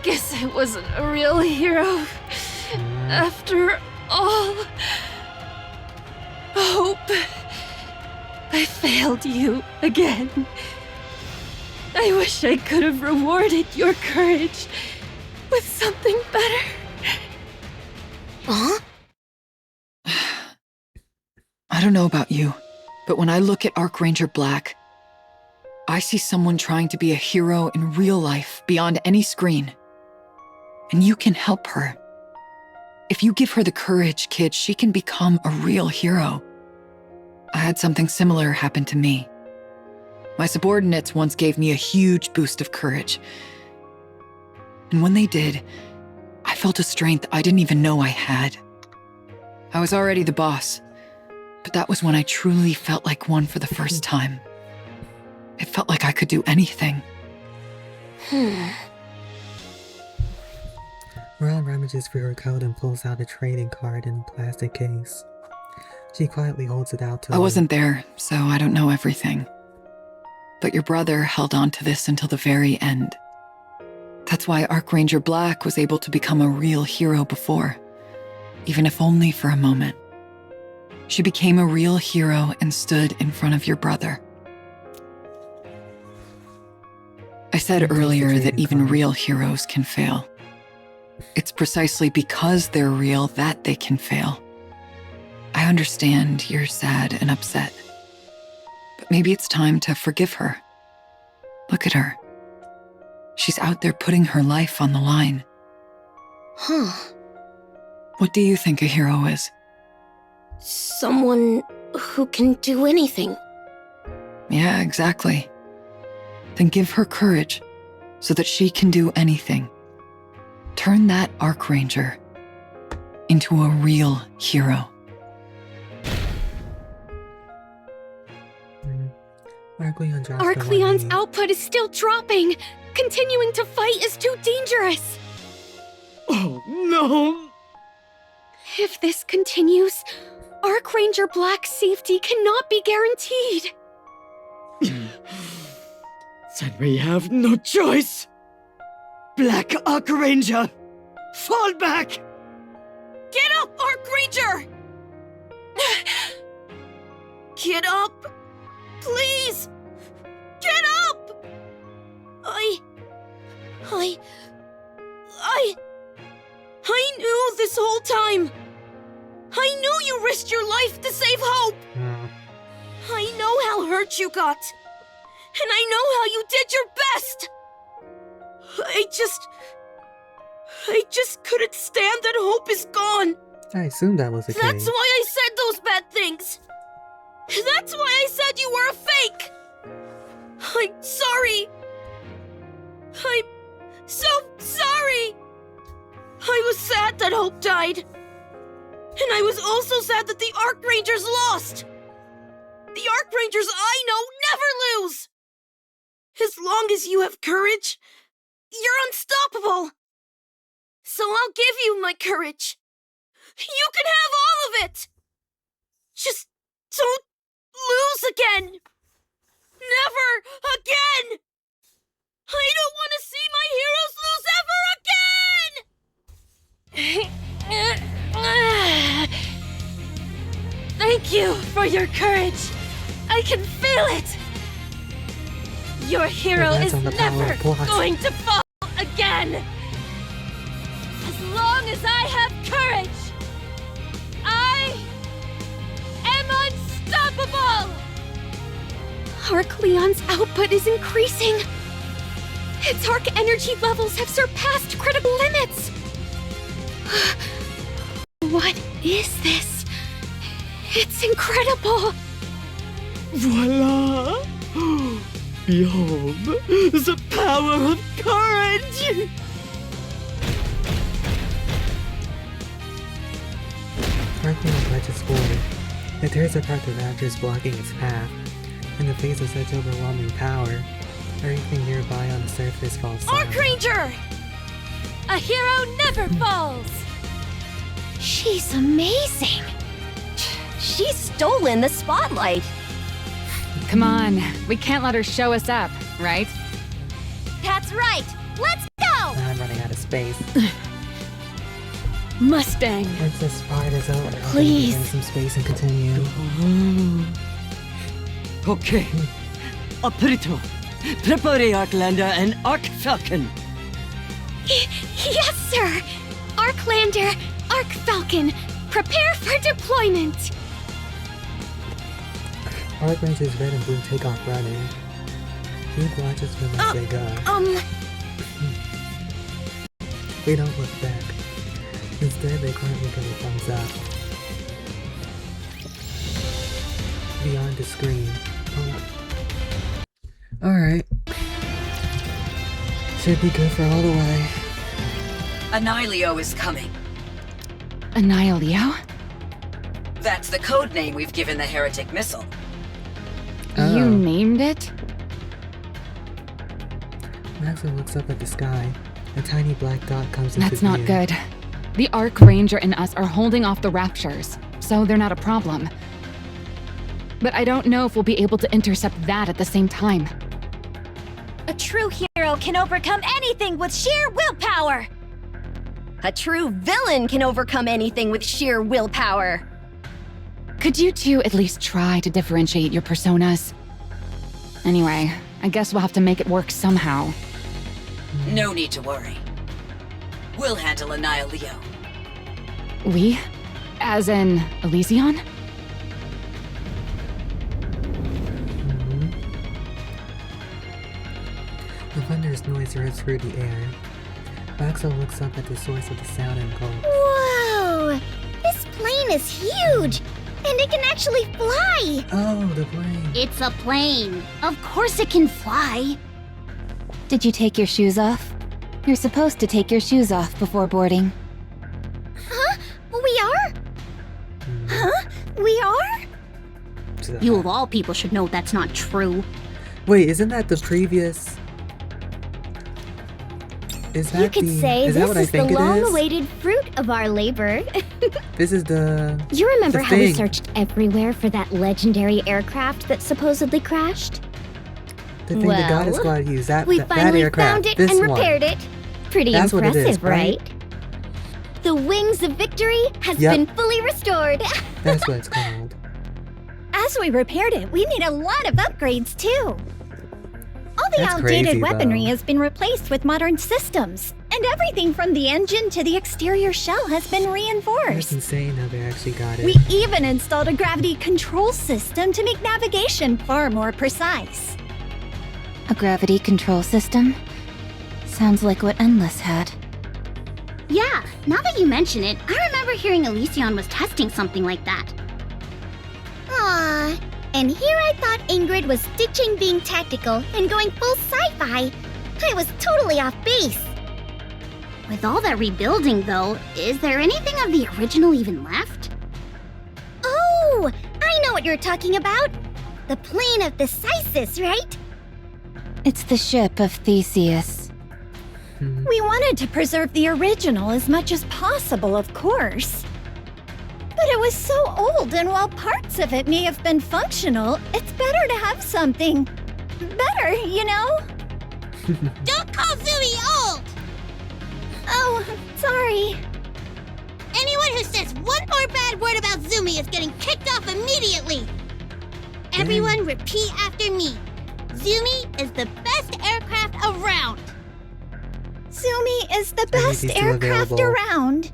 Guess I wasn't a real hero after all. Hope, I failed you again. I wish I could have rewarded your courage with something better. Huh? I don't know about you, but when I look at Archranger Black, I see someone trying to be a hero in real life beyond any screen. And you can help her. If you give her the courage, kid, she can become a real hero. I had something similar happen to me. My subordinates once gave me a huge boost of courage. And when they did, I felt a strength I didn't even know I had. I was already the boss, but that was when I truly felt like one for the first time. It felt like I could do anything. Ron rummages through her coat and pulls out a trading card in a plastic case. She quietly holds it out to I wasn't there, so I don't know everything. But your brother held on to this until the very end. That's why Archranger Black was able to become a real hero before, even if only for a moment. She became a real hero and stood in front of your brother. I said earlier that even real heroes can fail. It's precisely because they're real that they can fail. I understand you're sad and upset, but maybe it's time to forgive her. Look at her. She's out there putting her life on the line. What do you think a hero is? Someone who can do anything. Yeah, exactly. Then give her courage so that she can do anything. Turn that Archranger into a real hero. Arc Leon's output is still dropping. Continuing to fight is too dangerous. Oh, no! If this continues, Archranger Black's safety cannot be guaranteed. Then we have no choice. Black Archranger, fall back! Get up, Archranger! Get up! Please! Get up! I knew this whole time! I knew you risked your life to save Hope! I know how hurt you got! And I know how you did your best! I just couldn't stand that Hope is gone! I assumed that was the case. That's why I said those bad things! That's why I said you were a fake! I'm sorry! I'm so sorry! I was sad that Hope died. And I was also sad that the Archrangers lost! The Archrangers I know never lose! As long as you have courage, you're unstoppable! So I'll give you my courage. You can have all of it! Just don't lose again! Never again! I don't want to see my heroes lose ever again! Thank you for your courage. I can feel it. Your hero is never going to fall again. As long as I have courage, I am unstoppable. Arcleon's output is increasing. Its arc energy levels have surpassed critical limits. What is this? It's incredible. Voila! Behold, the power of courage! Arcleon lunges forward. It tears apart the raptors blocking its path. In the face of such overwhelming power, everything nearby on the surface falls silent. Archranger! A hero never falls! She's amazing. She's stolen the spotlight. Come on, we can't let her show us up, right? That's right. Let's go! I'm running out of space. Mustang. Once this part is over, I'll Please. gain some space and continue. Okay. Aprito, prepare Arclander and Arc Falcon. Yes, sir. Arclander, Arc Falcon, prepare for deployment. Archrangers red and blue take off running. Luke watches them as they go. They don't look back. Instead, they quietly give a thumbs up. Beyond the screen. Oh. Alright. Should be good for all the way. Annihilio is coming. Annihilio? That's the code name we've given the heretic missile. You named it? Maxwell looks up at the sky. A tiny black dot comes into That's view. not good. The Archranger and us are holding off the Raptures, so they're not a problem. But I don't know if we'll be able to intercept that at the same time. A true hero can overcome anything with sheer willpower. A true villain can overcome anything with sheer willpower. Could you two at least try to differentiate your personas? Anyway, I guess we'll have to make it work somehow. No need to worry. We'll handle Annihilio. We? As in Elysion? The thunderous noise rips through the air. Maxwell looks up at the source of the sound and gulps. Whoa! This plane is huge! And it can actually fly! Oh, the plane. It's a plane. Of course it can fly. Did you take your shoes off? You're supposed to take your shoes off before boarding. Huh? We are? Huh? We are? You of all people should know that's not true. Wait, isn't that the previous? Is that You could the, say is that this what I is the think it is? long-awaited fruit of our labor. This is the. You remember the how we thing. searched everywhere for that legendary aircraft that supposedly crashed? The thing the Goddess Squad used. That we that finally aircraft. found it this and one. repaired it. Pretty That's what it impressive, is, right? The Wings of Victory has Yep. been fully restored. That's what it's called. As As we repaired it, we made a lot of upgrades too. All the That's outdated crazy, weaponry though. has been replaced with modern systems, and everything from the engine to the exterior shell has been That's reinforced. insane how they actually got it. We even installed a gravity control system to make navigation far more precise. A gravity control system? Sounds like what Endless had. Yeah, now that you mention it, I remember hearing Elysion was testing something like that. Aww. And here I thought Ingrid was ditching being tactical and going full sci-fi. I was totally off base. With all that rebuilding, though, is there anything of the original even left? Oh, I know what you're talking about. The plane of Thesisis, right? It's the ship of Theseus. We wanted to preserve the original as much as possible, of course. But it was so old, and while parts of it may have been functional, it's better to have something better, you know? Don't call Zumi old! Oh, sorry. Anyone who says one more bad word about Zumi is getting kicked off immediately! Everyone repeat after me. Zumi is the best aircraft around! Zumi is the I need best these two aircraft available. around.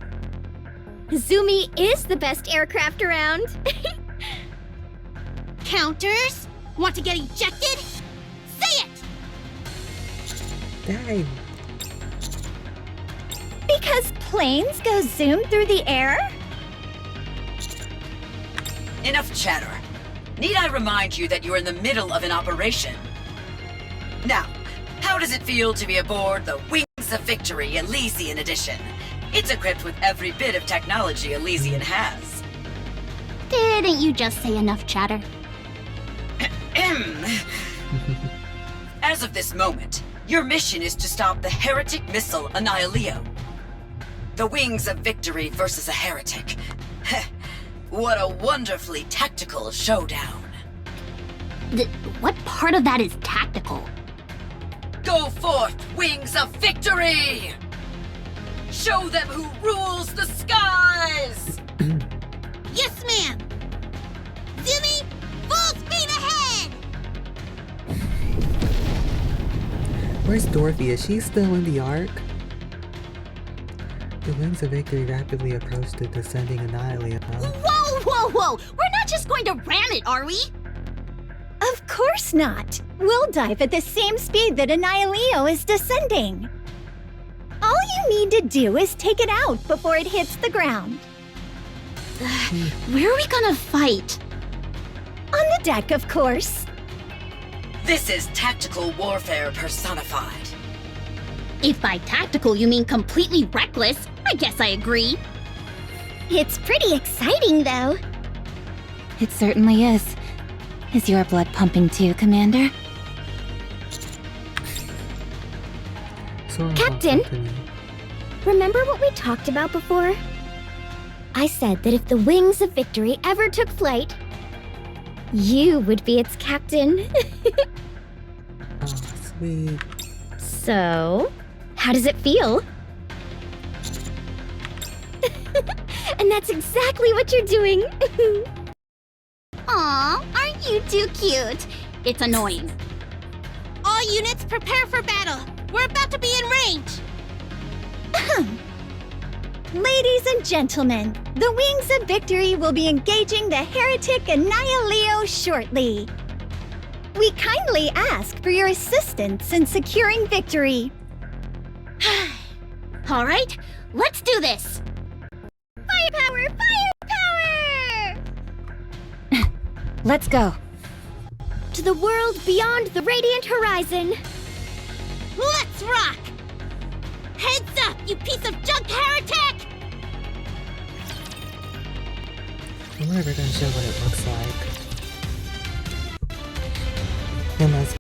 Zumi is the best aircraft around. Counters? Want to get ejected? Say it! Dang. Because planes go zoom through the air? Enough chatter. Need I remind you that you're in the middle of an operation? Now, how does it feel to be aboard the Wings of Victory Elysian Edition? It's equipped with every bit of technology Elysian has. Didn't you just say enough chatter? As of this moment, your mission is to stop the heretic missile Annihilio. The Wings of Victory versus a heretic. What a wonderfully tactical showdown. What part of that is tactical? Go forth, Wings of Victory! Show them who rules the skies! Yes, ma'am! Zumi, full speed ahead! Where's Dorothy? Is she still in the Ark? The Wings of Victory rapidly approached the descending Annihilio. Whoa, whoa, whoa! We're not just going to ram it, are we? Of course not. We'll dive at the same speed that Annihilio is descending. All you need to do is take it out before it hits the ground. Where are we gonna fight? On the deck, of course. This is tactical warfare personified. If by tactical you mean completely reckless, I guess I agree. It's pretty exciting, though. It certainly is. Is your blood pumping too, Commander? Captain? Remember what we talked about before? I said that if the Wings of Victory ever took flight, you would be its captain. Oh, sweet. So, how does it feel? And that's exactly what you're doing. Aw, aren't you too cute? It's annoying. All units prepare for battle. We're about to be in range. Ladies and gentlemen, the Wings of Victory will be engaging the heretic Annihilio shortly. We kindly ask for your assistance in securing victory. All right, let's do this. Firepower! Firepower! Let's go. To the world beyond the radiant horizon. Let's rock! Heads up, you piece of junk heretic! I'm never gonna show what it looks like. Unless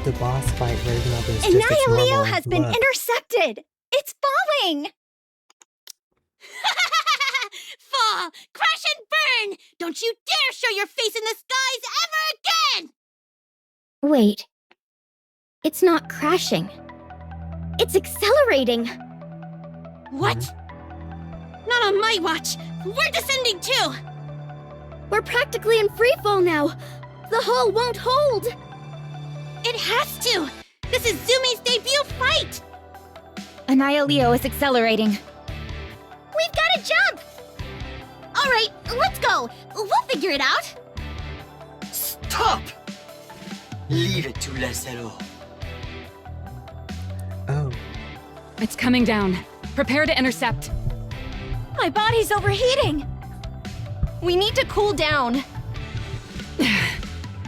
the boss fight version of it is just its Annihilio normal has been look. intercepted! It's falling! Fall! Crash and burn! Don't you dare show your face in the skies ever again! Wait. It's not crashing. It's accelerating. What? Not on my watch! We're descending too! We're practically in freefall now. The hull won't hold. It has to. This is Zumi's debut fight. Annihilio is accelerating. We've got to jump. All right, let's go. We'll figure it out. Stop! Leave it to Lacero. Oh. It's coming down. Prepare to intercept. My body's overheating. We need to cool down.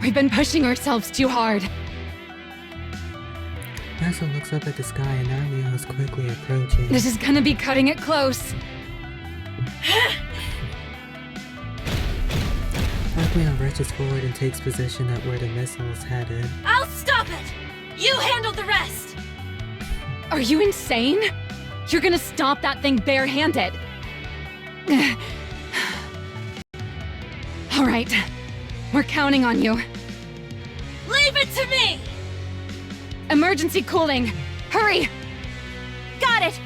We've been pushing ourselves too hard. Nessa looks up at the sky and now Leo is quickly approaching. This is gonna be cutting it close. Arcleon rushes forward and takes position at where the missile is headed. I'll stop it! You handle the rest! Are you insane? You're gonna stop that thing barehanded. All right, we're counting on you. Leave it to me! Emergency cooling! Hurry! Got it!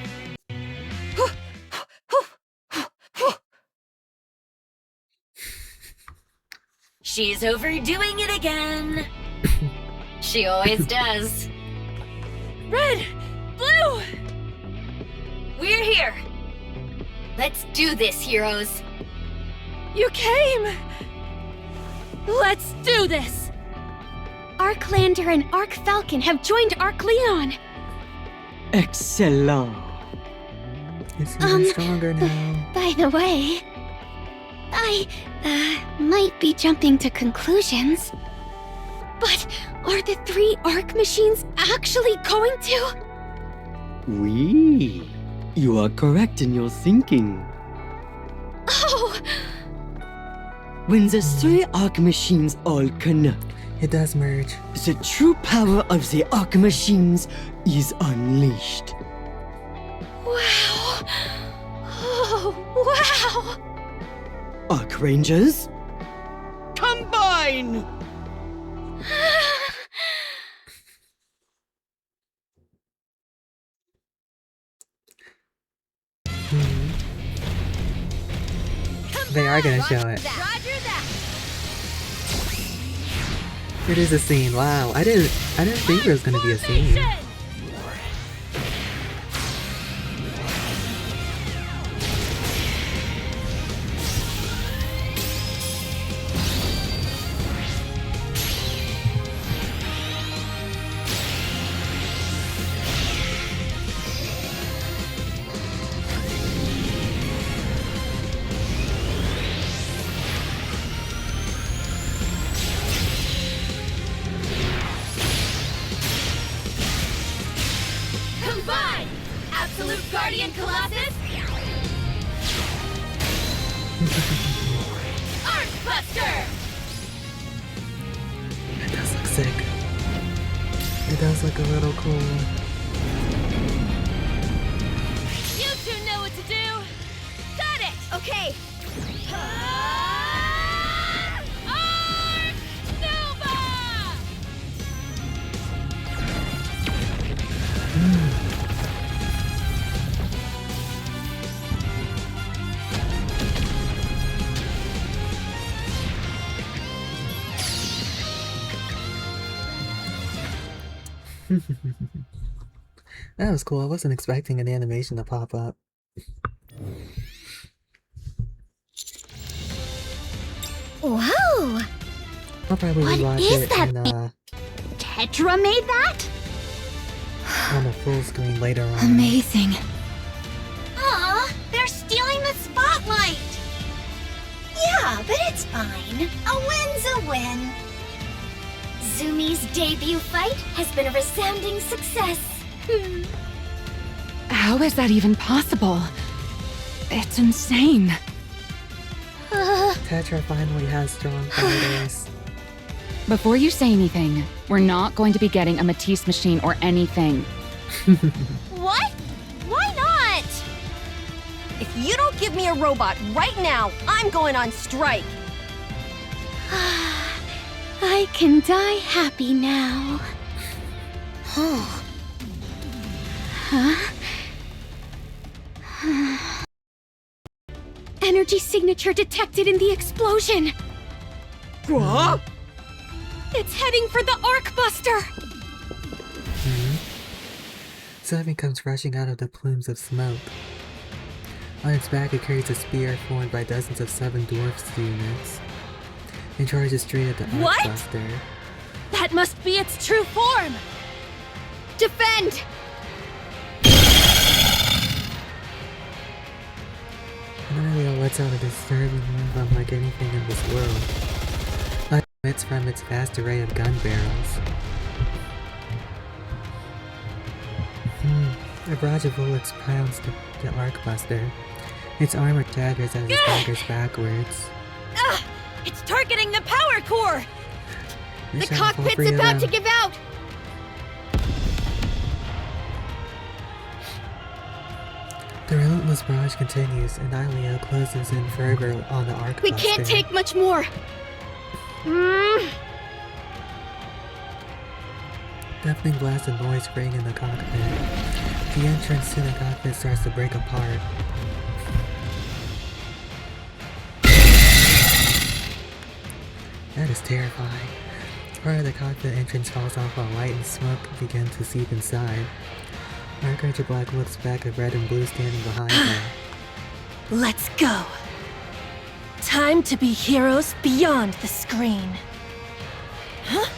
She's overdoing it again. She always does. Red! Blue! We're here. Let's do this, heroes. You came! Let's do this! Arclander and Arcfalcon have joined Arcleon. Excellent. It's even stronger now. By the way, I, might be jumping to conclusions. But are the 3 Arc machines actually going to? Oui. You are correct in your thinking. Oh! When the 3 Arc machines all connect, it does merge. The true power of the Arc machines is unleashed. Wow! Oh, wow! Arc Rangers, combine! They are gonna show it. Roger that! It is a scene. Wow, I didn't think there was gonna be a scene. Combine! Absolute Guardian Colossus! Arcbuster! It does look sick. It does look a little cool. You two know what to do! Got it! Okay! That was cool. I wasn't expecting an animation to pop up. Whoa! I'll probably What rewatch is it that in, Tetra made that? on the full screen later on. Amazing. Aw, they're stealing the spotlight. Yeah, but it's fine. A win's a win. Zumi's debut fight has been a resounding success. How is that even possible? It's insane. Tetra finally has strong fighters. Before you say anything, we're not going to be getting a Matisse machine or anything. What? Why not? If you don't give me a robot right now, I'm going on strike. I can die happy now. Huh? Energy signature detected in the explosion. What? It's heading for the Arcbuster! Seven comes rushing out of the plumes of smoke. On its back it carries a spear formed by dozens of Seven Dwarfs units. It charges straight at the Arcbuster. That must be its true form! Defend! Analeo lets out a disturbing move unlike anything in this world. Light emits from its vast array of gun barrels. A barrage of bullets pounds the Arcbuster. Its armor shatters as it staggers backwards. It's targeting the power core! The cockpit's about to give out! The relentless barrage continues, and Ileo closes in further on the Arcbuster. We can't take much more! Deafening blasts of noise ring in the cockpit. The entrance to the cockpit starts to break apart. That is terrifying. Part of the cockpit entrance falls off while light and smoke begin to seep inside. Archranger Black looks back at Red and Blue standing behind her. Let's go. Time to be heroes beyond the screen. Huh?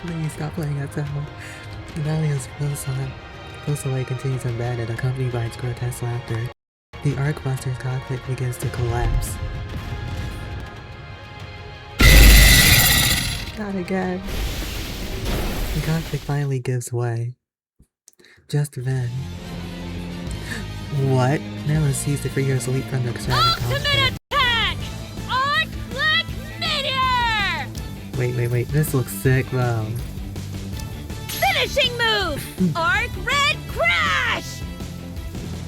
Please stop playing that sound. Dahlia's pulse away continues unbanded, accompanied by its grotesque laughter. The Arcbuster's cockpit begins to collapse. Not again. The cockpit finally gives way. Just then. What? Nella sees the Freeheroes leap from the shattered cockpit. Attack! Arc Black Meteor! Wait, this looks sick though. Finishing move! Arc Red Crash!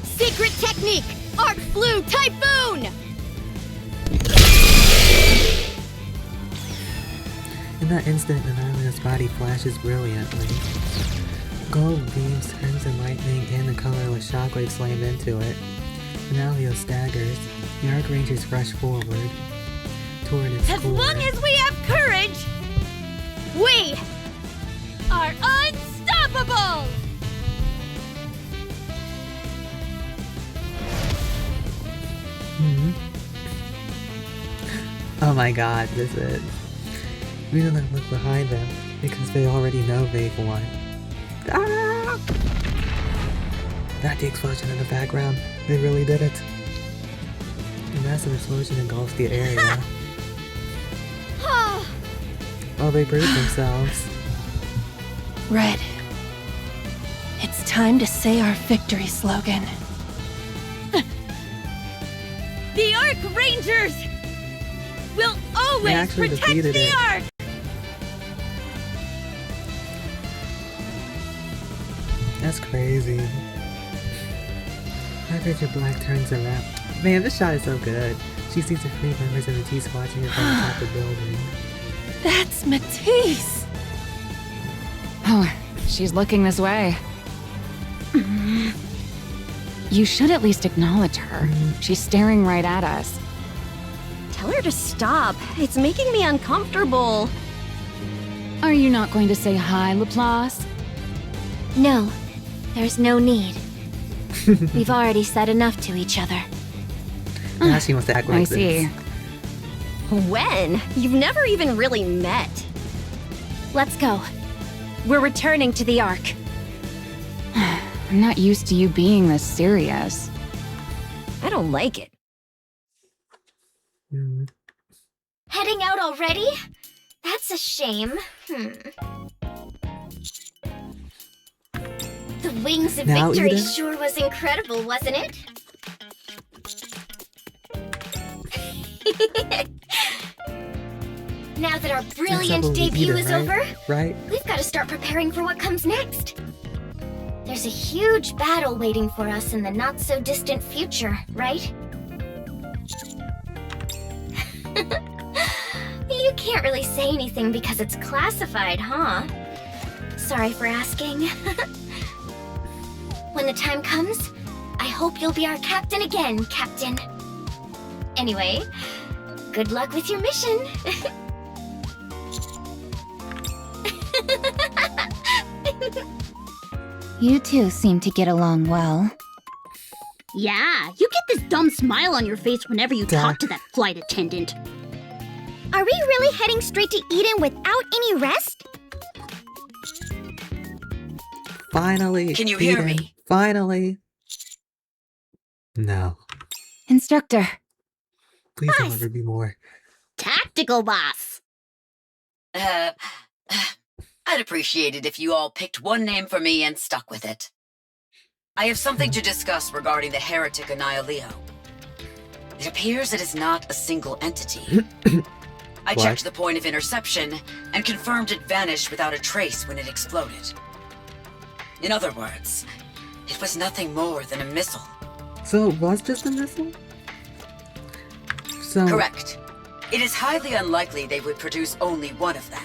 Secret technique! Arc Blue Typhoon! In that instant, Annihila's body flashes brilliantly. Gold beams, crimson lightning, and the colorless shockwave slam into it. Annihilio staggers. The Archrangers rush forward toward its As core. long as we have courage, we are unstoppable! Oh my god, this is. We do not look behind them, because they already know they've won. Ah! Not the explosion in the background. They really did it. A massive explosion engulfs the area. While they proved themselves. Red. It's time to say our victory slogan. The Arc Rangers will always protect defeated the it. Arc! That's crazy. Archranger Black turns around. Man, this shot is so good. She sees the three members of the Matisse watching her from the top of the building. That's Matisse! Oh, she's looking this way. You should at least acknowledge her. She's staring right at us. Tell her to stop. It's making me uncomfortable. Are you not going to say hi, Laplace? No, there's no need. We've already said enough to each other. Now she wants to act like I see. When? You've never even really met. Let's go. We're returning to the Ark. I'm not used to you being this serious. I don't like it. Heading out already? That's a shame. The wings of Now, victory Eden? sure was incredible, wasn't it? Now that our brilliant That's debut Eden, is right? over, Right? we've got to start preparing for what comes next. There's a huge battle waiting for us in the not-so-distant future, right? You can't really say anything because it's classified, huh? Sorry for asking. When the time comes, I hope you'll be our captain again, Captain. Anyway, good luck with your mission. You two seem to get along well. Yeah, you get this dumb smile on your face whenever you talk to that flight attendant. Are we really heading straight to Eden without any rest? Finally. Can you hear me? Finally. No. Instructor. Please don't ever be more. Tactical boss. I'd appreciate it if you all picked one name for me and stuck with it. I have something to discuss regarding the heretic Annihilio. It appears it is not a single entity. I checked the point of interception and confirmed it vanished without a trace when it exploded. In other words, it was nothing more than a missile. So it was just a missile? So... Correct. It is highly unlikely they would produce only one of them.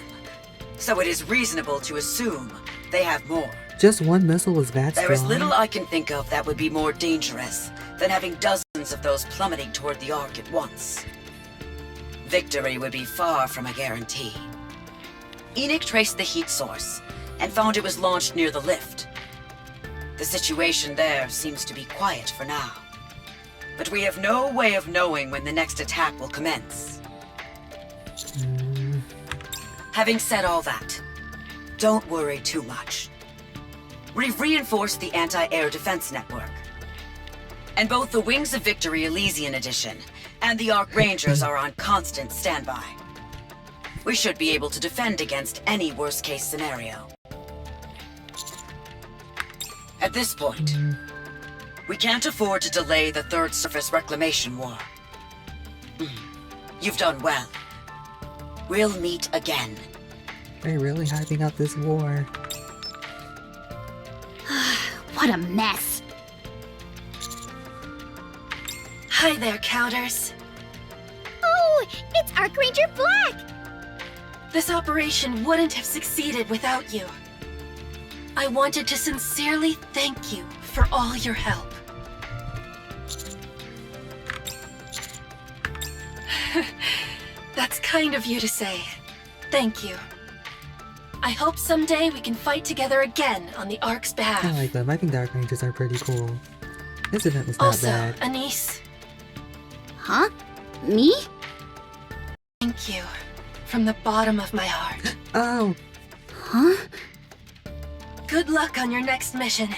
So it is reasonable to assume they have more. Just one missile was that strong? There is little I can think of that would be more dangerous than having dozens of those plummeting toward the Ark at once. Victory would be far from a guarantee. Enoch traced the heat source and found it was launched near the lift. The situation there seems to be quiet for now. But we have no way of knowing when the next attack will commence. Having said all that, don't worry too much. We've reinforced the anti-air defense network. And both the Wings of Victory Elysian Edition and the Ark Rangers are on constant standby. We should be able to defend against any worst-case scenario. At this point, we can't afford to delay the Third Surface Reclamation War. You've done well. We'll meet again. They're really hyping up this war. What a mess. Hi there, Counters. Oh, it's Archranger Black! This operation wouldn't have succeeded without you. I wanted to sincerely thank you for all your help. That's kind of you to say. Thank you. I hope someday we can fight together again on the Ark's behalf. I like them. I think the Ark Rangers are pretty cool. This event was not Also, bad. Anise. Huh? Me? Thank you. From the bottom of my heart. Oh. Huh? Good luck on your next mission.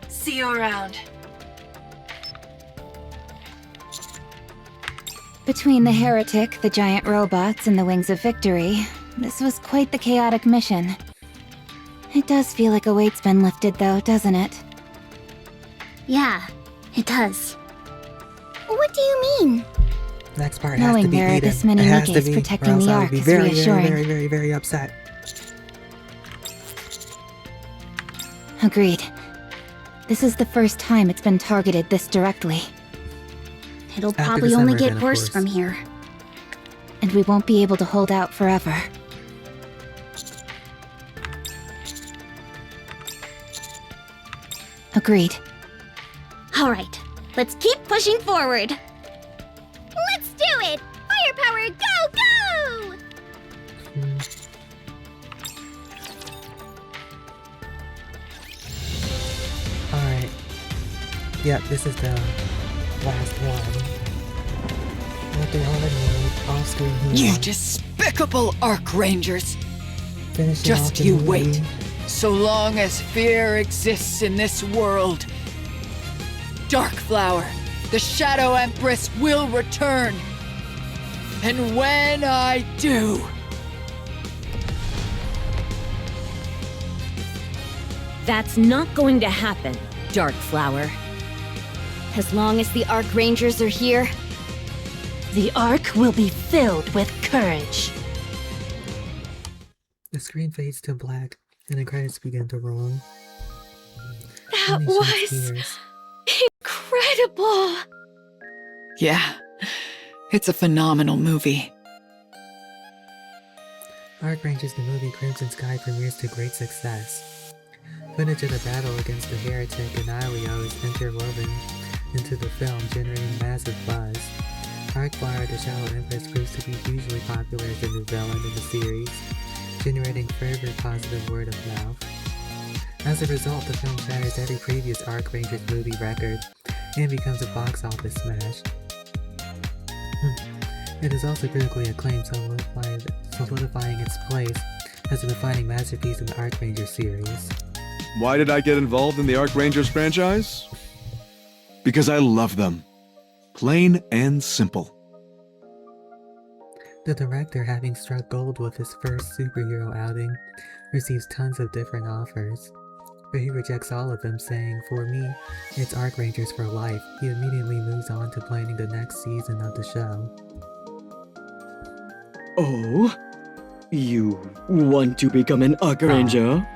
See you around. Between the heretic, the giant robots, and the Wings of Victory, this was quite the chaotic mission. It does feel like a weight's been lifted, though, doesn't it? Yeah, it does. What do you mean? Next part has to Knowing be there are Eden. this many It has to Miggies be, protecting or else the I would Ark be is very, reassuring. very, very, very, very upset. Agreed. This is the first time it's been targeted this directly. It'll After probably only December, get then, of worse course. from here. And we won't be able to hold out forever. Agreed. All right, let's keep pushing forward. Let's do it! Firepower, go, go! Alright. Yep, this is the last one. What they already made off screen here. You despicable Ark Rangers! Finishing Just off the you movie. wait. So long as fear exists in this world, Darkflower, the Shadow Empress, will return. And when I do... That's not going to happen, Darkflower. As long as the Ark Rangers are here, the Ark will be filled with courage. The screen fades to black, and the credits begin to roll. That Annie sheds was tears. incredible! Yeah, it's a phenomenal movie. Ark Rangers the movie Crimson Sky premieres to great success. Footage of the battle against the heretic Annihilio is interwoven into the film, generating massive buzz. Darkflower, the Shadow Empress, proves to be hugely popular as the new villain in the series, generating fervent positive word of mouth. As a result, the film shatters every previous Arc Rangers movie record and becomes a box office smash. It is also critically acclaimed, solidifying its place as a defining masterpiece in the Arc Rangers series. Why did I get involved in the Arc Rangers franchise? Because I love them. Plain and simple. The director, having struck gold with his first superhero outing, receives tons of different offers, but he rejects all of them, saying, "For me, it's Arc Rangers for life." He immediately moves on to planning the next season of the show. Oh? You want to become an Arc Ranger?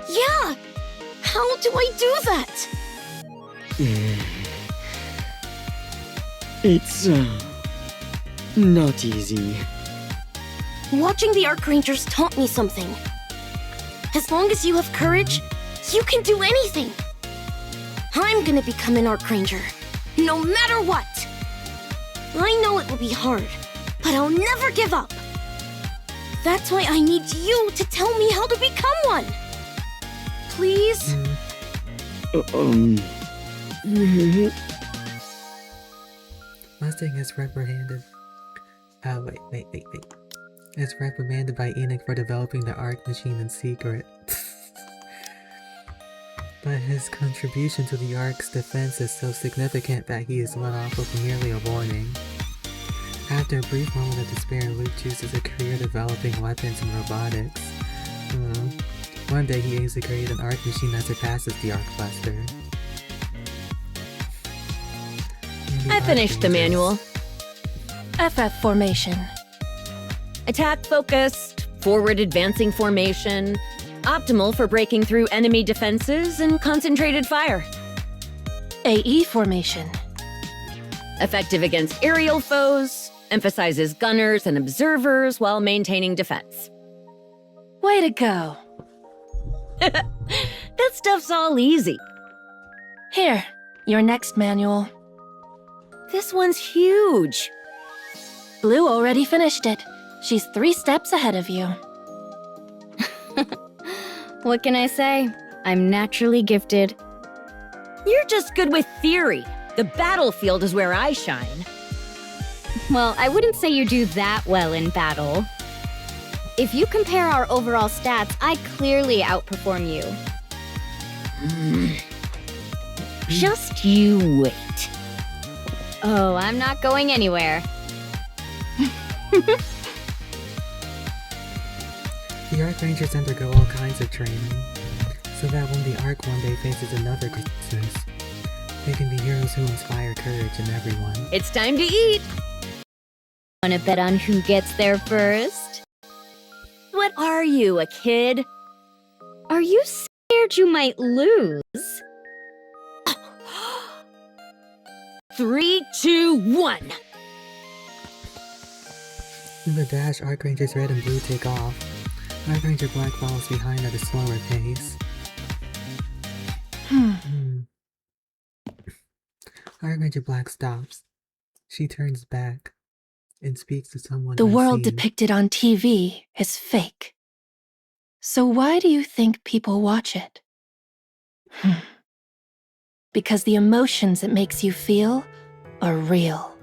Yeah! How do I do that? It's not easy. Watching the Arc Rangers taught me something. As long as you have courage, you can do anything. I'm gonna become an Arc Ranger, no matter what. I know it will be hard, but I'll never give up. That's why I need you to tell me how to become one. Please? Mustang is reprimanded. Is reprimanded by Enoch for developing the Arc machine in secret. But his contribution to the Arc's defense is so significant that he is let off with merely a warning. After a brief moment of despair, Luke chooses a career developing weapons and robotics. One day he aims to create an Arc machine that surpasses the Arc Buster. I finished the manual. FF formation. Attack focused, forward advancing formation, optimal for breaking through enemy defenses and concentrated fire. AE formation. Effective against aerial foes, emphasizes gunners and observers while maintaining defense. Way to go. That stuff's all easy. Here, your next manual. This one's huge. Blue already finished it. She's 3 steps ahead of you. What can I say? I'm naturally gifted. You're just good with theory. The battlefield is where I shine. Well, I wouldn't say you do that well in battle. If you compare our overall stats, I clearly outperform you. Just you wait. Oh, I'm not going anywhere. The Arc Rangers undergo all kinds of training, so that when the Arc one day faces another crisis, they can be heroes who inspire courage in everyone. It's time to eat! Wanna bet on who gets there first? What are you, a kid? Are you scared you might lose? 3, 2, 1. In the dash, Arc Rangers Red and Blue take off. Arc Ranger Black follows behind at a slower pace. Arc Ranger Black stops. She turns back and speaks to someone The world unseen. depicted on TV is fake. So why do you think people watch it? Because the emotions it makes you feel are real.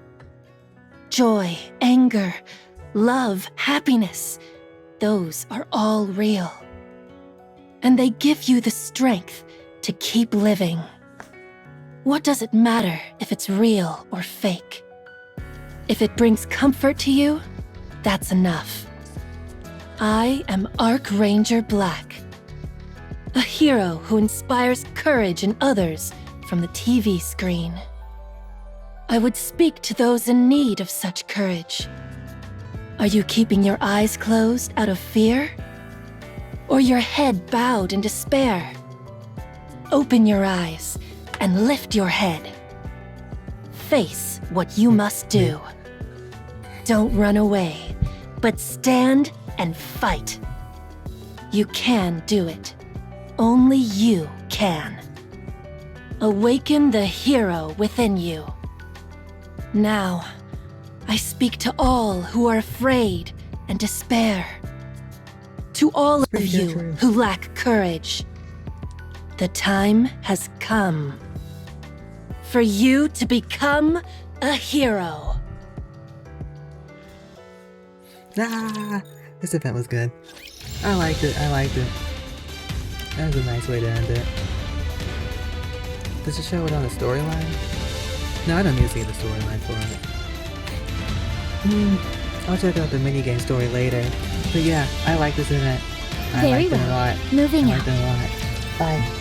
Joy, anger, love, happiness, those are all real. And they give you the strength to keep living. What does it matter if it's real or fake? If it brings comfort to you, that's enough. I am Arc Ranger Black, a hero who inspires courage in others from the TV screen. I would speak to those in need of such courage. Are you keeping your eyes closed out of fear? Or your head bowed in despair? Open your eyes and lift your head. Face what you must do. Don't run away, but stand and fight. You can do it. only you can. Awaken the hero within you. Now, I speak to all who are afraid and despair. To all of you who lack courage. The time has come for you to become a hero. Ah, this event was good. I liked it. That was a nice way to end it. Does it show it on the storyline? No, I don't need to see the storyline for it. I'll check out the minigame story later. But yeah, I like this event. I liked it a lot. Moving I liked it a lot. Bye.